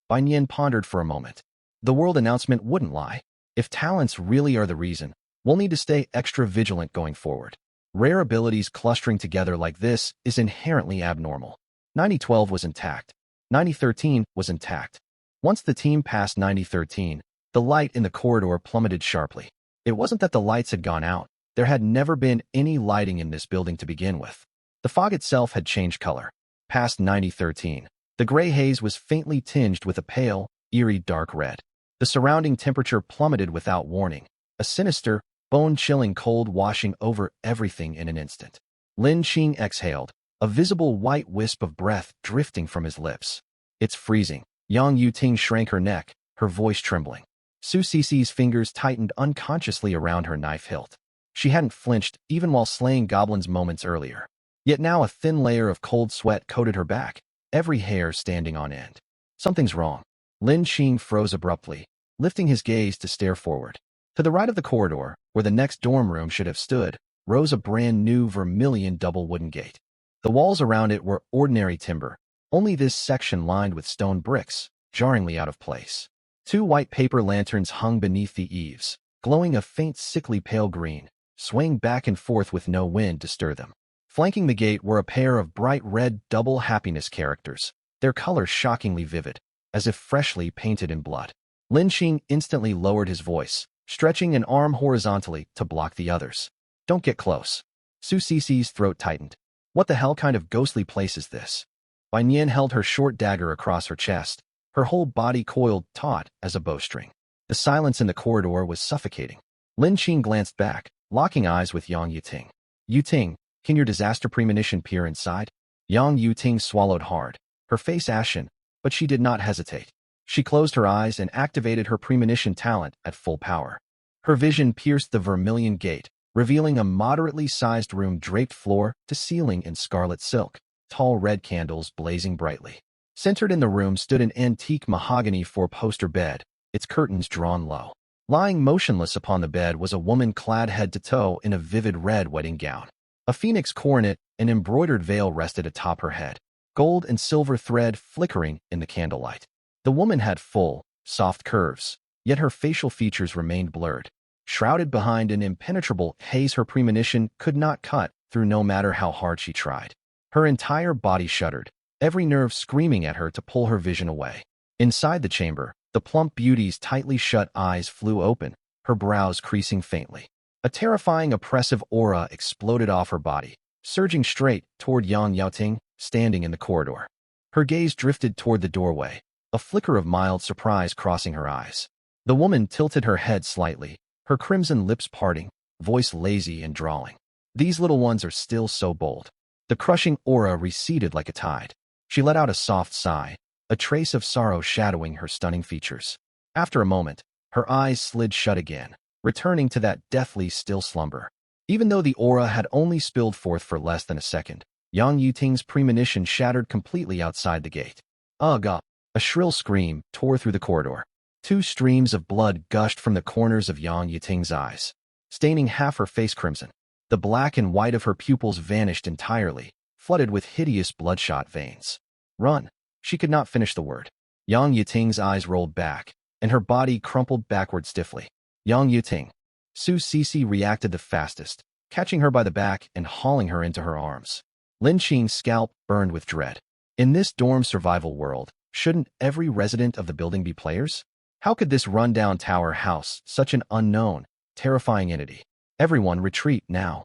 [SPEAKER 1] Bai Nian pondered for a moment. The world announcement wouldn't lie. If talents really are the reason, we'll need to stay extra vigilant going forward. Rare abilities clustering together like this is inherently abnormal. 9012 was intact. 9013 was intact. Once the team passed 9013, the light in the corridor plummeted sharply. It wasn't that the lights had gone out. There had never been any lighting in this building to begin with. The fog itself had changed color. Past 9013, the gray haze was faintly tinged with a pale, eerie dark red. The surrounding temperature plummeted without warning, a sinister, bone-chilling cold washing over everything in an instant. Lin Qing exhaled, a visible white wisp of breath drifting from his lips. It's freezing. Yang Yuting shrank her neck, her voice trembling. Su Cixi's fingers tightened unconsciously around her knife hilt. She hadn't flinched even while slaying goblins moments earlier. Yet now a thin layer of cold sweat coated her back, every hair standing on end. Something's wrong. Lin Qing froze abruptly, lifting his gaze to stare forward. To the right of the corridor, where the next dorm room should have stood, rose a brand new vermilion double wooden gate. The walls around it were ordinary timber, only this section lined with stone bricks, jarringly out of place. 2 white paper lanterns hung beneath the eaves, glowing a faint sickly pale green, swaying back and forth with no wind to stir them. Flanking the gate were a pair of bright red double happiness characters, their color shockingly vivid, as if freshly painted in blood. Lin Qing instantly lowered his voice, stretching an arm horizontally to block the others. Don't get close. Su Cici's throat tightened. What the hell kind of ghostly place is this? Bai Nian held her short dagger across her chest, her whole body coiled taut as a bowstring. The silence in the corridor was suffocating. Lin Qing glanced back, locking eyes with Yang Yuting. Yuting, can your disaster premonition peer inside? Yang Yuting swallowed hard, her face ashen, but she did not hesitate. She closed her eyes and activated her premonition talent at full power. Her vision pierced the vermilion gate, revealing a moderately sized room draped floor to ceiling in scarlet silk, tall red candles blazing brightly. Centered in the room stood an antique mahogany four-poster bed, its curtains drawn low. Lying motionless upon the bed was a woman clad head to toe in a vivid red wedding gown. A phoenix coronet and embroidered veil rested atop her head, gold and silver thread flickering in the candlelight. The woman had full, soft curves, yet her facial features remained blurred. Shrouded behind an impenetrable haze her premonition could not cut through no matter how hard she tried. Her entire body shuddered, every nerve screaming at her to pull her vision away. Inside the chamber, the plump beauty's tightly shut eyes flew open, her brows creasing faintly. A terrifying oppressive aura exploded off her body, surging straight toward Yang Yaoting, standing in the corridor. Her gaze drifted toward the doorway, a flicker of mild surprise crossing her eyes. The woman tilted her head slightly, her crimson lips parting, voice lazy and drawling. These little ones are still so bold. The crushing aura receded like a tide. She let out a soft sigh, a trace of sorrow shadowing her stunning features. After a moment, her eyes slid shut again, returning to that deathly still slumber. Even though the aura had only spilled forth for less than a second, Yang Yuting's premonition shattered completely outside the gate. Ugh! A shrill scream tore through the corridor. 2 streams of blood gushed from the corners of Yang Yuting's eyes, staining half her face crimson. The black and white of her pupils vanished entirely, flooded with hideous bloodshot veins. Run! She could not finish the word. Yang Yuting's eyes rolled back, and her body crumpled backward stiffly. Yang Yuting. Su Cici reacted the fastest, catching her by the back and hauling her into her arms. Lin Qing's scalp burned with dread. In this dorm survival world, shouldn't every resident of the building be players? How could this rundown tower house such an unknown, terrifying entity? Everyone retreat now.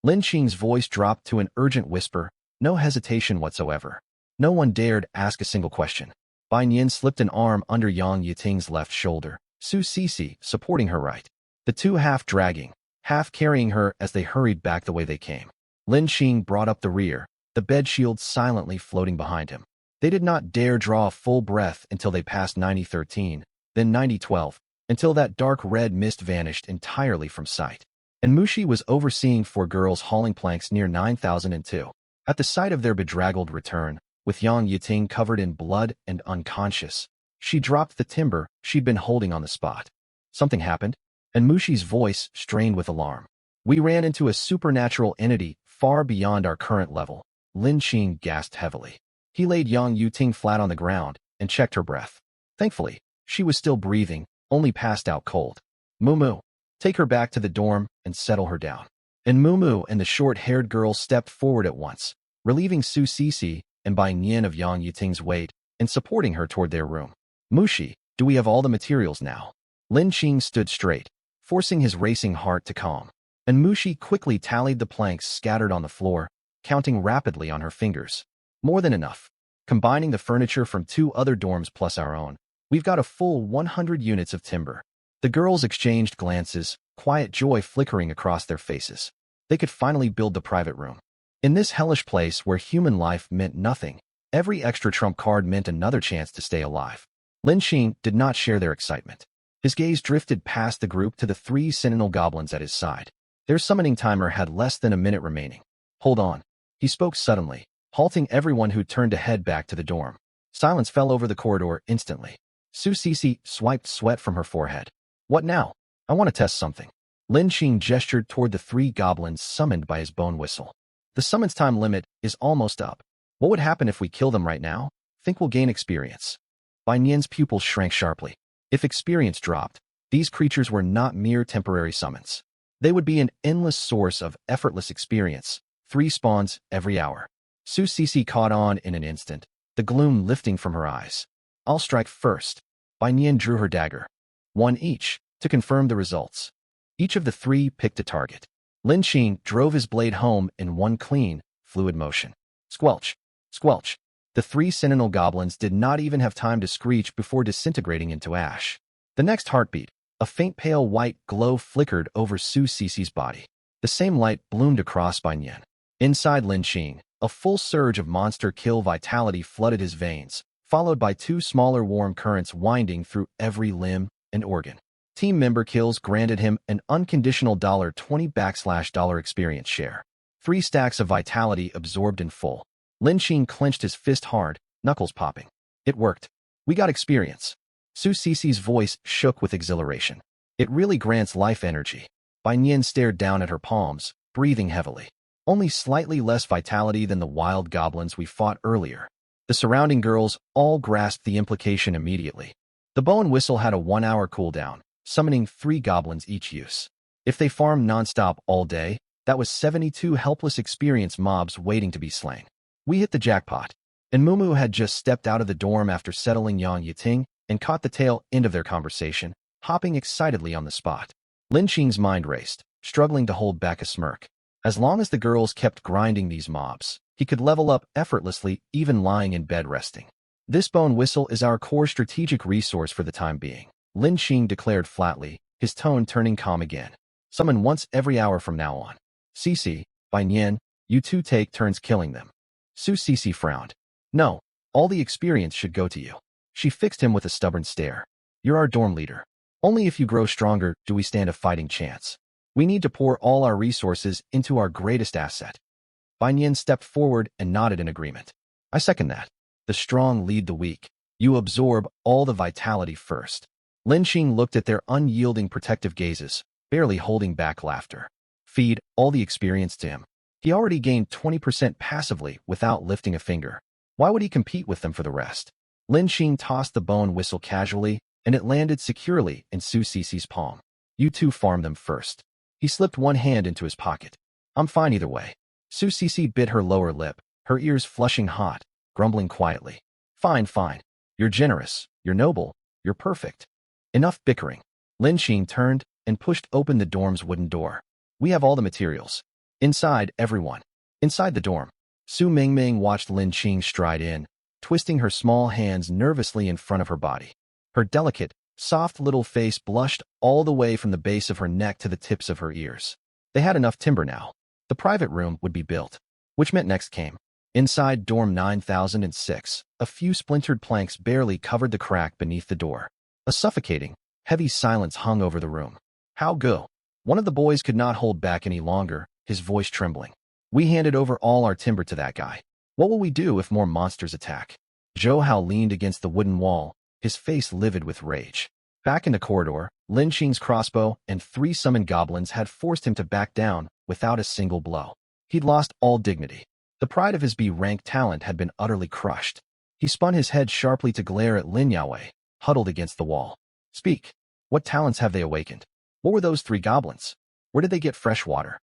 [SPEAKER 1] Lin Qing's voice dropped to an urgent whisper, no hesitation whatsoever. No one dared ask a single question. Bai Nian slipped an arm under Yang Yuting's left shoulder, Su Cici supporting her right. The two half dragging, half carrying her as they hurried back the way they came. Lin Qing brought up the rear, the bed shield silently floating behind him. They did not dare draw a full breath until they passed 9013, then 9012, until that dark red mist vanished entirely from sight. And Mushi was overseeing 4 girls hauling planks near 9002. At the sight of their bedraggled return, with Yang Yuting covered in blood and unconscious, she dropped the timber she'd been holding on the spot. Something happened, and Mushi's voice strained with alarm. We ran into a supernatural entity far beyond our current level. Lin Qing gasped heavily. He laid Yang Yuting flat on the ground and checked her breath. Thankfully, she was still breathing, only passed out cold. Mumu, take her back to the dorm and settle her down. And Mumu and the short-haired girl stepped forward at once, relieving Su Cici and Bai Nian of Yang Yuting's weight and supporting her toward their room. Mushi, do we have all the materials now? Lin Qing stood straight, forcing his racing heart to calm. And Mushi quickly tallied the planks scattered on the floor, counting rapidly on her fingers. More than enough. Combining the furniture from 2 other dorms plus our own, we've got a full 100 units of timber. The girls exchanged glances, quiet joy flickering across their faces. They could finally build the private room. In this hellish place where human life meant nothing, every extra trump card meant another chance to stay alive. Lin Qing did not share their excitement. His gaze drifted past the group to the 3 sentinel goblins at his side. Their summoning timer had less than a minute remaining. Hold on. He spoke suddenly, halting everyone who turned to head back to the dorm. Silence fell over the corridor instantly. Su Cici swiped sweat from her forehead. What now? I want to test something. Lin Qing gestured toward the 3 goblins summoned by his bone whistle. The summons time limit is almost up. What would happen if we kill them right now? Think we'll gain experience. Bai Nian's pupils shrank sharply. If experience dropped, these creatures were not mere temporary summons. They would be an endless source of effortless experience, 3 spawns every hour. Su Cece caught on in an instant, the gloom lifting from her eyes. I'll strike first. Bai Nian drew her dagger. 1 each, to confirm the results. Each of the 3 picked a target. Lin Qing drove his blade home in one clean, fluid motion. Squelch! Squelch! The 3 sentinel goblins did not even have time to screech before disintegrating into ash. The next heartbeat, a faint pale white glow flickered over Su Cece's body. The same light bloomed across Bai Nian. Inside Lin Qing, a full surge of monster kill vitality flooded his veins, followed by 2 smaller warm currents winding through every limb and organ. Team member kills granted him an unconditional $20 experience share. 3 stacks of vitality absorbed in full. Lin Qing clenched his fist hard, knuckles popping. It worked. We got experience. Su Cece's voice shook with exhilaration. It really grants life energy. Bai Nian stared down at her palms, breathing heavily. Only slightly less vitality than the wild goblins we fought earlier. The surrounding girls all grasped the implication immediately. The bow and whistle had a 1-hour cooldown, summoning 3 goblins each use. If they farmed nonstop all day, that was 72 helpless experience mobs waiting to be slain. We hit the jackpot, and Mumu had just stepped out of the dorm after settling Yang Yiting and caught the tail end of their conversation, hopping excitedly on the spot. Lin Qing's mind raced, struggling to hold back a smirk. As long as the girls kept grinding these mobs, he could level up effortlessly even lying in bed resting. This bone whistle is our core strategic resource for the time being, Lin Qing declared flatly, his tone turning calm again. Summon once every hour from now on. Cece, Bai Nian, you 2 take turns killing them. Su Cece frowned. No, all the experience should go to you. She fixed him with a stubborn stare. You're our dorm leader. Only if you grow stronger do we stand a fighting chance. We need to pour all our resources into our greatest asset. Bai Nian stepped forward and nodded in agreement. I second that. The strong lead the weak. You absorb all the vitality first. Lin Qing looked at their unyielding protective gazes, barely holding back laughter. Feed all the experience to him. He already gained 20% passively without lifting a finger. Why would he compete with them for the rest? Lin Qing tossed the bone whistle casually, and it landed securely in Su Cece's palm. You 2 farm them first. He slipped one hand into his pocket. I'm fine either way. Su Cece bit her lower lip, her ears flushing hot, grumbling quietly. Fine, fine. You're generous, you're noble, you're perfect. Enough bickering. Lin Qing turned and pushed open the dorm's wooden door. We have all the materials. Inside, everyone. Inside the dorm. Su Mingming watched Lin Qing stride in, twisting her small hands nervously in front of her body. Her delicate, soft little face blushed all the way from the base of her neck to the tips of her ears. They had enough timber now. The private room would be built. Which meant next came. Inside dorm 9006, a few splintered planks barely covered the crack beneath the door. A suffocating, heavy silence hung over the room. How go? One of the boys could not hold back any longer, his voice trembling. We handed over all our timber to that guy. What will we do if more monsters attack? Zhou Hao leaned against the wooden wall, his face livid with rage. Back in the corridor, Lin Qing's crossbow and 3 summoned goblins had forced him to back down without a single blow. He'd lost all dignity. The pride of his B-rank talent had been utterly crushed. He spun his head sharply to glare at Lin Yaowei, huddled against the wall. Speak. What talents have they awakened? What were those 3 goblins? Where did they get fresh water?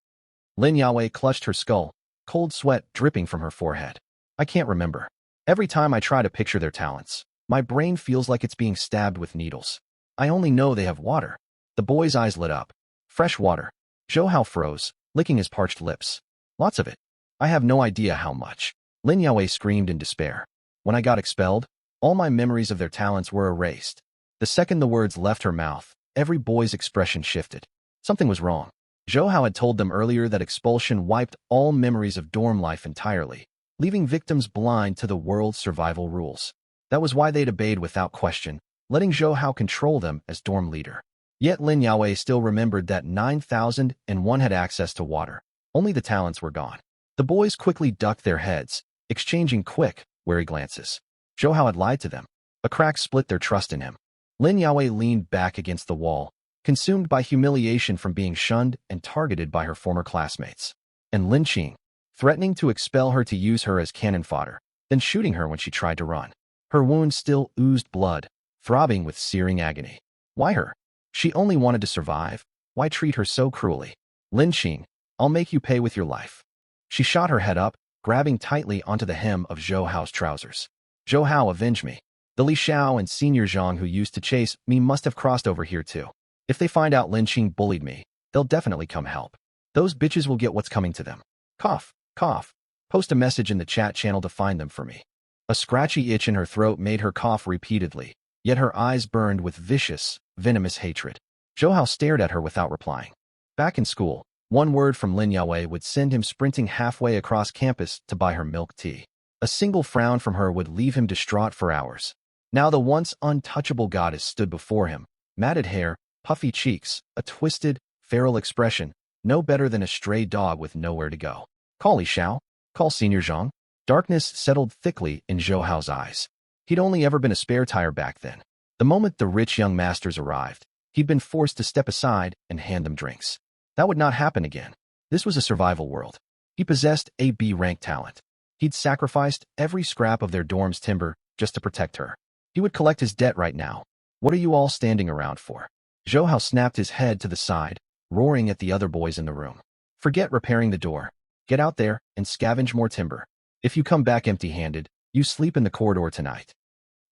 [SPEAKER 1] Lin Yaowei clutched her skull, cold sweat dripping from her forehead. I can't remember. Every time I try to picture their talents, my brain feels like it's being stabbed with needles. I only know they have water. The boy's eyes lit up. Fresh water. Zhou Hao froze, licking his parched lips. Lots of it. I have no idea how much. Lin Yaowei screamed in despair. When I got expelled, all my memories of their talents were erased. The second the words left her mouth, every boy's expression shifted. Something was wrong. Zhou Hao had told them earlier that expulsion wiped all memories of dorm life entirely, leaving victims blind to the world's survival rules. That was why they'd obeyed without question, letting Zhou Hao control them as dorm leader. Yet Lin Yaowei still remembered that 9001 had access to water. Only the talents were gone. The boys quickly ducked their heads, exchanging quick, wary glances. Zhou Hao had lied to them. A crack split their trust in him. Lin Yaowei leaned back against the wall, consumed by humiliation from being shunned and targeted by her former classmates. And Lin Qing, threatening to expel her to use her as cannon fodder, then shooting her when she tried to run. Her wound still oozed blood, throbbing with searing agony. Why her? She only wanted to survive. Why treat her so cruelly? Lin Qing, I'll make you pay with your life. She shot her head up, grabbing tightly onto the hem of Zhou Hao's trousers. Zhou Hao, avenge me. The Li Xiao and Senior Zhang who used to chase me must have crossed over here too. If they find out Lin Qing bullied me, they'll definitely come help. Those bitches will get what's coming to them. Cough, cough. Post a message in the chat channel to find them for me. A scratchy itch in her throat made her cough repeatedly, yet her eyes burned with vicious, venomous hatred. Zhou Hao stared at her without replying. Back in school, one word from Lin Yaowei would send him sprinting halfway across campus to buy her milk tea. A single frown from her would leave him distraught for hours. Now the once untouchable goddess stood before him, matted hair, puffy cheeks, a twisted, feral expression, no better than a stray dog with nowhere to go. Call Li Xiao, call Senior Zhang. Darkness settled thickly in Zhou Hao's eyes. He'd only ever been a spare tire back then. The moment the rich young masters arrived, he'd been forced to step aside and hand them drinks. That would not happen again. This was a survival world. He possessed a B-rank talent. He'd sacrificed every scrap of their dorm's timber just to protect her. He would collect his debt right now. What are you all standing around for? Zhou Hao snapped his head to the side, roaring at the other boys in the room. Forget repairing the door. Get out there and scavenge more timber. If you come back empty-handed, you sleep in the corridor tonight.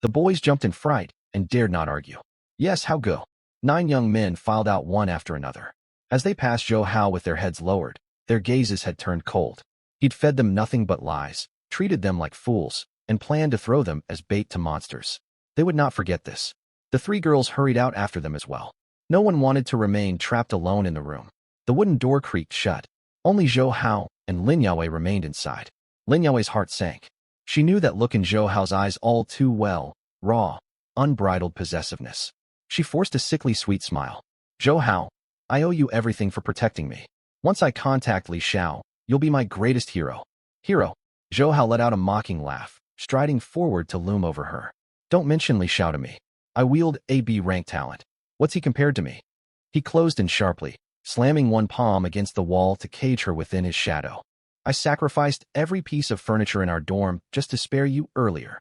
[SPEAKER 1] The boys jumped in fright and dared not argue. Yes, how go? 9 young men filed out one after another. As they passed Zhou Hao with their heads lowered, their gazes had turned cold. He'd fed them nothing but lies, treated them like fools, and planned to throw them as bait to monsters. They would not forget this. The 3 girls hurried out after them as well. No one wanted to remain trapped alone in the room. The wooden door creaked shut. Only Zhou Hao and Lin Yaowei remained inside. Lin Yaowei's heart sank. She knew that look in Zhou Hao's eyes all too well, raw, unbridled possessiveness. She forced a sickly sweet smile. Zhou Hao, I owe you everything for protecting me. Once I contact Li Xiao, you'll be my greatest hero. Hero? Zhou Hao let out a mocking laugh, striding forward to loom over her. Don't mention Li Xiao to me. I wield a B-rank talent. What's he compared to me? He closed in sharply, slamming one palm against the wall to cage her within his shadow. I sacrificed every piece of furniture in our dorm just to spare you earlier.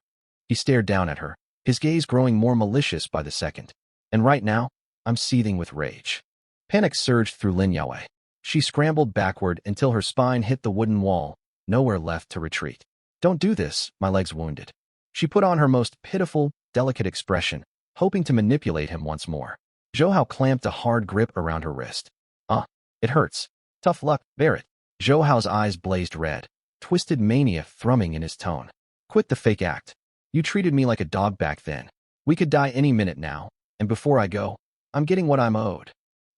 [SPEAKER 1] He stared down at her, his gaze growing more malicious by the second. And right now, I'm seething with rage. Panic surged through Lin Yaowei. She scrambled backward until her spine hit the wooden wall, nowhere left to retreat. Don't do this, my leg's wounded. She put on her most pitiful, delicate expression, hoping to manipulate him once more. Zhou Hao clamped a hard grip around her wrist. It hurts. Tough luck, bear it. Zhou Hao's eyes blazed red, twisted mania thrumming in his tone. Quit the fake act. You treated me like a dog back then. We could die any minute now, and before I go, I'm getting what I'm owed.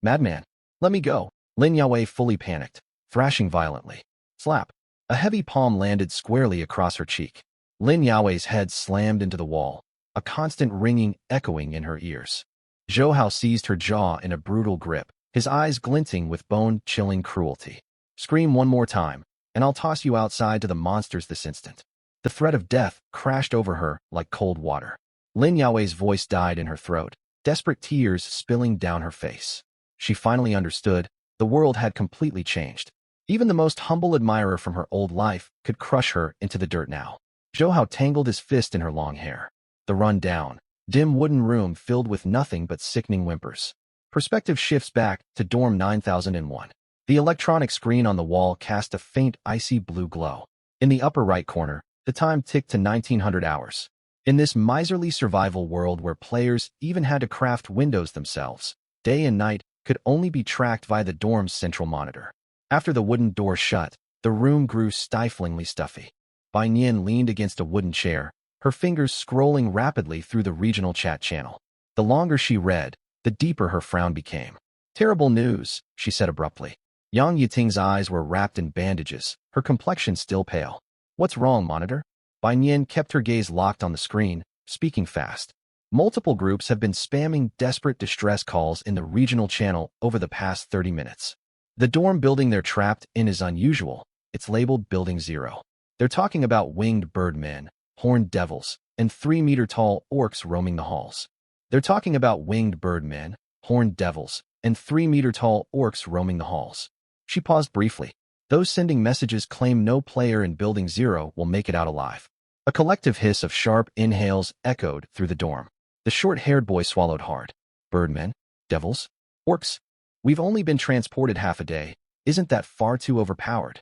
[SPEAKER 1] Madman, let me go. Lin Yaowei fully panicked, thrashing violently. Slap. A heavy palm landed squarely across her cheek. Lin Yaowei's head slammed into the wall, a constant ringing echoing in her ears. Zhou Hao seized her jaw in a brutal grip, his eyes glinting with bone-chilling cruelty. Scream one more time, and I'll toss you outside to the monsters this instant. The threat of death crashed over her like cold water. Lin Yaowei's voice died in her throat, desperate tears spilling down her face. She finally understood. The world had completely changed. Even the most humble admirer from her old life could crush her into the dirt now. Zhou Hao tangled his fist in her long hair. The run-down, dim wooden room filled with nothing but sickening whimpers. Perspective shifts back to Dorm 9001. The electronic screen on the wall cast a faint icy blue glow. In the upper right corner, the time ticked to 1900 hours. In this miserly survival world where players even had to craft windows themselves, day and night could only be tracked via the dorm's central monitor. After the wooden door shut, the room grew stiflingly stuffy. Bai Nian leaned against a wooden chair, her fingers scrolling rapidly through the regional chat channel. The longer she read, the deeper her frown became. Terrible news, she said abruptly. Yang Yiting's eyes were wrapped in bandages, her complexion still pale. What's wrong, monitor? Bai Nian kept her gaze locked on the screen, speaking fast. Multiple groups have been spamming desperate distress calls in the regional channel over the past 30 minutes. The dorm building they're trapped in is unusual. It's labeled Building 0. They're talking about winged birdmen, horned devils, and 3-meter-tall orcs roaming the halls. They're talking about winged birdmen, horned devils, and 3-meter-tall orcs roaming the halls. She paused briefly. Those sending messages claim no player in Building 0 will make it out alive. A collective hiss of sharp inhales echoed through the dorm. The short-haired boy swallowed hard. Birdmen? Devils? Orcs? We've only been transported half a day, Isn't that far too overpowered?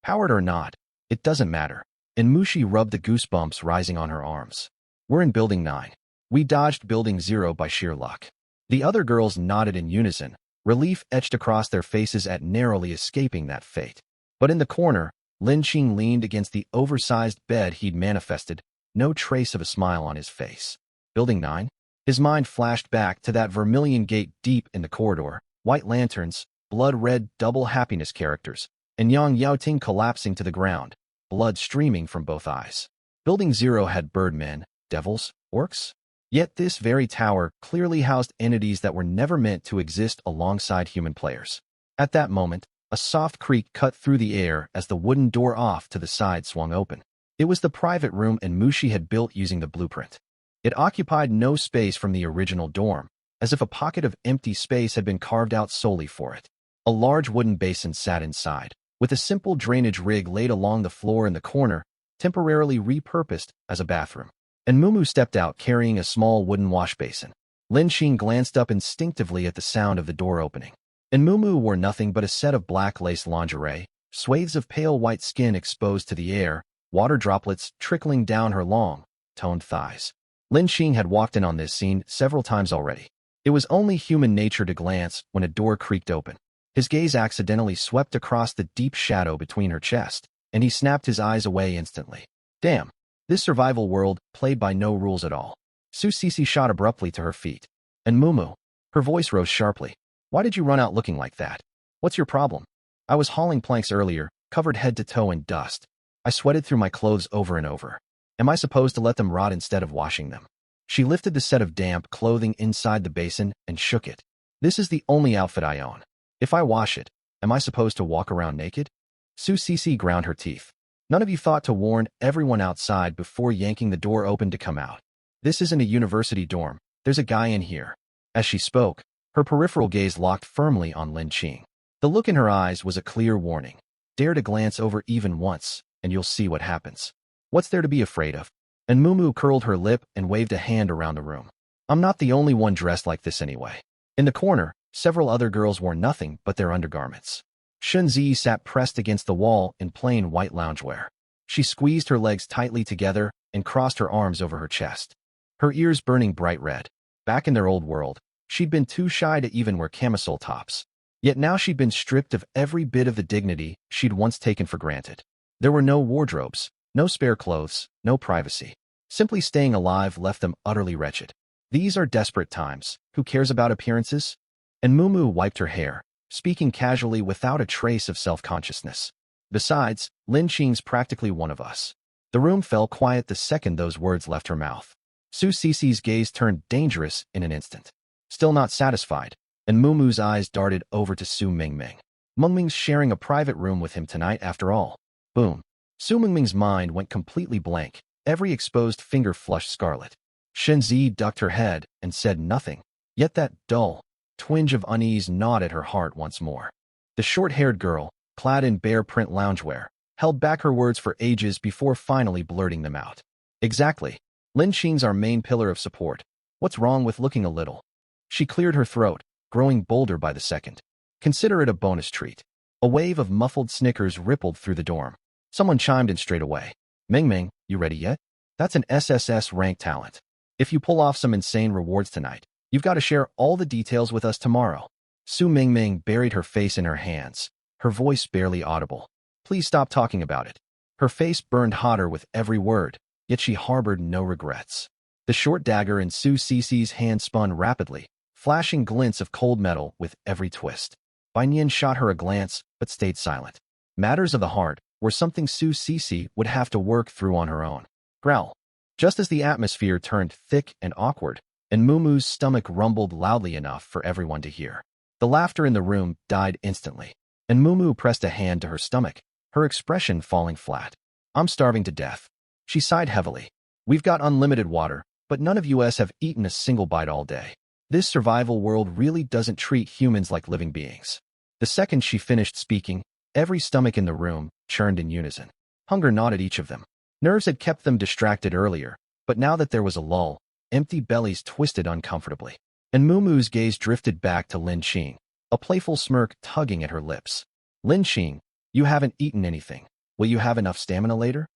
[SPEAKER 1] Powered or not, it doesn't matter. And Mushi rubbed the goosebumps rising on her arms. We're in Building 9. We dodged Building 0 by sheer luck. The other girls nodded in unison, relief etched across their faces at narrowly escaping that fate. But in the corner, Lin Qing leaned against the oversized bed he'd manifested, no trace of a smile on his face. Building 9? His mind flashed back to that vermilion gate deep in the corridor, white lanterns, blood-red double happiness characters, and Yang Yaoting collapsing to the ground, blood streaming from both eyes. Building 0 had birdmen, devils, orcs? Yet this very tower clearly housed entities that were never meant to exist alongside human players. At that moment, a soft creak cut through the air as the wooden door off to the side swung open. It was the private room Mushi had built using the blueprint. It occupied no space from the original dorm, as if a pocket of empty space had been carved out solely for it. A large wooden basin sat inside, with a simple drainage rig laid along the floor in the corner, temporarily repurposed as a bathroom. And Mumu stepped out carrying a small wooden wash basin. Lin Qing glanced up instinctively at the sound of the door opening. And Mumu wore nothing but a set of black lace lingerie, swathes of pale white skin exposed to the air, water droplets trickling down her long, toned thighs. Lin Qing had walked in on this scene several times already. It was only human nature to glance when a door creaked open. His gaze accidentally swept across the deep shadow between her chest, and he snapped his eyes away instantly. Damn, this survival world played by no rules at all. Su Sisi shot abruptly to her feet. And Mumu, her voice rose sharply. Why did you run out looking like that? What's your problem? I was hauling planks earlier, covered head to toe in dust. I sweated through my clothes over and over. Am I supposed to let them rot instead of washing them? She lifted the set of damp clothing inside the basin and shook it. This is the only outfit I own. If I wash it, am I supposed to walk around naked? Su Sisi ground her teeth. None of you thought to warn everyone outside before yanking the door open to come out. This isn't a university dorm. There's a guy in here. As she spoke, her peripheral gaze locked firmly on Lin Qing. The look in her eyes was a clear warning. Dare to glance over even once, and you'll see what happens. What's there to be afraid of? And Mumu curled her lip and waved a hand around the room. I'm not the only one dressed like this anyway. In the corner, several other girls wore nothing but their undergarments. Shunzi sat pressed against the wall in plain white loungewear. She squeezed her legs tightly together and crossed her arms over her chest. Her ears burning bright red. Back in their old world, she'd been too shy to even wear camisole tops. Yet now she'd been stripped of every bit of the dignity she'd once taken for granted. There were no wardrobes, no spare clothes, no privacy. Simply staying alive left them utterly wretched. These are desperate times. Who cares about appearances? And Mumu wiped her hair, speaking casually without a trace of self-consciousness. Besides, Lin Qing's practically one of us. The room fell quiet the second those words left her mouth. Su Sisi's gaze turned dangerous in an instant. Still not satisfied, and Mumu's eyes darted over to Su Mingming. Mingming's sharing a private room with him tonight after all. Boom. Su Mingming's mind went completely blank, every exposed finger flushed scarlet. Shenzi ducked her head and said nothing, yet that dull twinge of unease gnawed at her heart once more. The short-haired girl, clad in bare print loungewear, held back her words for ages before finally blurting them out. Exactly. Lin Qing's our main pillar of support. What's wrong with looking a little? She cleared her throat, growing bolder by the second. Consider it a bonus treat. A wave of muffled snickers rippled through the dorm. Someone chimed in straight away. Mingming, you ready yet? That's an SSS rank talent. If you pull off some insane rewards tonight, you've got to share all the details with us tomorrow. Su Mingming buried her face in her hands, her voice barely audible. Please stop talking about it. Her face burned hotter with every word, yet she harbored no regrets. The short dagger in Su Sisi's hand spun rapidly, flashing glints of cold metal with every twist. Bai Nian shot her a glance, but stayed silent. Matters of the heart were something Su Sisi would have to work through on her own. Growl. Just as the atmosphere turned thick and awkward, and Mumu's stomach rumbled loudly enough for everyone to hear. The laughter in the room died instantly, and Mumu pressed a hand to her stomach, her expression falling flat. I'm starving to death. She sighed heavily. We've got unlimited water, but none of us have eaten a single bite all day. This survival world really doesn't treat humans like living beings. The second she finished speaking, every stomach in the room churned in unison. Hunger gnawed at each of them. Nerves had kept them distracted earlier, but now that there was a lull, empty bellies twisted uncomfortably. And Mumu's gaze drifted back to Lin Qing, a playful smirk tugging at her lips. Lin Qing, you haven't eaten anything. Will you have enough stamina later?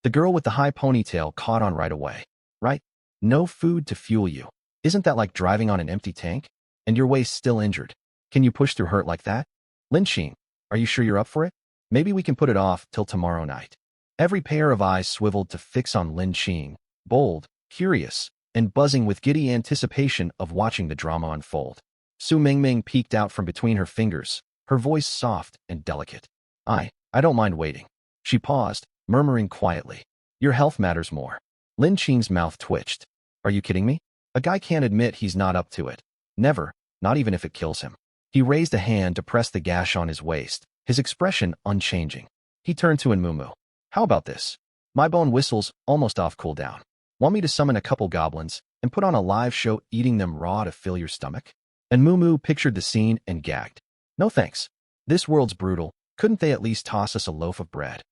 [SPEAKER 1] The girl with the high ponytail caught on right away. Right? No food to fuel you. Isn't that like driving on an empty tank? And your waist still injured. Can you push through hurt like that? Lin Qing, are you sure you're up for it? Maybe we can put it off till tomorrow night. Every pair of eyes swiveled to fix on Lin Qing, bold, curious, and buzzing with giddy anticipation of watching the drama unfold. Su Mingming peeked out from between her fingers, her voice soft and delicate. I don't mind waiting. She paused, murmuring quietly. Your health matters more. Lin Qing's mouth twitched. Are you kidding me? A guy can't admit he's not up to it. Never, not even if it kills him. He raised a hand to press the gash on his waist, his expression unchanging. He turned to Enmumu. How about this? My bone whistle's almost off cooldown. Want me to summon a couple goblins and put on a live show eating them raw to fill your stomach? And Mumu pictured the scene and gagged. No thanks. This world's brutal. Couldn't they at least toss us a loaf of bread?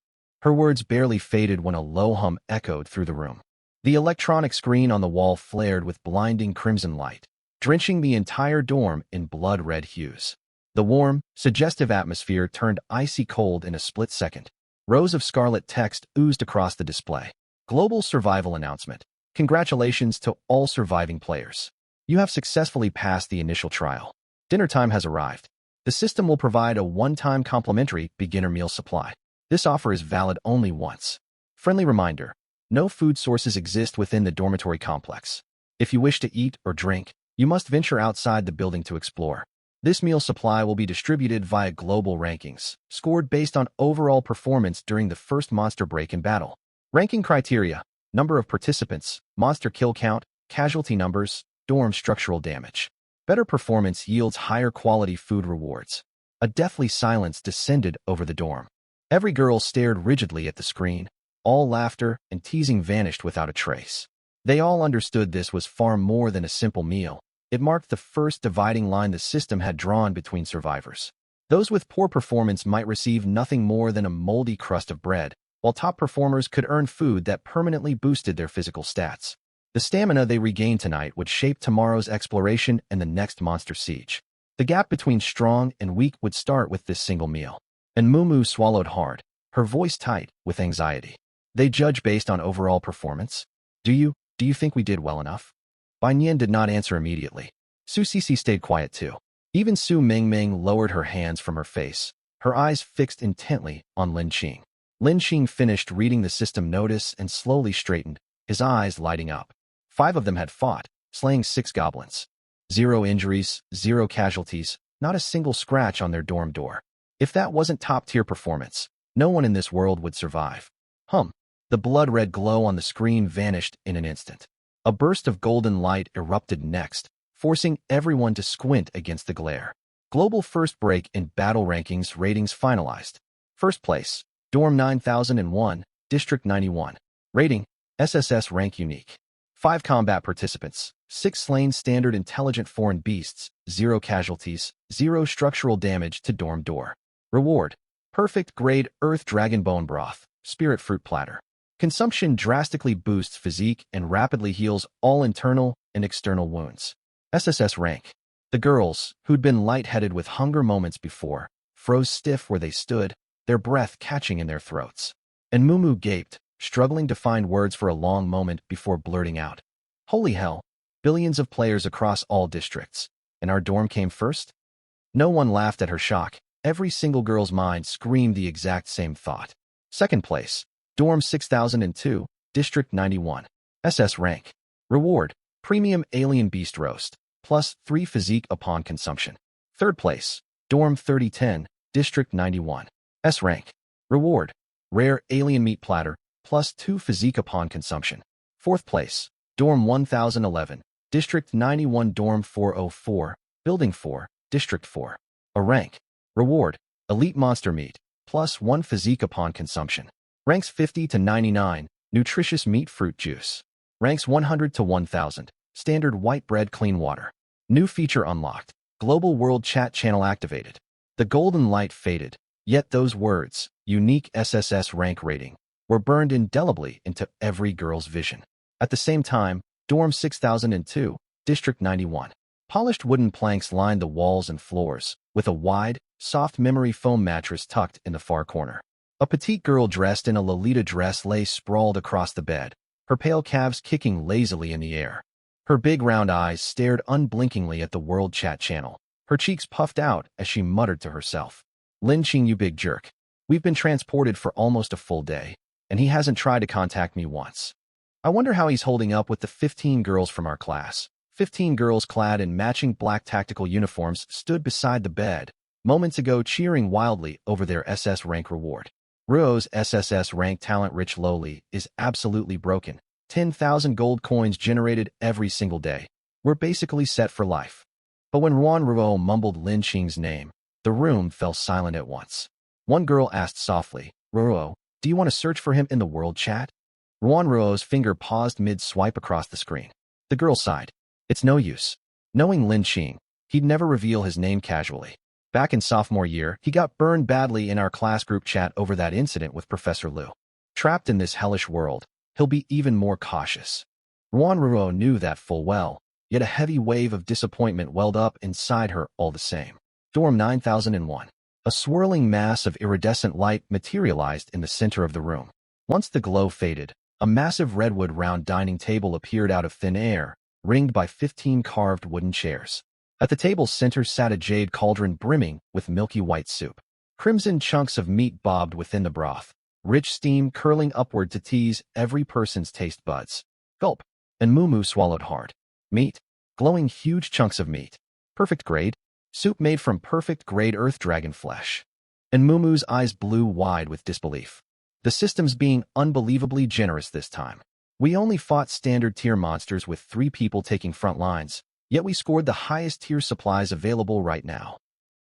[SPEAKER 1] Her words barely faded when a low hum echoed through the room. The electronic screen on the wall flared with blinding crimson light, drenching the entire dorm in blood-red hues. The warm, suggestive atmosphere turned icy cold in a split second. Rows of scarlet text oozed across the display. Global survival announcement. Congratulations to all surviving players. You have successfully passed the initial trial. Dinner time has arrived. The system will provide a one-time complimentary beginner meal supply. This offer is valid only once. Friendly reminder, no food sources exist within the dormitory complex. If you wish to eat or drink, you must venture outside the building to explore. This meal supply will be distributed via global rankings, scored based on overall performance during the first monster break in battle. Ranking criteria: number of participants, monster kill count, casualty numbers, dorm structural damage. Better performance yields higher quality food rewards. A deathly silence descended over the dorm. Every girl stared rigidly at the screen. All laughter and teasing vanished without a trace. They all understood this was far more than a simple meal. It marked the first dividing line the system had drawn between survivors. Those with poor performance might receive nothing more than a moldy crust of bread, while top performers could earn food that permanently boosted their physical stats. The stamina they regained tonight would shape tomorrow's exploration and the next monster siege. The gap between strong and weak would start with this single meal. And Mumu swallowed hard, her voice tight with anxiety. They judge based on overall performance? Do you think we did well enough? Bai Nian did not answer immediately. Su Sisi stayed quiet too. Even Su Mingming lowered her hands from her face, her eyes fixed intently on Lin Qing. Lin Qing finished reading the system notice and slowly straightened, his eyes lighting up. 5 of them had fought, slaying 6 goblins. 0 injuries, 0 casualties, not a single scratch on their dorm door. If that wasn't top-tier performance, no one in this world would survive. The blood-red glow on the screen vanished in an instant. A burst of golden light erupted next, forcing everyone to squint against the glare. Global first break in battle rankings ratings finalized. First place, Dorm 9001, District 91. Rating, SSS rank unique. 5 combat participants, 6 slain standard intelligent foreign beasts, 0 casualties, 0 structural damage to dorm door. Reward, perfect grade Earth Dragon Bone Broth, Spirit Fruit Platter. Consumption drastically boosts physique and rapidly heals all internal and external wounds. SSS rank. The girls, who'd been lightheaded with hunger moments before, froze stiff where they stood, their breath catching in their throats. And Mumu gaped, struggling to find words for a long moment before blurting out. Holy hell, billions of players across all districts, and our dorm came first? No one laughed at her shock. Every single girl's mind screamed the exact same thought. Second place, Dorm 6002, District 91. SS rank. Reward, Premium Alien Beast Roast, plus 3 physique upon consumption. Third place, Dorm 3010, District 91. S rank. Reward, Rare Alien Meat Platter, plus 2 physique upon consumption. Fourth place, Dorm 1011, District 91 Dorm 404, Building 4, District 4. A rank. Reward, Elite Monster Meat, plus 1 physique upon consumption. Ranks 50 to 99, Nutritious Meat Fruit Juice. Ranks 100 to 1000, Standard White Bread Clean Water. New feature unlocked, Global World Chat Channel activated. The golden light faded, yet those words, unique SSS rank rating, were burned indelibly into every girl's vision. At the same time, Dorm 6002, District 91. Polished wooden planks lined the walls and floors, with a wide, soft memory foam mattress tucked in the far corner. A petite girl dressed in a Lolita dress lay sprawled across the bed, her pale calves kicking lazily in the air. Her big round eyes stared unblinkingly at the World Chat channel. Her cheeks puffed out as she muttered to herself, "Lin Qing, you big jerk. We've been transported for almost a full day, and he hasn't tried to contact me once. I wonder how he's holding up with the 15 girls from our class." 15 girls clad in matching black tactical uniforms stood beside the bed, moments ago cheering wildly over their SS rank reward. Ruo's SSS rank talent-rich lowly is absolutely broken. 10,000 gold coins generated every single day. We're basically set for life. But when Ruo mumbled Lin Qing's name, the room fell silent at once. One girl asked softly, "Ruo, do you want to search for him in the world chat?" Ruo's finger paused mid-swipe across the screen. The girl sighed. It's no use. Knowing Lin Qing, he'd never reveal his name casually. Back in sophomore year, he got burned badly in our class group chat over that incident with Professor Liu. Trapped in this hellish world, he'll be even more cautious. Ruo knew that full well, yet a heavy wave of disappointment welled up inside her all the same. Dorm 9001. A swirling mass of iridescent light materialized in the center of the room. Once the glow faded, a massive redwood round dining table appeared out of thin air, ringed by 15 carved wooden chairs. At the table's center sat a jade cauldron brimming with milky white soup. Crimson chunks of meat bobbed within the broth, rich steam curling upward to tease every person's taste buds. Gulp, and Mumu swallowed hard. Meat, glowing huge chunks of meat. Perfect grade, soup made from perfect grade earth dragon flesh. And Mumu's eyes blew wide with disbelief. The system's being unbelievably generous this time. We only fought standard tier monsters with 3 people taking front lines, yet we scored the highest tier supplies available right now.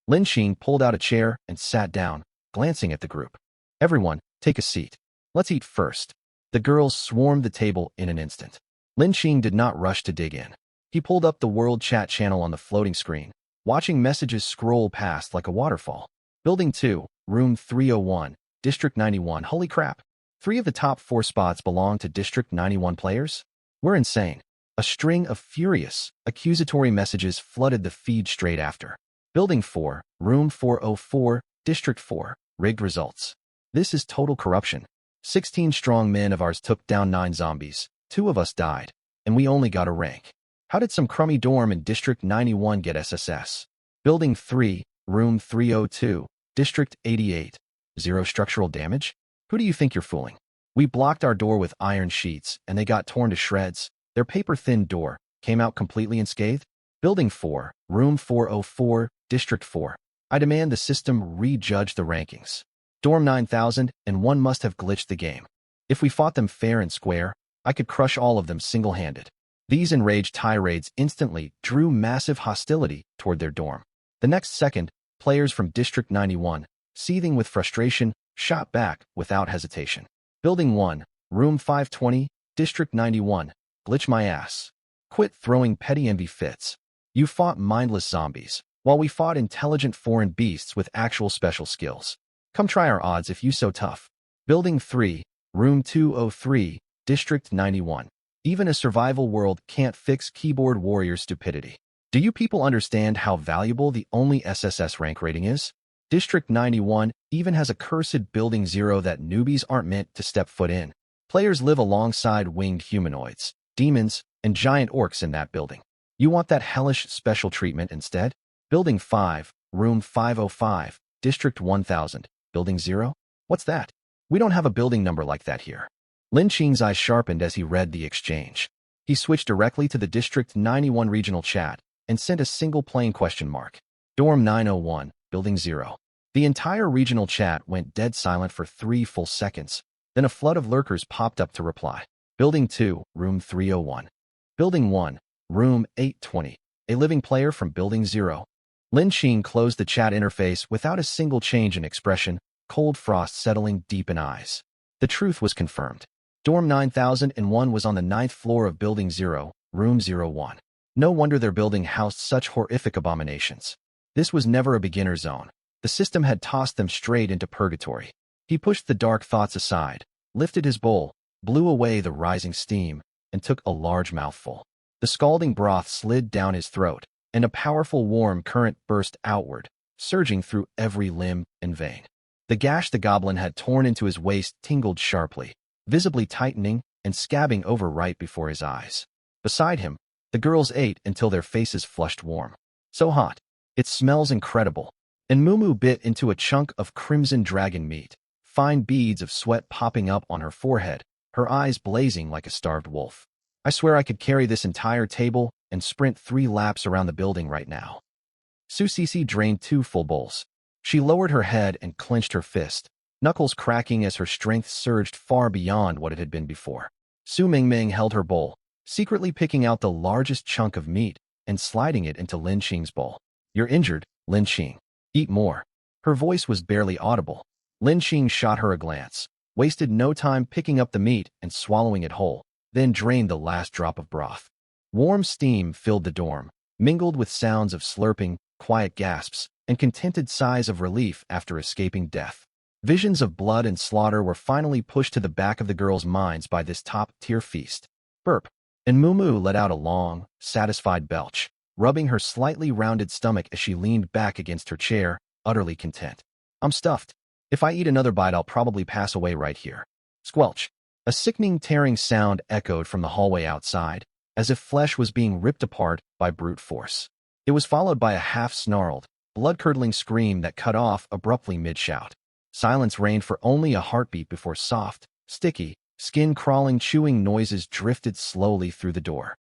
[SPEAKER 1] Lin Qing pulled out a chair and sat down, glancing at the group. Everyone, take a seat. Let's eat first. The girls swarmed the table in an instant. Lin Qing did not rush to dig in. He pulled up the world chat channel on the floating screen, watching messages scroll past like a waterfall. Building 2, Room 301, District 91. Holy crap. 3 of the top 4 spots belong to District 91 players? We're insane. A string of furious, accusatory messages flooded the feed straight after. Building 4, Room 404, District 4, rigged results. This is total corruption. 16 strong men of ours took down 9 zombies, 2 of us died, and we only got a rank. How did some crummy dorm in District 91 get SSS? Building 3, Room 302, District 88. 0 structural damage? Who do you think you're fooling? We blocked our door with iron sheets, and they got torn to shreds. Their paper-thin door came out completely unscathed. Building 4, Room 404, District 4. I demand the system rejudge the rankings. Dorm 9001 must have glitched the game. If we fought them fair and square, I could crush all of them single-handed. These enraged tirades instantly drew massive hostility toward their dorm. The next second, players from District 91, seething with frustration, shot back without hesitation. Building 1, Room 520, District 91. Glitch my ass. Quit throwing petty envy fits. You fought mindless zombies, while we fought intelligent foreign beasts with actual special skills. Come try our odds if you so tough. Building 3, Room 203, District 91. Even a survival world can't fix keyboard warrior stupidity. Do you people understand how valuable the only SSS rank rating is? District 91 even has a cursed Building 0 that newbies aren't meant to step foot in. Players live alongside winged humanoids, demons, and giant orcs in that building. You want that hellish special treatment instead? Building 5, Room 505, District 1000. Building 0? What's that? We don't have a building number like that here. Lin Qing's eyes sharpened as he read the exchange. He switched directly to the District 91 regional chat and sent a single plain question mark. Dorm 901, Building 0. The entire regional chat went dead silent for 3 full seconds. Then a flood of lurkers popped up to reply. Building 2, Room 301. Building 1, Room 820. A living player from Building 0. Lin Qing closed the chat interface without a single change in expression, cold frost settling deep in eyes. The truth was confirmed. Dorm 9001 was on the 9th floor of Building 0, Room 01. No wonder their building housed such horrific abominations. This was never a beginner zone. The system had tossed them straight into purgatory. He pushed the dark thoughts aside, lifted his bowl, blew away the rising steam, and took a large mouthful. The scalding broth slid down his throat, and a powerful warm current burst outward, surging through every limb and vein. The gash the goblin had torn into his waist tingled sharply, visibly tightening and scabbing over right before his eyes. Beside him, the girls ate until their faces flushed warm. So hot. It smells incredible. And Mumu bit into a chunk of crimson dragon meat, fine beads of sweat popping up on her forehead, her eyes blazing like a starved wolf. I swear I could carry this entire table and sprint 3 laps around the building right now. Su Sisi drained 2 full bowls. She lowered her head and clenched her fist, knuckles cracking as her strength surged far beyond what it had been before. Su Mingming held her bowl, secretly picking out the largest chunk of meat and sliding it into Lin Qing's bowl. You're injured, Lin Qing. Eat more. Her voice was barely audible. Lin Qing shot her a glance, wasted no time picking up the meat and swallowing it whole, then drained the last drop of broth. Warm steam filled the dorm, mingled with sounds of slurping, quiet gasps, and contented sighs of relief after escaping death. Visions of blood and slaughter were finally pushed to the back of the girls' minds by this top-tier feast. Burp. And Mumu let out a long, satisfied belch, rubbing her slightly rounded stomach as she leaned back against her chair, utterly content. I'm stuffed. If I eat another bite, I'll probably pass away right here. Squelch. A sickening, tearing sound echoed from the hallway outside, as if flesh was being ripped apart by brute force. It was followed by a half-snarled, blood-curdling scream that cut off abruptly mid-shout. Silence reigned for only a heartbeat before soft, sticky, skin-crawling chewing noises drifted slowly through the door.